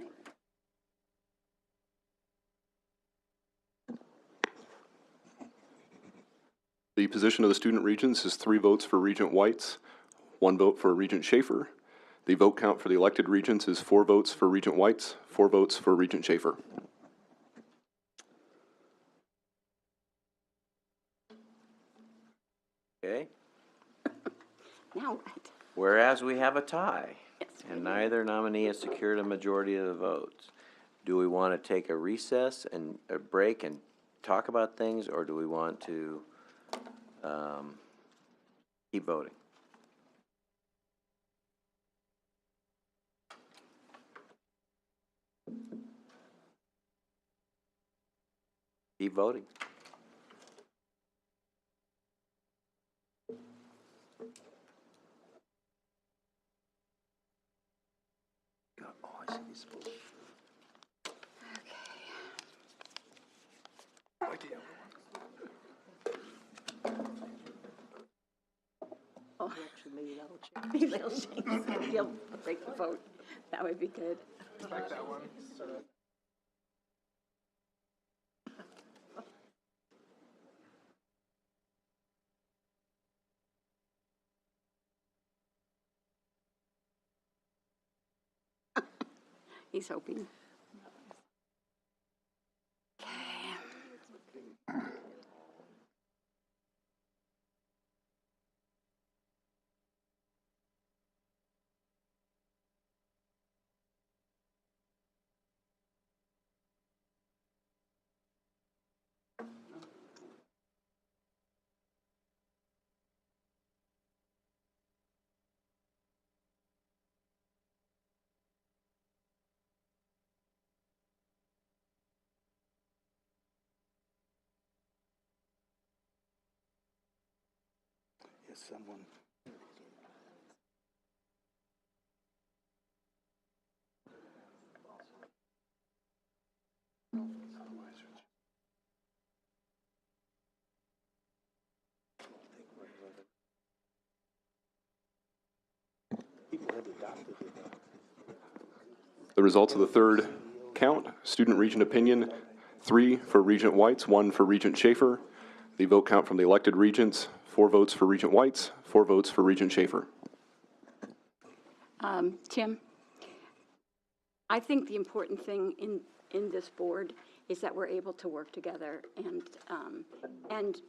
The position of the student regents is 3 votes for Regent Whites, 1 vote for Regent Schaefer. The vote count for the elected regents is 4 votes for Regent Whites, 4 votes for Regent Schaefer. Okay? Now what? Whereas we have a tie, and neither nominee has secured a majority of the votes, do we want to take a recess and a break and talk about things, or do we want to keep voting? Keep voting. Oh, maybe they'll change. You'll break the vote. That would be good. Like that one. He's hoping. Yes, someone. The results of the third count, student regent opinion, 3 for Regent Whites, 1 for Regent Schaefer. The vote count from the elected regents, 4 votes for Regent Whites, 4 votes for Regent Schaefer. Tim, I think the important thing in this board is that we're able to work together and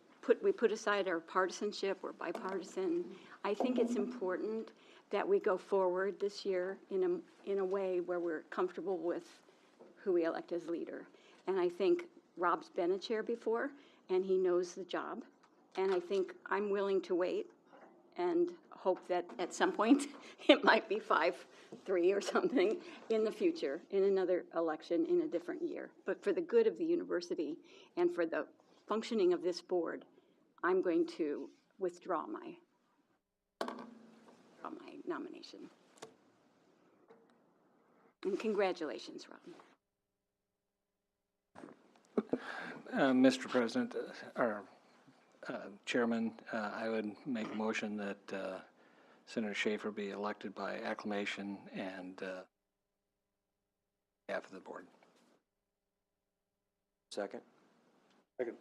we put aside our partisanship, we're bipartisan. I think it's important that we go forward this year in a way where we're comfortable with who we elect as leader. And I think Rob's been a chair before, and he knows the job. And I think I'm willing to wait and hope that at some point it might be 5-3 or something in the future, in another election in a different year. But for the good of the university and for the functioning of this board, I'm going to withdraw my nomination. And congratulations, Rob. Mr. President, or Chairman, I would make a motion that Senator Schaefer be elected by acclamation and behalf of the board. Second? Second.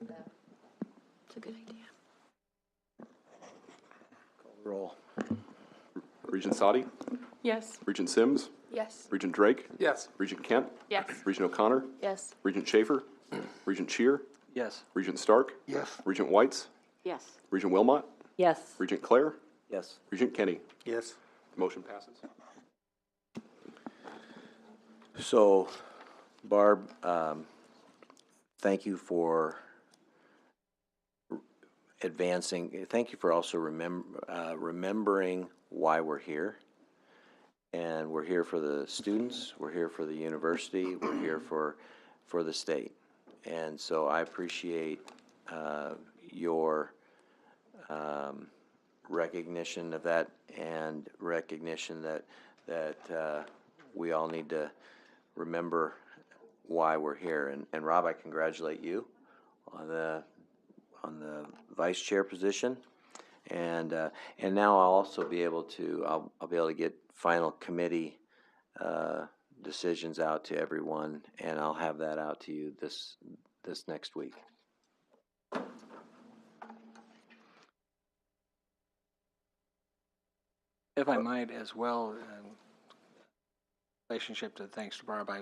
It's a good idea. Call the roll. Regent Sadi? Yes. Regent Sims? Yes. Regent Drake? Yes. Regent Kent? Yes. Regent O'Connor? Yes. Regent Schaefer? Regent Shear? Yes. Regent Stark? Yes. Regent Whites? Yes. Regent Wilmot? Yes. Regent Clare? Yes. Regent Kenny? Yes. Motion passes. So, Barb, thank you for advancing. Thank you for also remembering why we're here. And we're here for the students, we're here for the university, we're here for the state. And so I appreciate your recognition of that and recognition that we all need to remember why we're here. And Rob, I congratulate you on the vice chair position. And now I'll also be able to I'll be able to get final committee decisions out to everyone, and I'll have that out to you this next week. If I might as well, relationship to thanks to Barb, I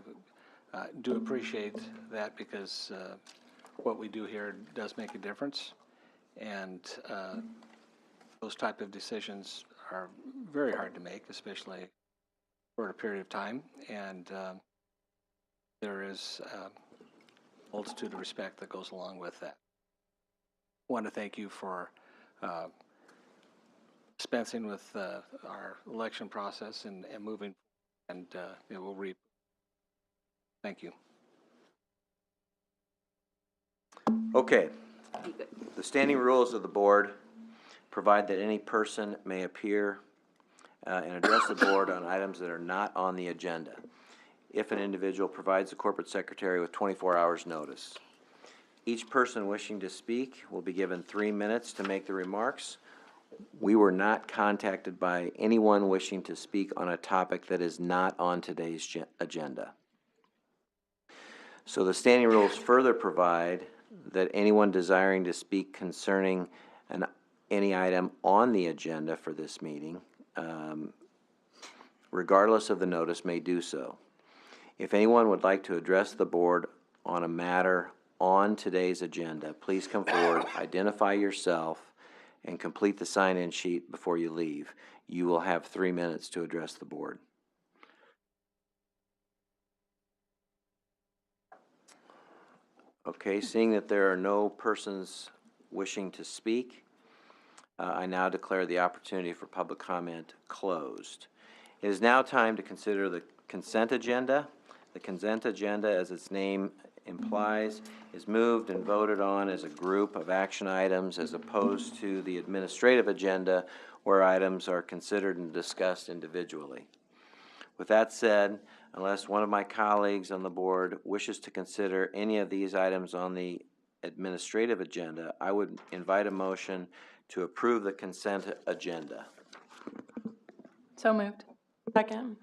do appreciate that because what we do here does make a difference, and those type of decisions are very hard to make, especially for a period of time, and there is a multitude of respect that goes along with that. I want to thank you for dispensing with our election process and moving, and it will reap. Thank you. Okay. The standing rules of the board provide that any person may appear and address the board on items that are not on the agenda, if an individual provides the corporate secretary with 24 hours notice. Each person wishing to speak will be given 3 minutes to make the remarks. We were not contacted by anyone wishing to speak on a topic that is not on today's agenda. So the standing rules further provide that anyone desiring to speak concerning any item on the agenda for this meeting, regardless of the notice, may do so. If anyone would like to address the board on a matter on today's agenda, please come forward, identify yourself, and complete the sign-in sheet before you leave. You will have 3 minutes to address the board. Okay, seeing that there are no persons wishing to speak, I now declare the opportunity for public comment closed. It is now time to consider the consent agenda. The consent agenda, as its name implies, is moved and voted on as a group of action items as opposed to the administrative agenda where items are considered and discussed individually. With that said, unless one of my colleagues on the board wishes to consider any of these items on the administrative agenda, I would invite a motion to approve the consent agenda. So moved. Second.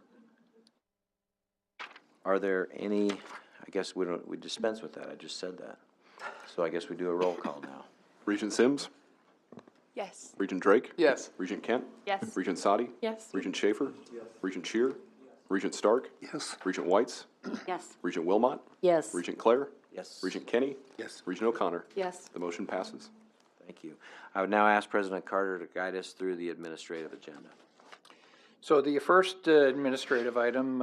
Are there any, I guess we dispense with that, I just said that. So I guess we do a roll call now. Regent Sims? Yes. Regent Drake? Yes. Regent Kent? Yes. Regent Sadi? Yes. Regent Schaefer? Regent Shear? Regent Stark? Yes. Regent Whites? Yes. Regent Wilmot? Yes. Regent Clare? Yes. Regent Kenny? Yes. Regent O'Connor? Yes. The motion passes. Thank you. I would now ask President Carter to guide us through the administrative agenda. So the first administrative item,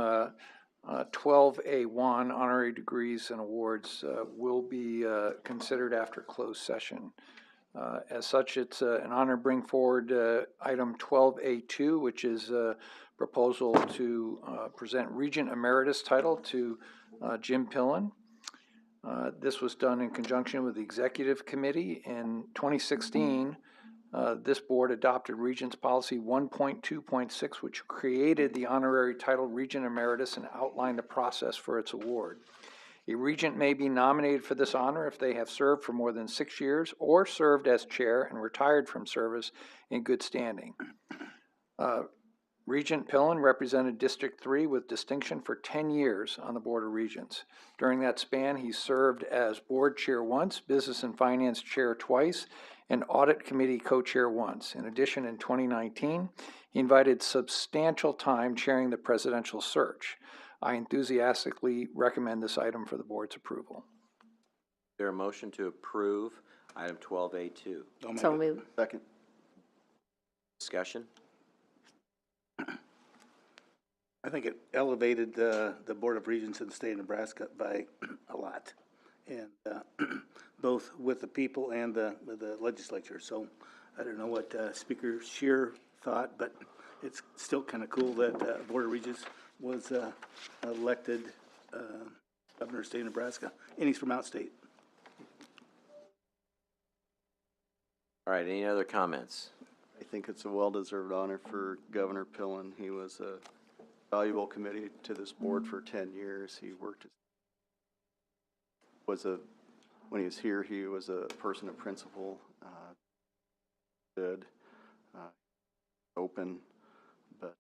12A1, honorary degrees and awards, will be considered after closed session. As such, it's an honor to bring forward item 12A2, which is a proposal to present Regent Emeritus title to Jim Pillen. This was done in conjunction with the Executive Committee. In 2016, this board adopted Regents Policy 1.2.6, which created the honorary title Regent Emeritus and outlined the process for its award. A regent may be nominated for this honor if they have served for more than 6 years or served as chair and retired from service in good standing. Regent Pillen represented District 3 with distinction for 10 years on the Board of Regents. During that span, he served as board chair once, business and finance chair twice, and audit committee co-chair once. In addition, in 2019, he invited substantial time chairing the presidential search. I enthusiastically recommend this item for the board's approval. Is there a motion to approve item 12A2? So moved. Second. Discussion? I think it elevated the Board of Regents in the state of Nebraska by a lot, and both with the people and the legislature. So I don't know what Speaker Shear thought, but it's still kind of cool that Board of Regents was elected governor of the state of Nebraska, and he's from outstate. All right, any other comments? I think it's a well-deserved honor for Governor Pillen. He was a valuable committee to this board for 10 years. He worked when he was here, he was a person of principle, good, open, but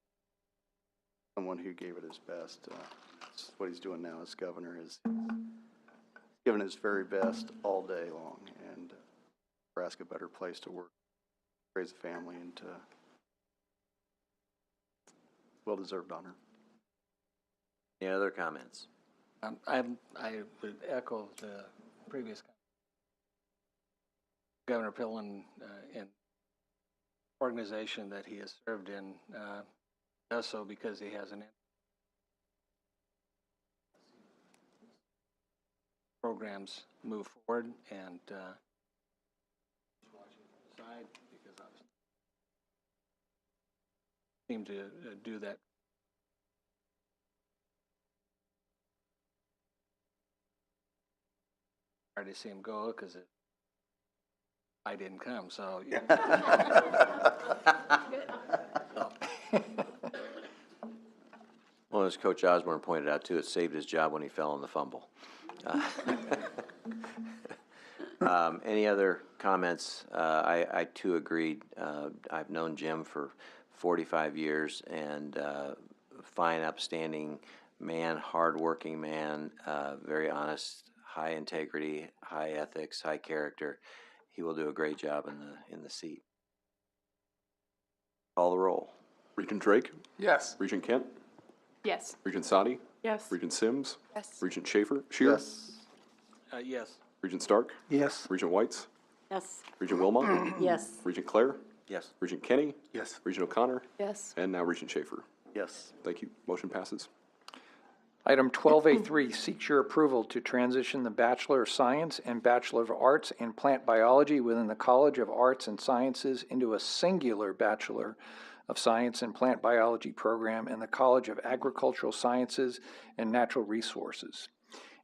someone who gave it his best. What he's doing now as governor is giving his very best all day long, and Nebraska a better place to work, raise a family, and well-deserved honor. Any other comments? I would echo the previous comment. Governor Pillen in organization that he has served in does so because he has an programs move forward and side because I seem to do that. Hard to see him go because I didn't come, so. Well, as Coach Osborne pointed out too, it saved his job when he fell on the fumble. Any other comments? I too agreed. I've known Jim for 45 years, and fine, upstanding man, hardworking man, very honest, high integrity, high ethics, high character. He will do a great job in the seat. Call the roll. Regent Drake? Yes. Regent Kent? Yes. Regent Sadi? Yes. Regent Sims? Yes. Regent Schaefer? Shear? Yes. Yes. Regent Stark? Yes. Regent Whites? Yes. Regent Wilmot? Yes. Regent Clare? Yes. Regent Kenny? Yes. Regent O'Connor? Yes. And now Regent Schaefer. Yes. Thank you. Motion passes. Item 12A3 seeks your approval to transition the Bachelor of Science and Bachelor of Arts in Plant Biology within the College of Arts and Sciences into a singular Bachelor of Science and Plant Biology program in the College of Agricultural Sciences and Natural Resources.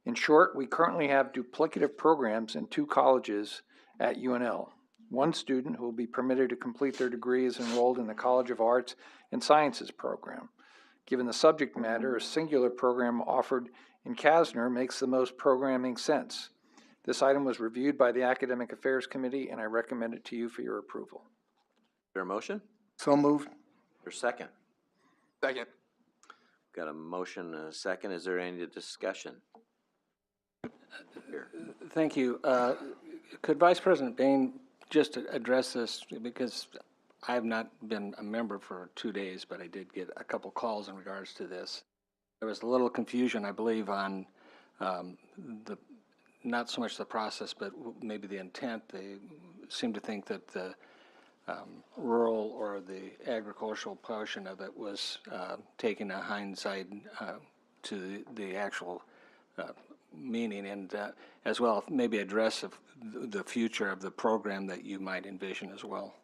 In short, we currently have duplicative programs in 2 colleges at UNL. One student who will be permitted to complete their degree is enrolled in the College of Arts and Sciences program. Given the subject matter, a singular program offered in Kasner makes the most programming sense. This item was reviewed by the Academic Affairs Committee, and I recommend it to you for your approval. Is there a motion? So moved. Your second. Second. Got a motion and a second. Is there any discussion? Thank you. Could Vice President Bain just to address this, because I have not been a member for 2 days, but I did get a couple calls in regards to this. There was a little confusion, I believe, on not so much the process, but maybe the intent. They seem to think that the rural or the agricultural portion of it was taking a hindsight to the actual meaning, and as well maybe address of the future of the program that you might envision as well.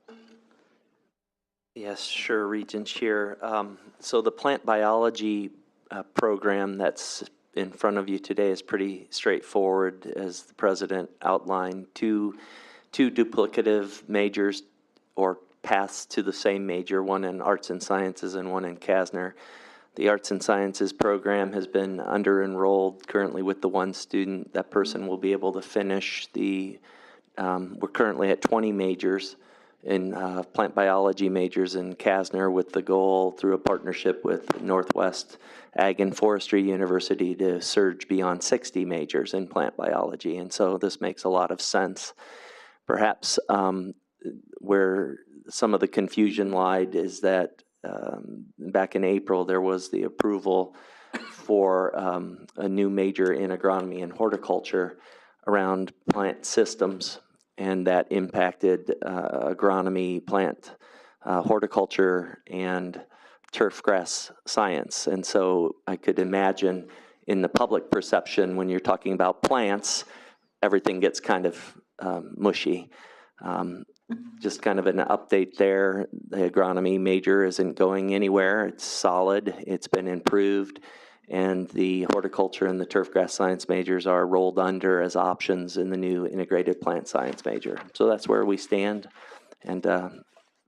Yes, sure, Regents here. So the plant biology program that's in front of you today is pretty straightforward, as the president outlined. Two duplicative majors or paths to the same major, one in arts and sciences and one in Kasner. The arts and sciences program has been under-enrolled currently with the one student. That person will be able to finish the, we're currently at 20 majors in plant biology majors in Kasner, with the goal through a partnership with Northwest Ag and Forestry University to surge beyond 60 majors in plant biology. And so this makes a lot of sense. Perhaps where some of the confusion lied is that back in April there was the approval for a new major in agronomy and horticulture around plant systems, and that impacted agronomy, plant horticulture, and turf grass science. And so I could imagine in the public perception, when you're talking about plants, everything gets kind of mushy. Just kind of an update there. The agronomy major isn't going anywhere. It's solid. It's been improved. And the horticulture and the turf grass science majors are rolled under as options in the new integrated plant science major. So that's where we stand. And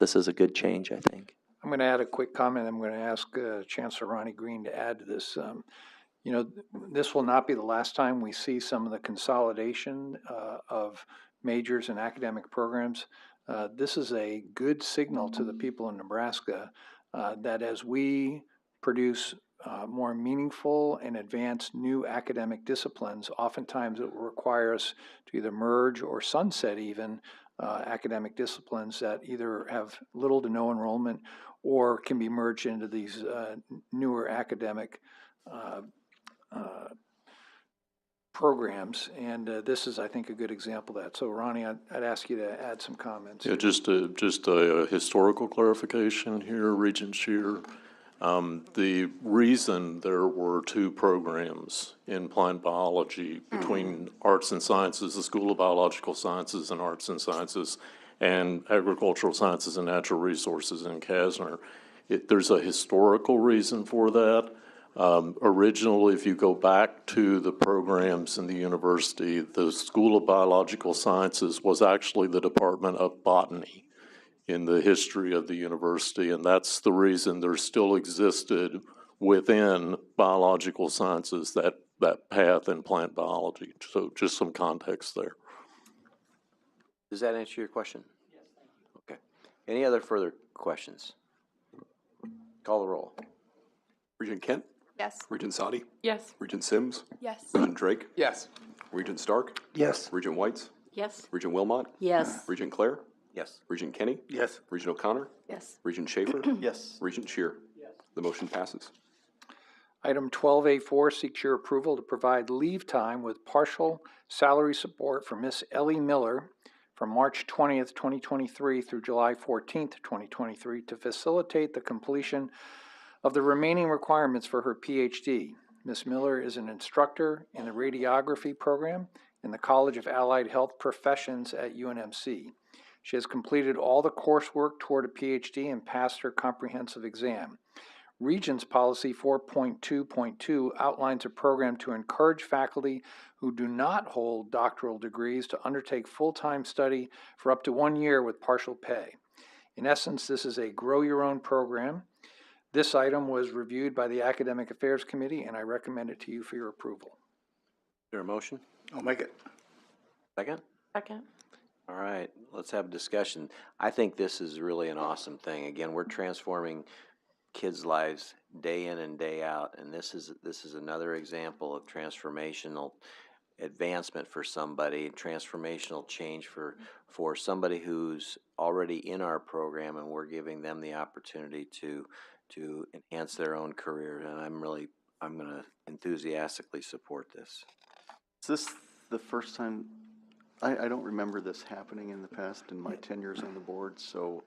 this is a good change, I think. I'm going to add a quick comment. I'm going to ask Chancellor Ronnie Green to add to this. You know, this will not be the last time we see some of the consolidation of majors and academic programs. This is a good signal to the people in Nebraska that as we produce more meaningful and advanced new academic disciplines, oftentimes it will require us to either merge or sunset even academic disciplines that either have little to no enrollment or can be merged into these newer academic programs, and this is, I think, a good example of that. So, Ronnie, I'd ask you to add some comments. Yeah, just a historical clarification here, Regents here. The reason there were two programs in plant biology between arts and sciences, the School of Biological Sciences and Arts and Sciences, and Agricultural Sciences and Natural Resources in Kasner, there's a historical reason for that. Originally, if you go back to the programs in the university, the School of Biological Sciences was actually the Department of Botany in the history of the university, and that's the reason there still existed within biological sciences that path in plant biology. So just some context there. Does that answer your question? Yes. Okay. Any other further questions? Call the roll. Regent Kent? Yes. Regent Sadi? Yes. Regent Sims? Yes. Regent Drake? Yes. Regent Stark? Yes. Regent Whites? Yes. Regent Wilmot? Yes. Regent Clare? Yes. Regent Kenny? Yes. Regent O'Connor? Yes. Regent Schaefer? Yes. Regent Shear? Yes. The motion passes. Item 12A4 seeks your approval to provide leave time with partial salary support for Miss Ellie Miller from March 20th, 2023 through July 14th, 2023 to facilitate the completion of the remaining requirements for her PhD. Ms. Miller is an instructor in the radiography program in the College of Allied Health Professions at UNMC. She has completed all the coursework toward a PhD and passed her comprehensive exam. Regents Policy 4.2.2 outlines a program to encourage faculty who do not hold doctoral degrees to undertake full-time study for up to 1 year with partial pay. In essence, this is a grow-your-own program. This item was reviewed by the Academic Affairs Committee, and I recommend it to you for your approval. Is there a motion? I'll make it. Second? Second. All right, let's have a discussion. I think this is really an awesome thing. Again, we're transforming kids' lives day in and day out, and this is another example of transformational advancement for somebody, transformational change for somebody who's already in our program, and we're giving them the opportunity to enhance their own career. And I'm going to enthusiastically support this. Is this the first time? I don't remember this happening in the past in my 10 years on the board, so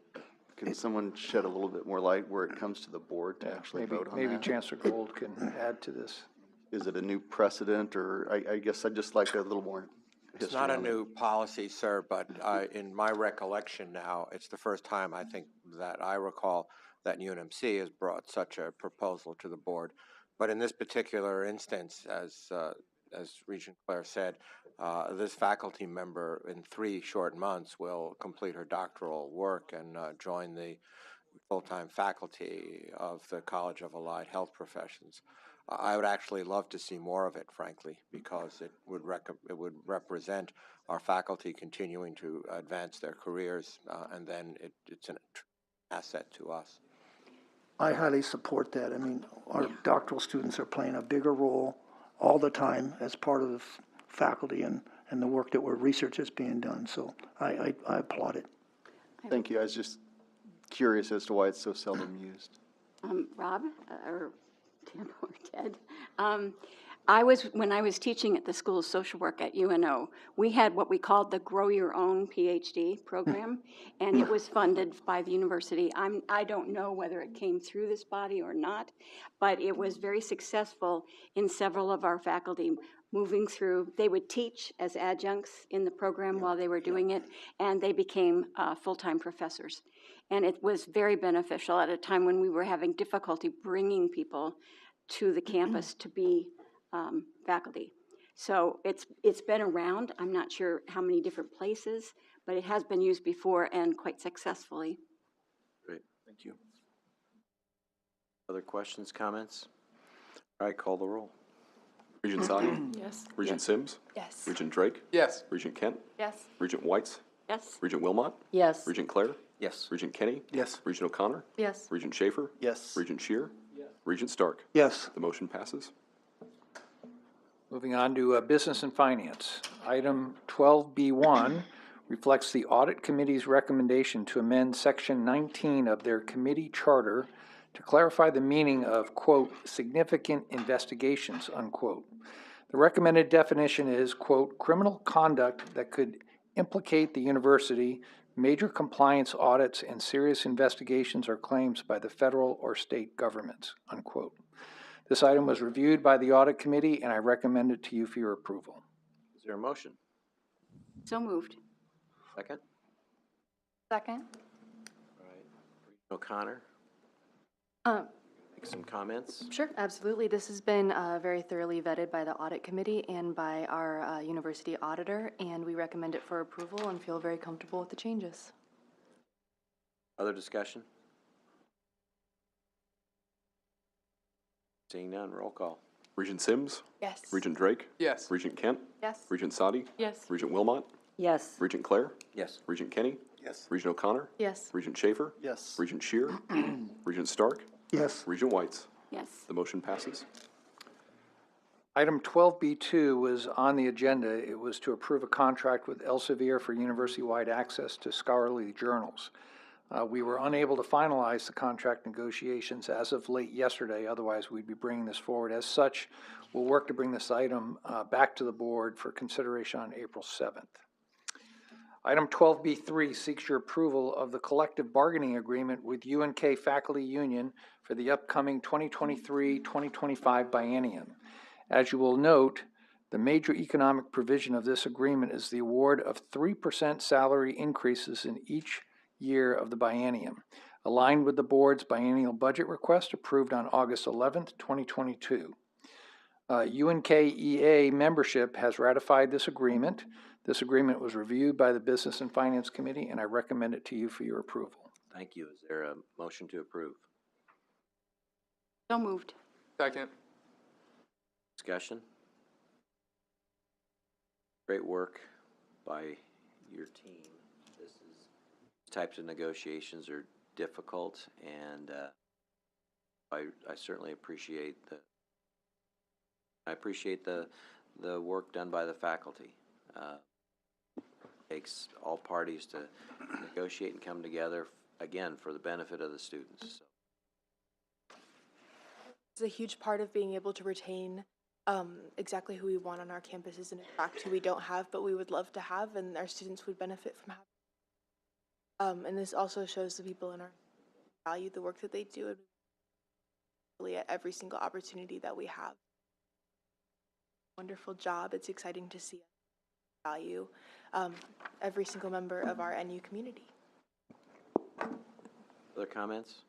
can someone shed a little bit more light where it comes to the board to actually vote on that? Maybe Chancellor Gold can add to this. Is it a new precedent, or I guess I'd just like a little more history It's not a on it. new policy, sir, but in my recollection now, it's the first time I think that I recall that UNMC has brought such a proposal to the board. But in this particular instance, as Regent Claire said, this faculty member in 3 short months will complete her doctoral work and join the full-time faculty of the College of Allied Health Professions. I would actually love to see more of it, frankly, because it would represent our faculty continuing to advance their careers, and then it's an asset to us. I highly support that. I mean, our doctoral students are playing a bigger role all the time as part of the faculty and the work that research is being done. So I applaud it. Thank you. I was just curious as to why it's so seldom used. Rob, or Tim or Ted, when I was teaching at the School of Social Work at UNO, we had what we called the Grow Your Own PhD program, and it was funded by the university. I don't know whether it came through this body or not, but it was very successful in several of our faculty moving through. They would teach as adjuncts in the program while they were doing it, and they became full-time professors. And it was very beneficial at a time when we were having difficulty bringing people to the campus to be faculty. So it's been around. I'm not sure how many different places, but it has been used before and quite successfully. Great, thank you. Other questions, comments? All right, call the roll. Regent Sadi? Yes. Regent Sims? Yes. Regent Drake? Yes. Regent Kent? Yes. Regent Whites? Yes. Regent Wilmot? Yes. Regent Claire? Yes. Regent Kenny? Yes. Regent O'Connor? Yes. Regent Schaefer? Yes. Regent Shear? Regent Stark? Yes. The motion passes. Moving on to Business and Finance. Item 12B1 reflects the Audit Committee's recommendation to amend Section 19 of their committee charter to clarify the meaning of, quote, significant investigations, unquote. The recommended definition is, quote, criminal conduct that could implicate the university, major compliance audits, and serious investigations or claims by the federal or state governments, unquote. This item was reviewed by the Audit Committee, and I recommend it to you for your approval. Is there a motion? So moved. Second? Second. All right. Regent O'Connor, make some comments? Sure, absolutely. This has been very thoroughly vetted by the Audit Committee and by our university auditor, and we recommend it for approval and feel very comfortable with the changes. Other discussion? Seeing none, roll call. Regent Sims? Yes. Regent Drake? Yes. Regent Kent? Yes. Regent Sadi? Yes. Regent Wilmot? Yes. Regent Claire? Yes. Regent Kenny? Yes. Regent O'Connor? Yes. Regent Schaefer? Yes. Regent Shear? Regent Stark? Yes. Regent Whites? Yes. The motion passes. Item 12B2 was on the agenda. It was to approve a contract with Elsevier for university-wide access to scholarly journals. We were unable to finalize the contract negotiations as of late yesterday, otherwise we'd be bringing this forward. As such, we'll work to bring this item back to the board for consideration on April 7th. Item 12B3 seeks your approval of the collective bargaining agreement with UNK Faculty Union for the upcoming 2023-2025 biennium. As you will note, the major economic provision of this agreement is the award of 3% salary increases in each year of the biennium, aligned with the board's biennial budget request approved on August 11th, 2022. UNKEA membership has ratified this agreement. This agreement was reviewed by the Business and Finance Committee, and I recommend it to you for your approval. Thank you. Is there a motion to approve? So moved. Second. Discussion? Great work by your team. These types of negotiations are difficult, and I certainly appreciate the the work done by the faculty. Takes all parties to negotiate and come together, again, for the benefit of the students. So. It's a huge part of being able to retain exactly who we want on our campuses and attract who we don't have, but we would love to have, and our students would benefit from having. And this also shows the people in our value the work that they do, and really at every single opportunity that we have. Wonderful job. It's exciting to see value every single member of our NU community. Other comments?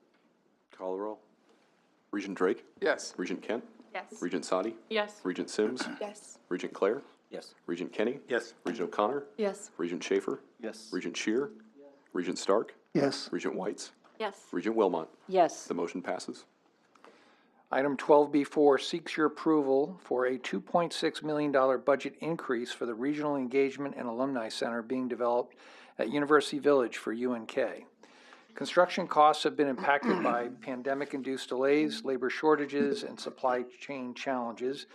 Call the roll. Regent Drake? Yes. Regent Kent? Yes. Regent Sadi? Yes. Regent Sims? Yes. Regent Claire? Yes. Regent Kenny? Yes. Regent O'Connor? Yes. Regent Schaefer? Yes. Regent Shear? Regent Stark? Yes. Regent Whites? Yes. Regent Wilmot? Yes. The motion passes. Item 12B4 seeks your approval for a $2.6 million budget increase for the Regional Engagement and Alumni Center being developed at University Village for UNK. Construction costs have been impacted by pandemic-induced delays, labor shortages, and supply chain challenges.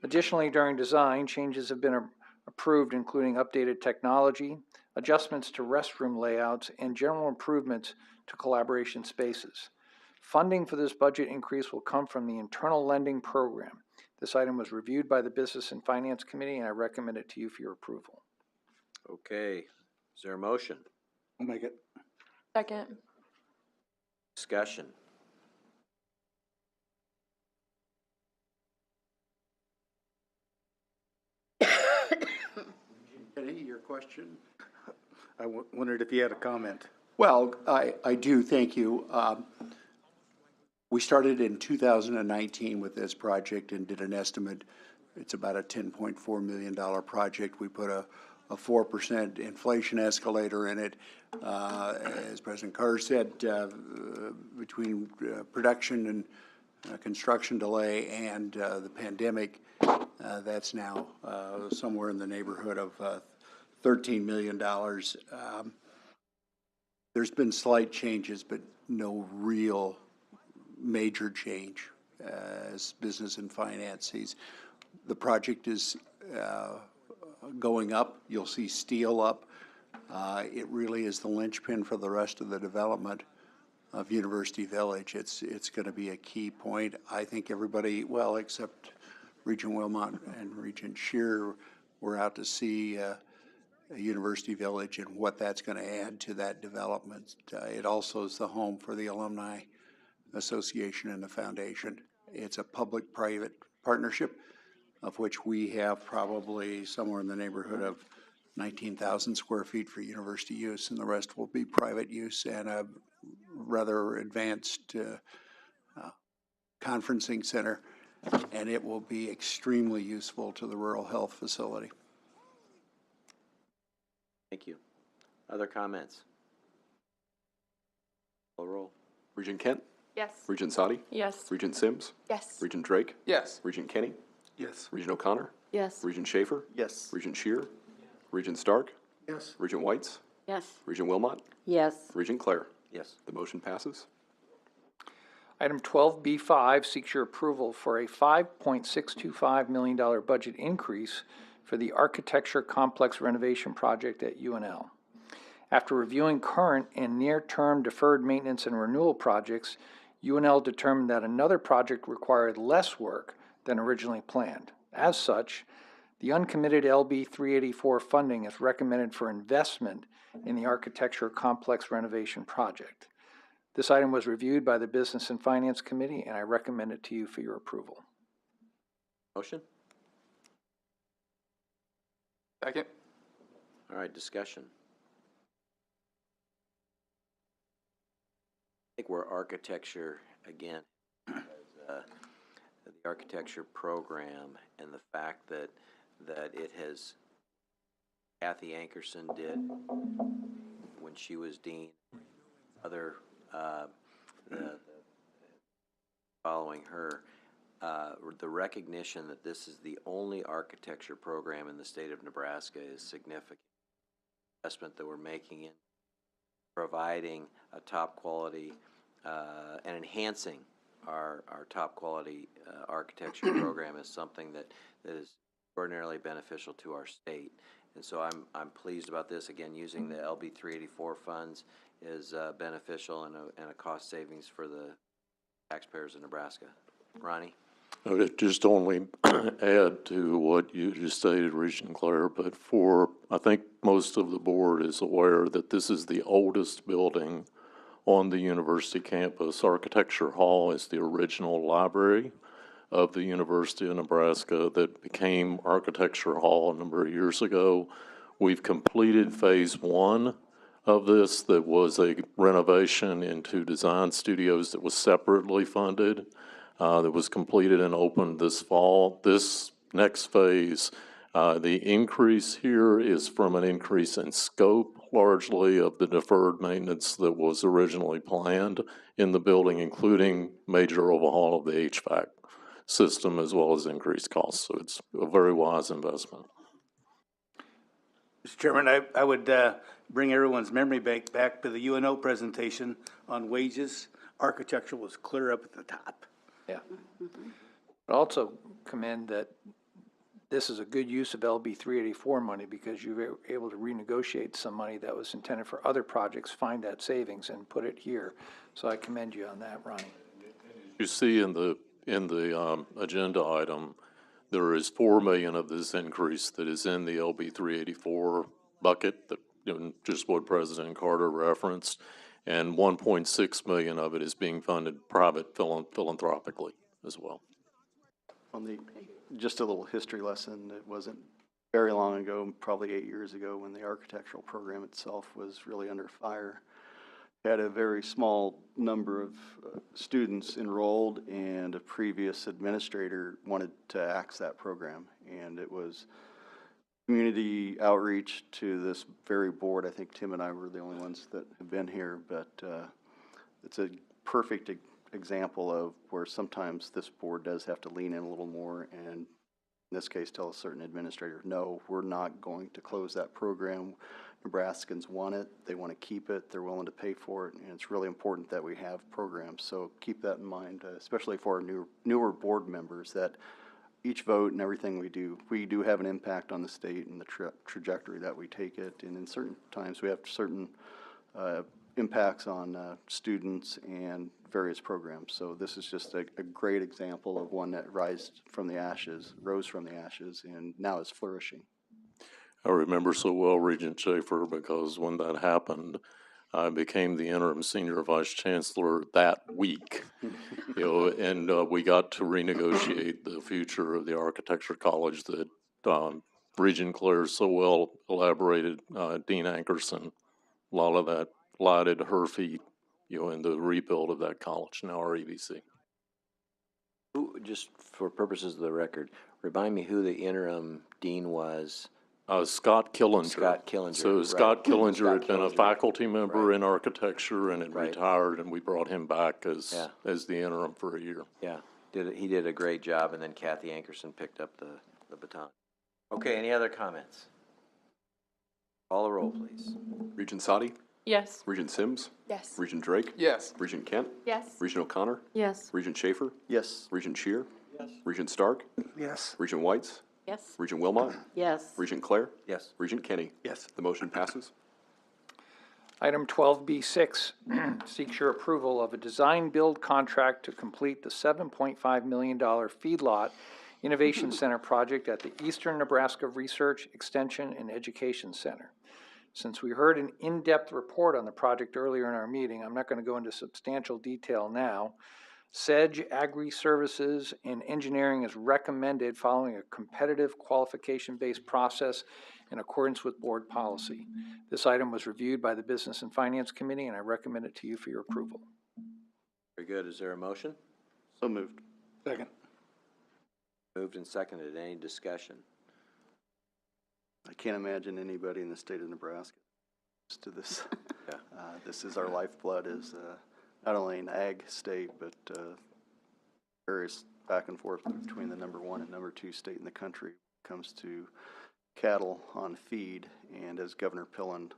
Additionally, during design, changes have been approved, including updated technology, adjustments to restroom layouts, and general improvements to collaboration spaces. Funding for this budget increase will come from the internal lending program. This item was reviewed by the Business and Finance Committee, and I recommend it to you for your approval. Okay. Is there a motion? I'll make it. Second. Discussion. Kenny, your question? I wondered if you had a comment. Well, I do, thank you. We started in 2019 with this project and did an estimate. It's about a $10.4 million project. We put a 4% inflation escalator in it. As President Carter said, between production and construction delay and the pandemic, that's now somewhere in the neighborhood of $13 million. There's been slight changes, but no real major change as business and finance sees. The project is going up. You'll see steel up. It really is the linchpin for the rest of the development of University Village. It's going to be a key point. I think everybody, well, except Regent Wilmot and Regent Shear, were out to see University Village and what that's going to add to that development. It also is the home for the Alumni Association and the Foundation. It's a public-private partnership of which we have probably somewhere in the neighborhood of 19,000 square feet for university use, and the rest will be private use and a rather advanced conferencing center, and it will be extremely useful to the rural health facility. Thank you. Other comments? Call roll. Regent Kent? Yes. Regent Sadi? Yes. Regent Sims? Yes. Regent Drake? Yes. Regent Kenny? Yes. Regent O'Connor? Yes. Regent Schaefer? Yes. Regent Shear? Regent Stark? Yes. Regent Whites? Yes. Regent Wilmot? Yes. Regent Claire? Yes. The motion passes. Item 12B5 seeks your approval for a $5.625 million budget increase for the architecture complex renovation project at UNL. After reviewing current and near-term deferred maintenance and renewal projects, UNL determined that another project required less work than originally planned. As such, the uncommitted LB 384 funding is recommended for investment in the architecture complex renovation project. This item was reviewed by the Business and Finance Committee, and I recommend it to you for your approval. Motion? Second. All right, discussion. I think we're architecture again. The architecture program and the fact that it has, Kathy Ankerson did when she was dean, other following her, the recognition that this is the only architecture program in the state of Nebraska is significant. Investment that we're making in providing a top quality and enhancing our top quality architecture program is something that is extraordinarily beneficial to our state. And so I'm pleased about this. Again, using the LB 384 funds is beneficial and a cost savings for the taxpayers of Nebraska. Ronnie? I would just only add to what you just stated, Regent Claire, but I think most of the board is aware that this is the oldest building on the university campus. Architecture Hall is the original library of the University of Nebraska that became Architecture Hall a number of years ago. We've completed phase 1 of this, that was a renovation into design studios that was separately funded, that was completed and opened this fall. This next phase, the increase here is from an increase in scope, largely of the deferred maintenance that was originally planned in the building, including major overhaul of the HVAC system as well as increased costs. So it's a very wise investment. Mr. Chairman, I would bring everyone's memory back to the UNO presentation on wages. Architecture was clear up at the top. Yeah. But also commend that this is a good use of LB 384 money, because you were able to renegotiate some money that was intended for other projects, find that savings and put it here. So I commend you on that, Ronnie. You see in the agenda item, there is $4 million of this increase that is in the LB 384 bucket, that just what President Carter referenced, and $1.6 million of it is being funded private philanthropically as well. Just a little history lesson. It wasn't very long ago, probably 8 years ago, when the architectural program itself was really under fire. Had a very small number of students enrolled, and a previous administrator wanted to axe that program. And it was community outreach to this very board. I think Tim and I were the only ones that have been here, but it's a perfect example of where sometimes this board does have to lean in a little more, and in this case tell a certain administrator, no, we're not going to close that program. Nebraskans want it, they want to keep it, they're willing to pay for it, and it's really important that we have programs. So keep that in mind, especially for our newer board members, that each vote and everything we do have an impact on the state and the trajectory that we take it. And in certain times we have certain impacts on students and various programs. So this is just a great example of one that rose from the ashes, and now is flourishing. I remember so well Regent Schaefer, because when that happened, I became the interim senior vice chancellor that week, and we got to renegotiate the future of the architecture college that Regent Claire so well elaborated. Dean Ankerson, a lot of that lighted her feet, in the rebuild of that college, now our EVC. Just for purposes of the record, remind me who the interim dean was. Scott Killinger. Scott Killinger. So right. Scott Killinger had been a faculty member in architecture and had retired, and we brought him back as the interim for a year. Yeah, he did a great job, and then Kathy Ankerson picked up the baton. Okay, any other comments? Call the roll, please. Regent Sadi? Yes. Regent Sims? Yes. Regent Drake? Yes. Regent Kent? Yes. Regent O'Connor? Yes. Regent Schaefer? Yes. Regent Shear? Yes. Regent Stark? Yes. Regent Whites? Yes. Regent Wilmot? Yes. Regent Claire? Yes. Regent Kenny? Yes. The motion passes. Item 12B6 seeks your approval of a design-build contract to complete the $7.5 million feedlot Innovation Center project at the Eastern Nebraska Research, Extension, and Education Center. Since we heard an in-depth report on the project earlier in our meeting, I'm not going to go into substantial detail now. Sedge Agri-Services and Engineering is recommended following a competitive qualification-based process in accordance with board policy. This item was reviewed by the Business and Finance Committee, and I recommend it to you for your approval. Very good. Is there a motion? So moved. Second. Moved and seconded. Any discussion? I can't imagine anybody in the state of Nebraska to this. Yeah. This is our lifeblood, is not only an ag state, but various back and forth between the number 1 and number 2 state in the country when it comes to cattle on feed. And as Governor Pillen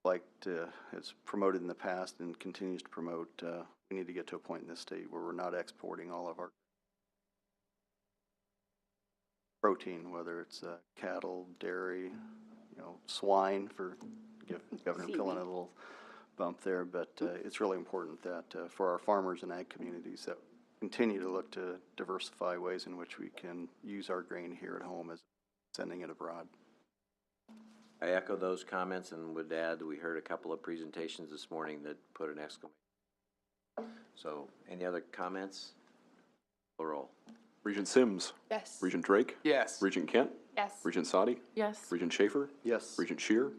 has promoted in the past and continues to promote, we need to get to a point in this state where we're not exporting all of our protein, whether it's cattle, dairy, swine, for give Governor Pillen a little bump there. But it's really important that for our farmers and ag communities that continue to look to diversify ways in which we can use our grain here at home as sending it abroad. I echo those comments and would add, we heard a couple of presentations this morning that put an exclamation. So, any other comments? Roll. Regent Sims. Yes. Regent Drake. Yes. Regent Kent. Yes. Regent Sadi. Yes. Regent Schaefer. Yes. Regent Shear.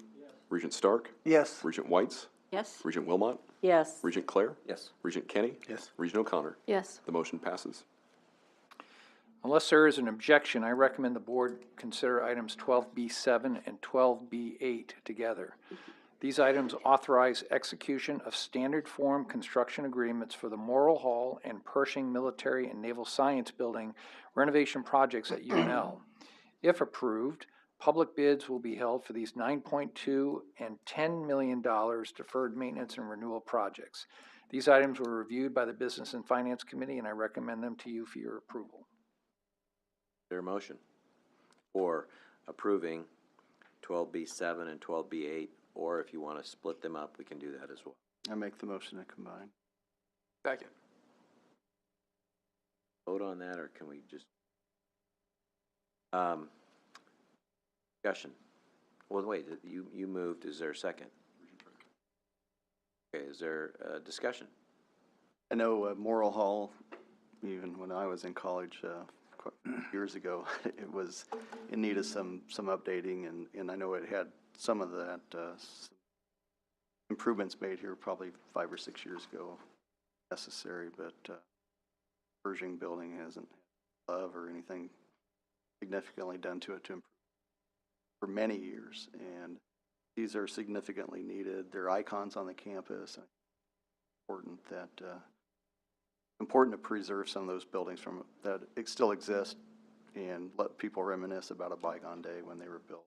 Regent Stark. Yes. Regent Whites. Yes. Regent Wilmot. Yes. Regent Claire. Yes. Regent Kenny. Yes. Regent O'Connor. Yes. The motion passes. Unless there is an objection, I recommend the board consider items 12B7 and 12B8 together. These items authorize execution of standard form construction agreements for the Varner Hall and Pershing Military and Naval Science Building renovation projects at UNL. If approved, public bids will be held for these $9.2 and $10 million deferred maintenance and renewal projects. These items were reviewed by the Business and Finance Committee, and I recommend them to you for your approval. Is there a motion for approving 12B7 and 12B8, or if you want to split them up, we can do that as well. I make the motion to combine. Second. Vote on that, or can we just? Discussion. Well, wait, you moved, is there a second? Okay, is there discussion? I know Varner Hall, even when I was in college years ago, it was in need of some updating, and I know it had some of that improvements made here probably 5 or 6 years ago necessary, but Pershing building hasn't had love or anything significantly done to it to improve for many years, and these are significantly needed. They're icons on the campus. Important to preserve some of those buildings from that still exist and let people reminisce about a bygone day when they were built.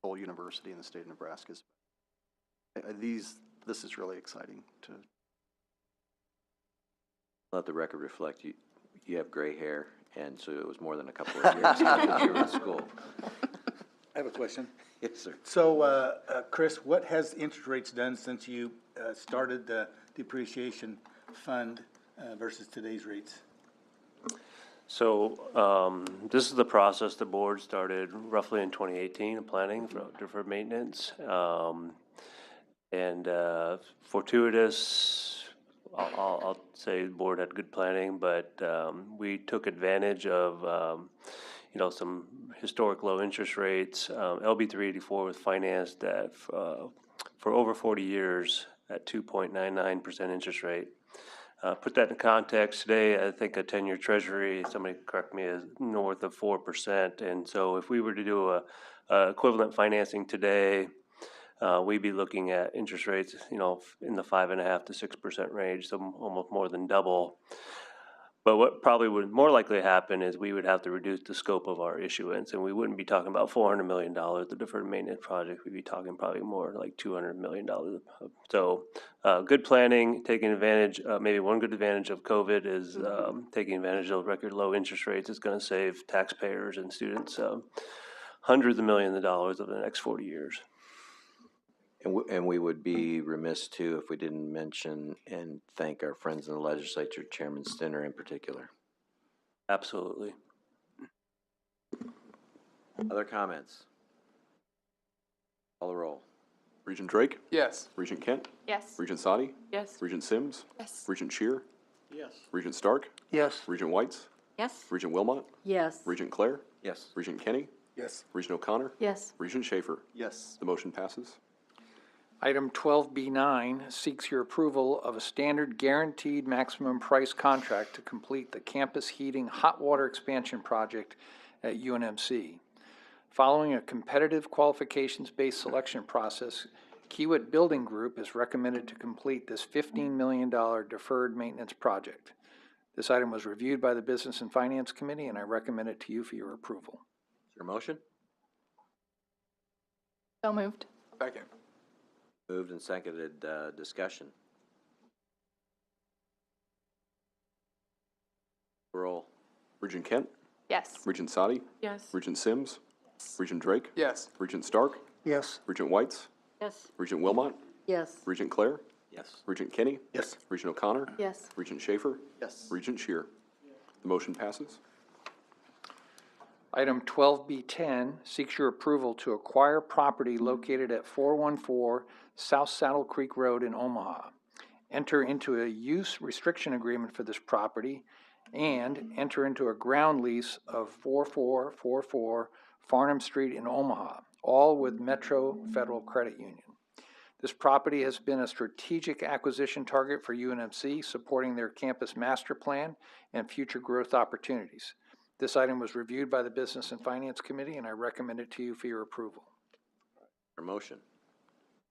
Whole university in the state of Nebraska. This is really exciting to Let the record reflect you have gray hair, and so it was more than a couple of years since you were in school. I have a question. Yes, sir. So, Chris, what has interest rates done since you started the depreciation fund versus today's rates? So this is the process the board started roughly in 2018 of planning for deferred maintenance. And fortuitous, I'll say the board had good planning, but we took advantage of some historic low interest rates. LB 384 was financed at for over 40 years at 2.99% interest rate. Put that in context, today I think a 10-year treasury, somebody correct me, is north of 4%. And so if we were to do a equivalent financing today, we'd be looking at interest rates, in the 5.5% to 6% range, so almost more than double. But what probably would more likely happen is we would have to reduce the scope of our issuance, and we wouldn't be talking about $400 million, the deferred maintenance project. We'd be talking probably more like $200 million. So good planning, taking advantage, maybe one good advantage of COVID is taking advantage of record low interest rates is going to save taxpayers and students hundreds of millions of dollars over the next 40 years. And we would be remiss too if we didn't mention and thank our friends in the legislature, Chairman Stinner in particular. Absolutely. Other comments? Call the roll. Regent Drake. Yes. Regent Kent. Yes. Regent Sadi. Yes. Regent Sims. Yes. Regent Shear. Yes. Regent Stark. Yes. Regent Whites. Yes. Regent Wilmot. Yes. Regent Claire. Yes. Regent Kenny. Yes. Regent O'Connor. Yes. Regent Schaefer. yes. The motion passes. Item 12B9 seeks your approval of a standard guaranteed maximum price contract to complete the campus heating hot water expansion project at UNMC. Following a competitive qualifications-based selection process, Kiewit Building Group is recommended to complete this $15 million deferred maintenance project. This item was reviewed by the Business and Finance Committee, and I recommend it to you for your approval. Is there a motion? So moved. Second. Moved and seconded, discussion. Roll. Regent Kent. Yes. Regent Sadi, Yes. Regent Sims, Regent Drake, Yes. Regent Stark, Yes. Regent Whites, Yes. Regent Wilmot, Yes. Regent Claire, Yes. Regent Kinney, Yes. Regent O'Connor, Yes. Regent Schaefer, Yes. Regent Shear. The motion passes. Item 12B10 seeks your approval to acquire property located at 414 South Saddle Creek Road in Omaha. Enter into a use restriction agreement for this property and enter into a ground lease of 4444 Farnham Street in Omaha, all with Metro Federal Credit Union. This property has been a strategic acquisition target for UNMC, supporting their campus master plan and future growth opportunities. This item was reviewed by the Business and Finance Committee, and I recommend it to you for your approval. For motion.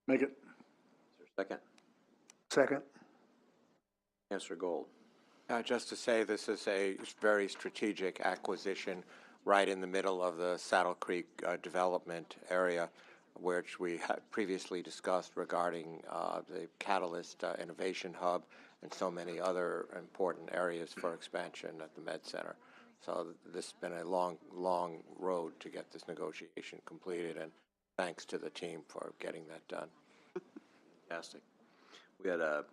Make it. Is there a second? Second. Councilor Gold. Just to say, this is a very strategic acquisition right in the middle of the Saddle Creek development area, which we had previously discussed regarding the Catalyst Innovation Hub and so many other important areas for expansion at the Med Center. So this has been a long, long road to get this negotiation completed, and thanks to the team for getting that done. Fantastic. We had a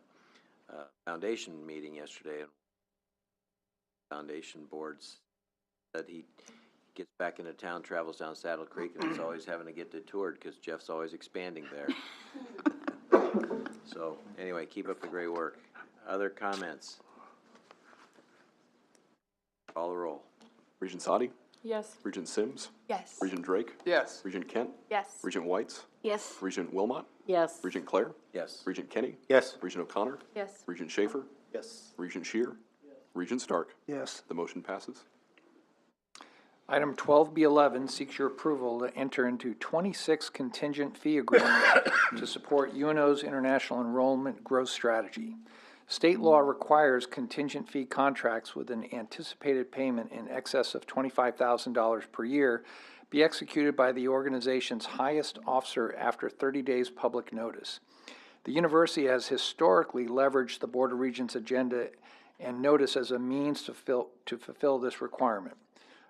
foundation meeting yesterday, and foundation boards said he gets back into town, travels down Saddle Creek, and is always having to get detoured because Jeff's always expanding there. So anyway, keep up the great work. Other comments? Call the roll. Regent Sadi, Yes. Regent Sims, Yes. Regent Drake, Yes. Regent Kent, Yes. Regent Whites, Yes. Regent Wilmot, Yes. Regent Claire, Yes. Regent Kinney, Yes. Regent O'Connor, Yes. Regent Schaefer, Yes. Regent Shear, Regent Stark. Yes. The motion passes. Item 12B11 seeks your approval to enter into 26 contingent fee agreements to support UNO's international enrollment growth strategy. State law requires contingent fee contracts with an anticipated payment in excess of $25,000 per year be executed by the organization's highest officer after 30 days public notice. The university has historically leveraged the Board of Regents agenda and notice as a means to fulfill this requirement.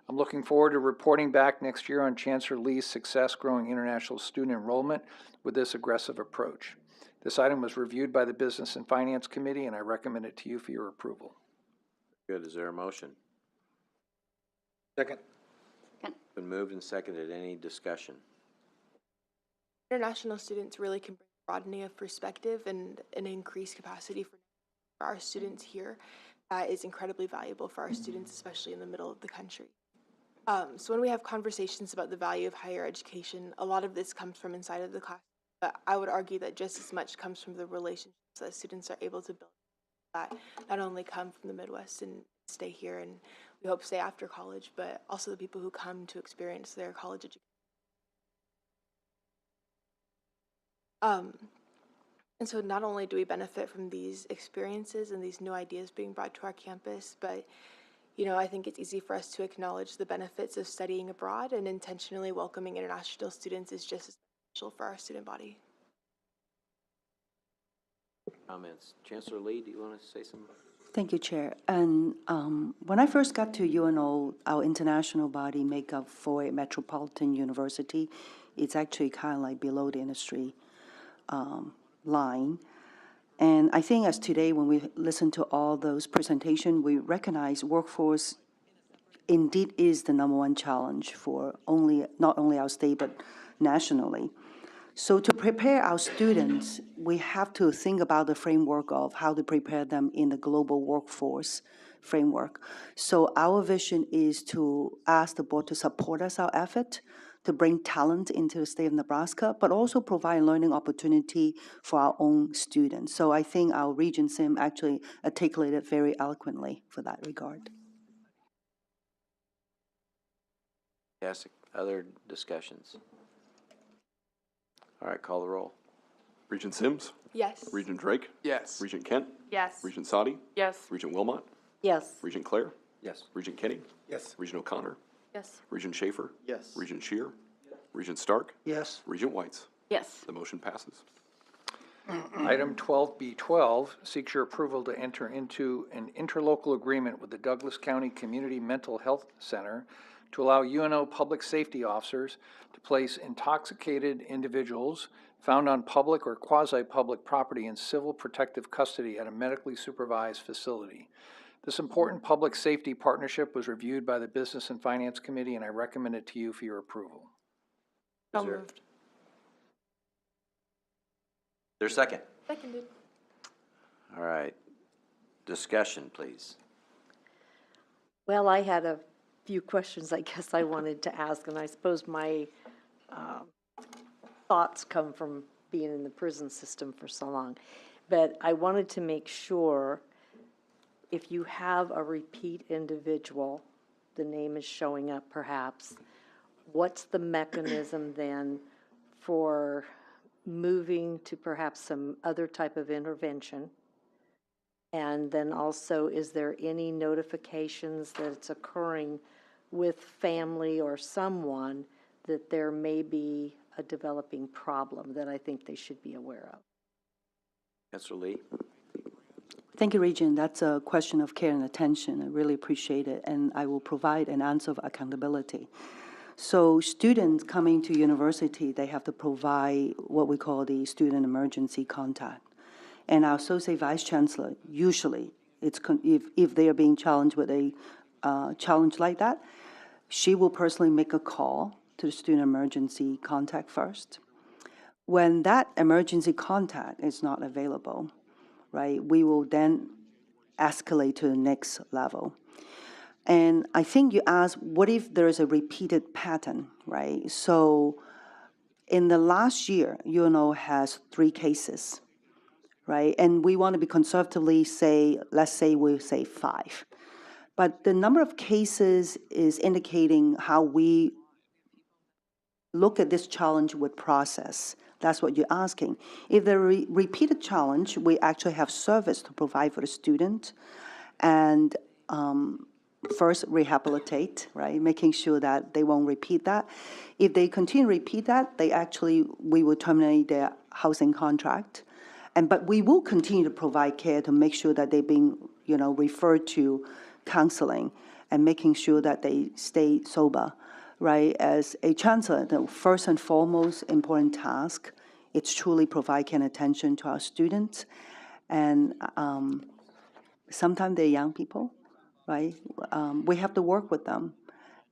I'm looking forward to reporting back next year on Chancellor Lee's success growing international student enrollment with this aggressive approach. This item was reviewed by the Business and Finance Committee, and I recommend it to you for your approval. Good. Is there a motion? Second. Been moved and seconded. Any discussion? International students really can bring broadening of perspective and an increased capacity for our students here. That is incredibly valuable for our students, especially in the middle of the country. So when we have conversations about the value of higher education, a lot of this comes from inside of the class. But I would argue that just as much comes from the relationships that students are able to build that not only come from the Midwest and stay here and we hope stay after college, but also the people who come to experience their college education. And so not only do we benefit from these experiences and these new ideas being brought to our campus, but I think it's easy for us to acknowledge the benefits of studying abroad, and intentionally welcoming international students is just as beneficial for our student body. Comments? Chancellor Lee, do you want to say something? Thank you, Chair. And when I first got to UNO, our international body makeup for a metropolitan university, it's actually kind of like below the industry line. And I think as today, when we listen to all those presentations, we recognize workforce indeed is the #1 challenge for not only our state, but nationally. So to prepare our students, we have to think about the framework of how to prepare them in the global workforce framework. So our vision is to ask the board to support us, our effort to bring talent into the state of Nebraska, but also provide learning opportunity for our own students. So I think our Regent Sim actually articulated very eloquently for that regard. Fantastic. Other discussions? All right, call the roll. Regent Sims, Yes. Regent Drake, Yes. Regent Kent, Yes. Regent Sadi, Yes. Regent Wilmot, Yes. Regent Claire, Yes. Regent Kinney, Yes. Regent O'Connor, Yes. Regent Schaefer, Yes. Regent Shear, Regent Stark, Yes. Regent Whites. Yes. The motion passes. Item 12B12 seeks your approval to enter into an interlocal agreement with the Douglas County Community Mental Health Center to allow UNO public safety officers to place intoxicated individuals found on public or quasi-public property in civil protective custody at a medically supervised facility. This important public safety partnership was reviewed by the Business and Finance Committee, and I recommend it to you for your approval. Is there a second? Seconded. All right. Discussion, please. Well, I had a few questions I guess I wanted to ask, and I suppose my thoughts come from being in the prison system for so long. But I wanted to make sure if you have a repeat individual, the name is showing up perhaps, what's the mechanism then for moving to perhaps some other type of intervention? And then also, is there any notifications that it's occurring with family or someone that there may be a developing problem that I think they should be aware of? Councilor Lee? Thank you, Regent. That's a question of care and attention. I really appreciate it, and I will provide an answer of accountability. So students coming to university, they have to provide what we call the student emergency contact. And our associate vice chancellor, usually, if they are being challenged with a challenge like that, she will personally make a call to the student emergency contact first. When that emergency contact is not available, right, we will then escalate to the next level. And I think you asked, what if there is a repeated pattern, right? So in the last year, UNO has 3 cases, right? And we want to be conservatively say, let's say we say 5. But the number of cases is indicating how we look at this challenge with process. That's what you're asking. If there are repeated challenge, we actually have service to provide for the student. And first, rehabilitate, right? Making sure that they won't repeat that. If they continue to repeat that, we will terminate their housing contract. But we will continue to provide care to make sure that they're being, referred to counseling and making sure that they stay sober, right? As a chancellor, the first and foremost important task is truly provide care and attention to our students. And sometimes they're young people, right? We have to work with them.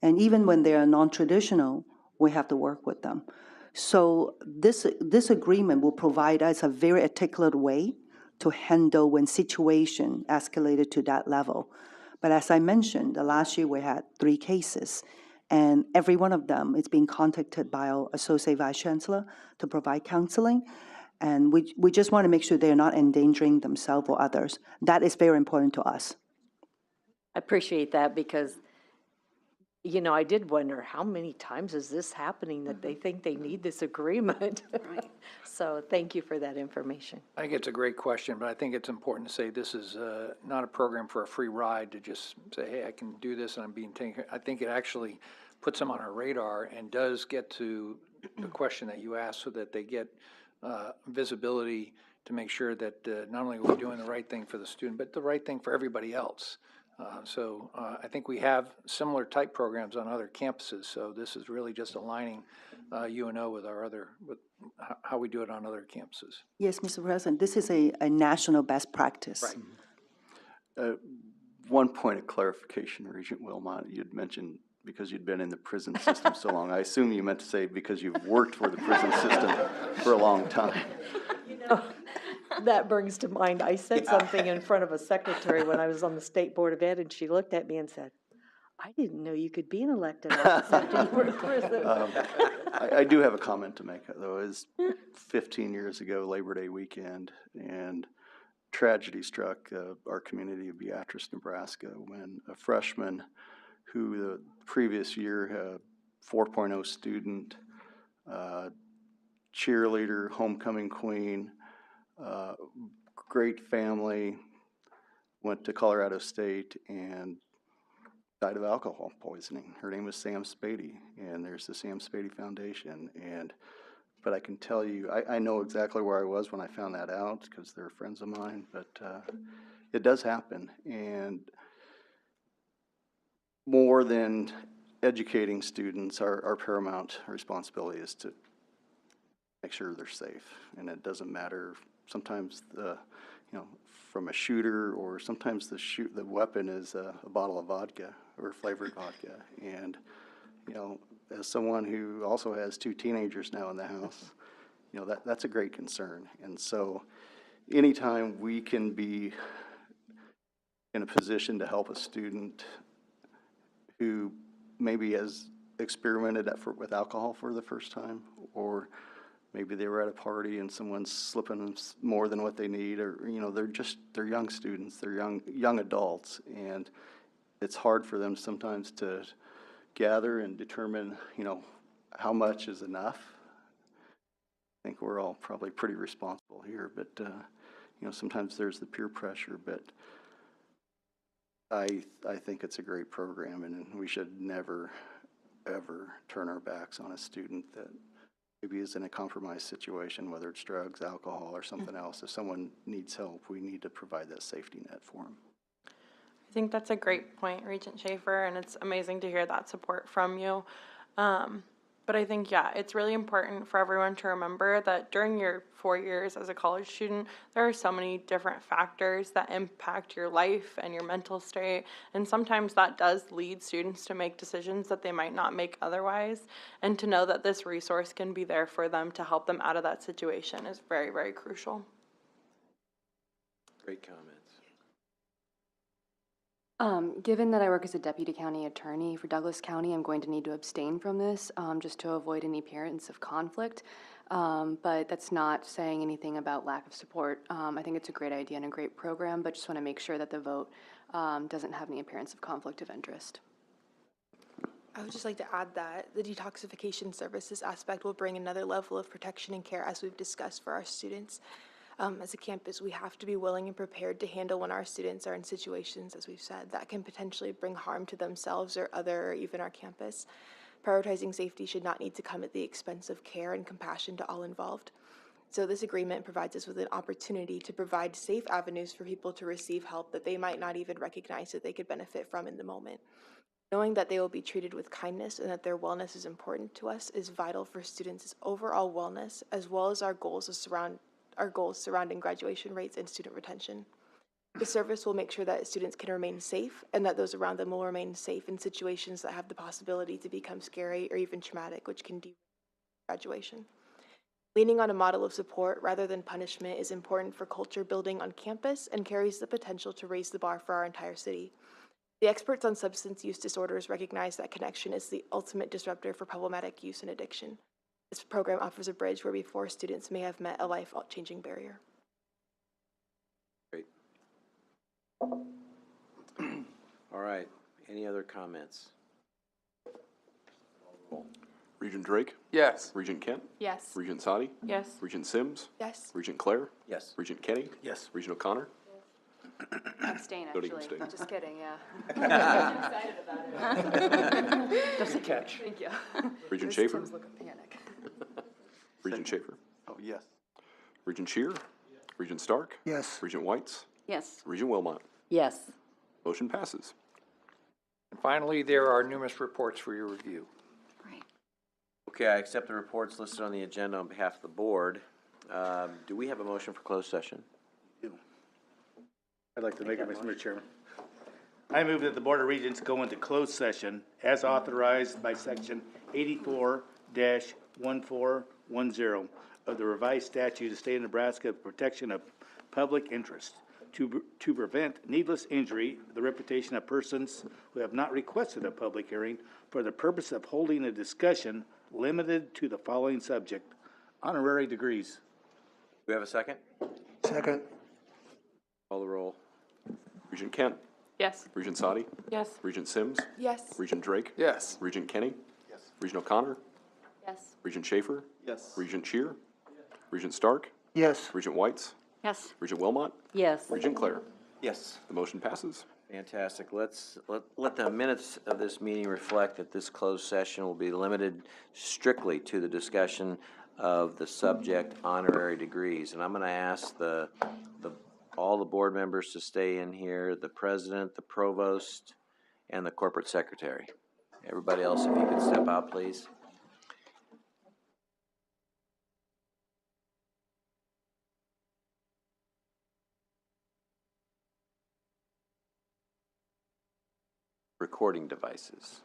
And even when they are non-traditional, we have to work with them. So this agreement will provide us a very articulate way to handle when situation escalated to that level. But as I mentioned, the last year we had 3 cases, and every one of them is being contacted by our Associate Vice Chancellor to provide counseling. And we just want to make sure they're not endangering themselves or others. That is very important to us. I appreciate that because, I did wonder how many times is this happening that they think they need this agreement? Right. So thank you for that information. I think it's a great question, but I think it's important to say this is not a program for a free ride to just say, hey, I can do this and I'm being taken. I think it actually puts them on our radar and does get to the question that you asked so that they get visibility to make sure that not only are we doing the right thing for the student, but the right thing for everybody else. So I think we have similar type programs on other campuses, so this is really just aligning UNO with with how we do it on other campuses. Yes, Mr. President, this is a national best practice. Right. One point of clarification, Regent Wilmot, you'd mentioned because you'd been in the prison system so long. I assume you meant to say because you've worked for the prison system for a long time. That brings to mind, I said something in front of a secretary when I was on the State Board of Ed, and she looked at me and said, I didn't know you could be an elected office after you were in prison. I do have a comment to make, though. It was 15 years ago, Labor Day weekend, and tragedy struck our community of Beatrice, Nebraska, when a freshman who the previous year, 4.0 student, cheerleader, homecoming queen, great family, went to Colorado State and died of alcohol poisoning. Her name was Sam Spady, and there's the Sam Spady Foundation. And but I can tell you, I know exactly where I was when I found that out because they're friends of mine, but it does happen. And more than educating students, our paramount responsibility is to make sure they're safe. And it doesn't matter, sometimes from a shooter, or sometimes the weapon is a bottle of vodka or flavored vodka. And, as someone who also has 2 teenagers now in the house, that's a great concern. And so anytime we can be in a position to help a student who maybe has experimented with alcohol for the first time, or maybe they were at a party and someone's slipping them more than what they need, or, they're young students, they're young adults, and it's hard for them sometimes to gather and determine, how much is enough. I think we're all probably pretty responsible here, but, sometimes there's the peer pressure, but I think it's a great program, and we should never, ever turn our backs on a student that maybe is in a compromised situation, whether it's drugs, alcohol, or something else. If someone needs help, we need to provide that safety net for them. I think that's a great point, Regent Schaefer, and it's amazing to hear that support from you. But I think, it's really important for everyone to remember that during your 4 years as a college student, there are so many different factors that impact your life and your mental state, and sometimes that does lead students to make decisions that they might not make otherwise, and to know that this resource can be there for them to help them out of that situation is very, very crucial. Great comments. Given that I work as a deputy county attorney for Douglas County, I'm going to need to abstain from this just to avoid any appearance of conflict. But that's not saying anything about lack of support. I think it's a great idea and a great program, but just want to make sure that the vote doesn't have any appearance of conflict of interest. I would just like to add that the detoxification services aspect will bring another level of protection and care, as we've discussed, for our students. As a campus, we have to be willing and prepared to handle when our students are in situations, as we've said, that can potentially bring harm to themselves or even our campus. Prioritizing safety should not need to come at the expense of care and compassion to all involved. So this agreement provides us with an opportunity to provide safe avenues for people to receive help that they might not even recognize that they could benefit from in the moment. Knowing that they will be treated with kindness and that their wellness is important to us is vital for students' overall wellness, as well as our goals surrounding graduation rates and student retention. The service will make sure that students can remain safe and that those around them will remain safe in situations that have the possibility to become scary or even traumatic, which can derail graduation. Leaning on a model of support rather than punishment is important for culture building on campus and carries the potential to raise the bar for our entire city. The experts on substance use disorders recognize that connection is the ultimate disruptor for problematic use and addiction. This program offers a bridge where before students may have met a life-changing barrier. Great. All right. Any other comments? Regent Drake? Yes. Regent Kent? Yes. Regent Sadi? Yes. Regent Sims? Yes. Regent Claire? Yes. Regent Kenny? Yes. Regent O'Connor? Abstain, Don't actually. abstain. Just kidding, yeah. I'm excited about it. Just a catch. Thank you. Regent This Schaefer? Tim's look of panic. Regent Schaefer? Oh, yes. Regent Shear? Regent Stark? Yes. Regent Whites? Yes. Regent Wilmot? Yes. Motion passes. And finally, there are numerous reports for your review. Great. Okay, I accept the reports listed on the agenda on behalf of the board. Do we have a motion for closed session? I'd like to make it, Mr. Chairman. I move that the Board of Regents go into closed session as authorized by Section 84-1410 of the revised statute of the state of Nebraska of protection of public interest to prevent needless injury, the reputation of persons who have not requested a public hearing for the purpose of holding a discussion limited to the following subject: honorary degrees. Do we have a second? Second. Call the roll. Regent Kent? Yes. Regent Sadi? Yes. Regent Sims? Yes. Regent Drake? Yes. Regent Kenny? Yes. Regent O'Connor? Yes. Regent Schaefer? Yes. Regent Shear? Regent Stark? Yes. Regent Whites? Yes. Regent Wilmot? Yes. Regent Claire? Yes. The motion passes. Fantastic. Let the minutes of this meeting reflect that this closed session will be limited strictly to the discussion of the subject honorary degrees. And I'm going to ask all the board members to stay in here, the president, the provost, and the corporate secretary. Everybody else, if you could step out, please. Recording devices.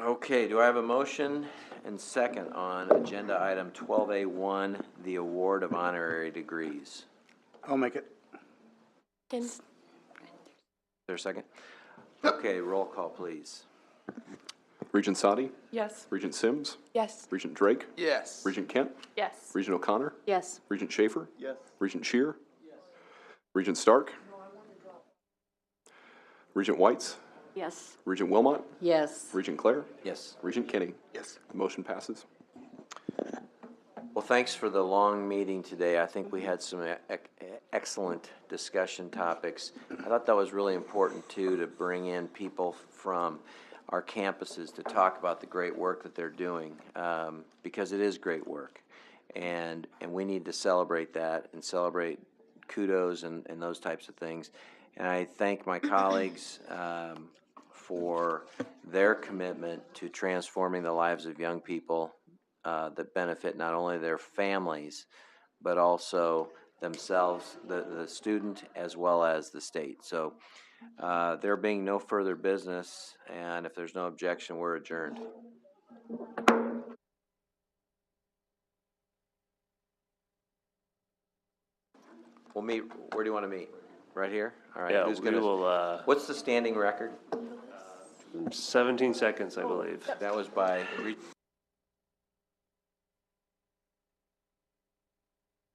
Okay, do I have a motion and second on agenda item 12A1, the award of honorary degrees? I'll make it. Is there a second? Okay, roll call, please. Regent Sadi? Yes. Regent Sims? Yes. Regent Drake? Yes. Regent Kent? Yes. Regent O'Connor? Yes. Regent Schaefer? Yes. Regent Shear? Regent Stark? Regent Whites? Yes. Regent Wilmot? Yes. Regent Clare? Yes. Regent Kinney? Yes. The motion passes. Well, thanks for the long meeting today. I think we had some excellent discussion topics. I thought that was really important, too, to bring in people from our campuses to talk about the great work that they're doing, because it is great work. And we need to celebrate that and celebrate kudos and those types of things. And I thank my colleagues for their commitment to transforming the lives of young people that benefit not only their families, but also themselves, the student, as well as the state. So there being no further business, and if there's no objection, we're adjourned. We'll meet, where do you want to meet? Right here? All right. Yeah, Who's we gonna? will, What's the standing record? 17 seconds, I believe. That was by.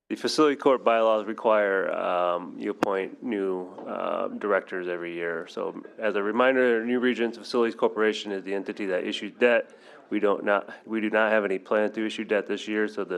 The facility court bylaws require you appoint new directors every year. So as a reminder, New Regents Facilities Corporation is the entity that issues debt. We do not have any plan to issue debt this year, so the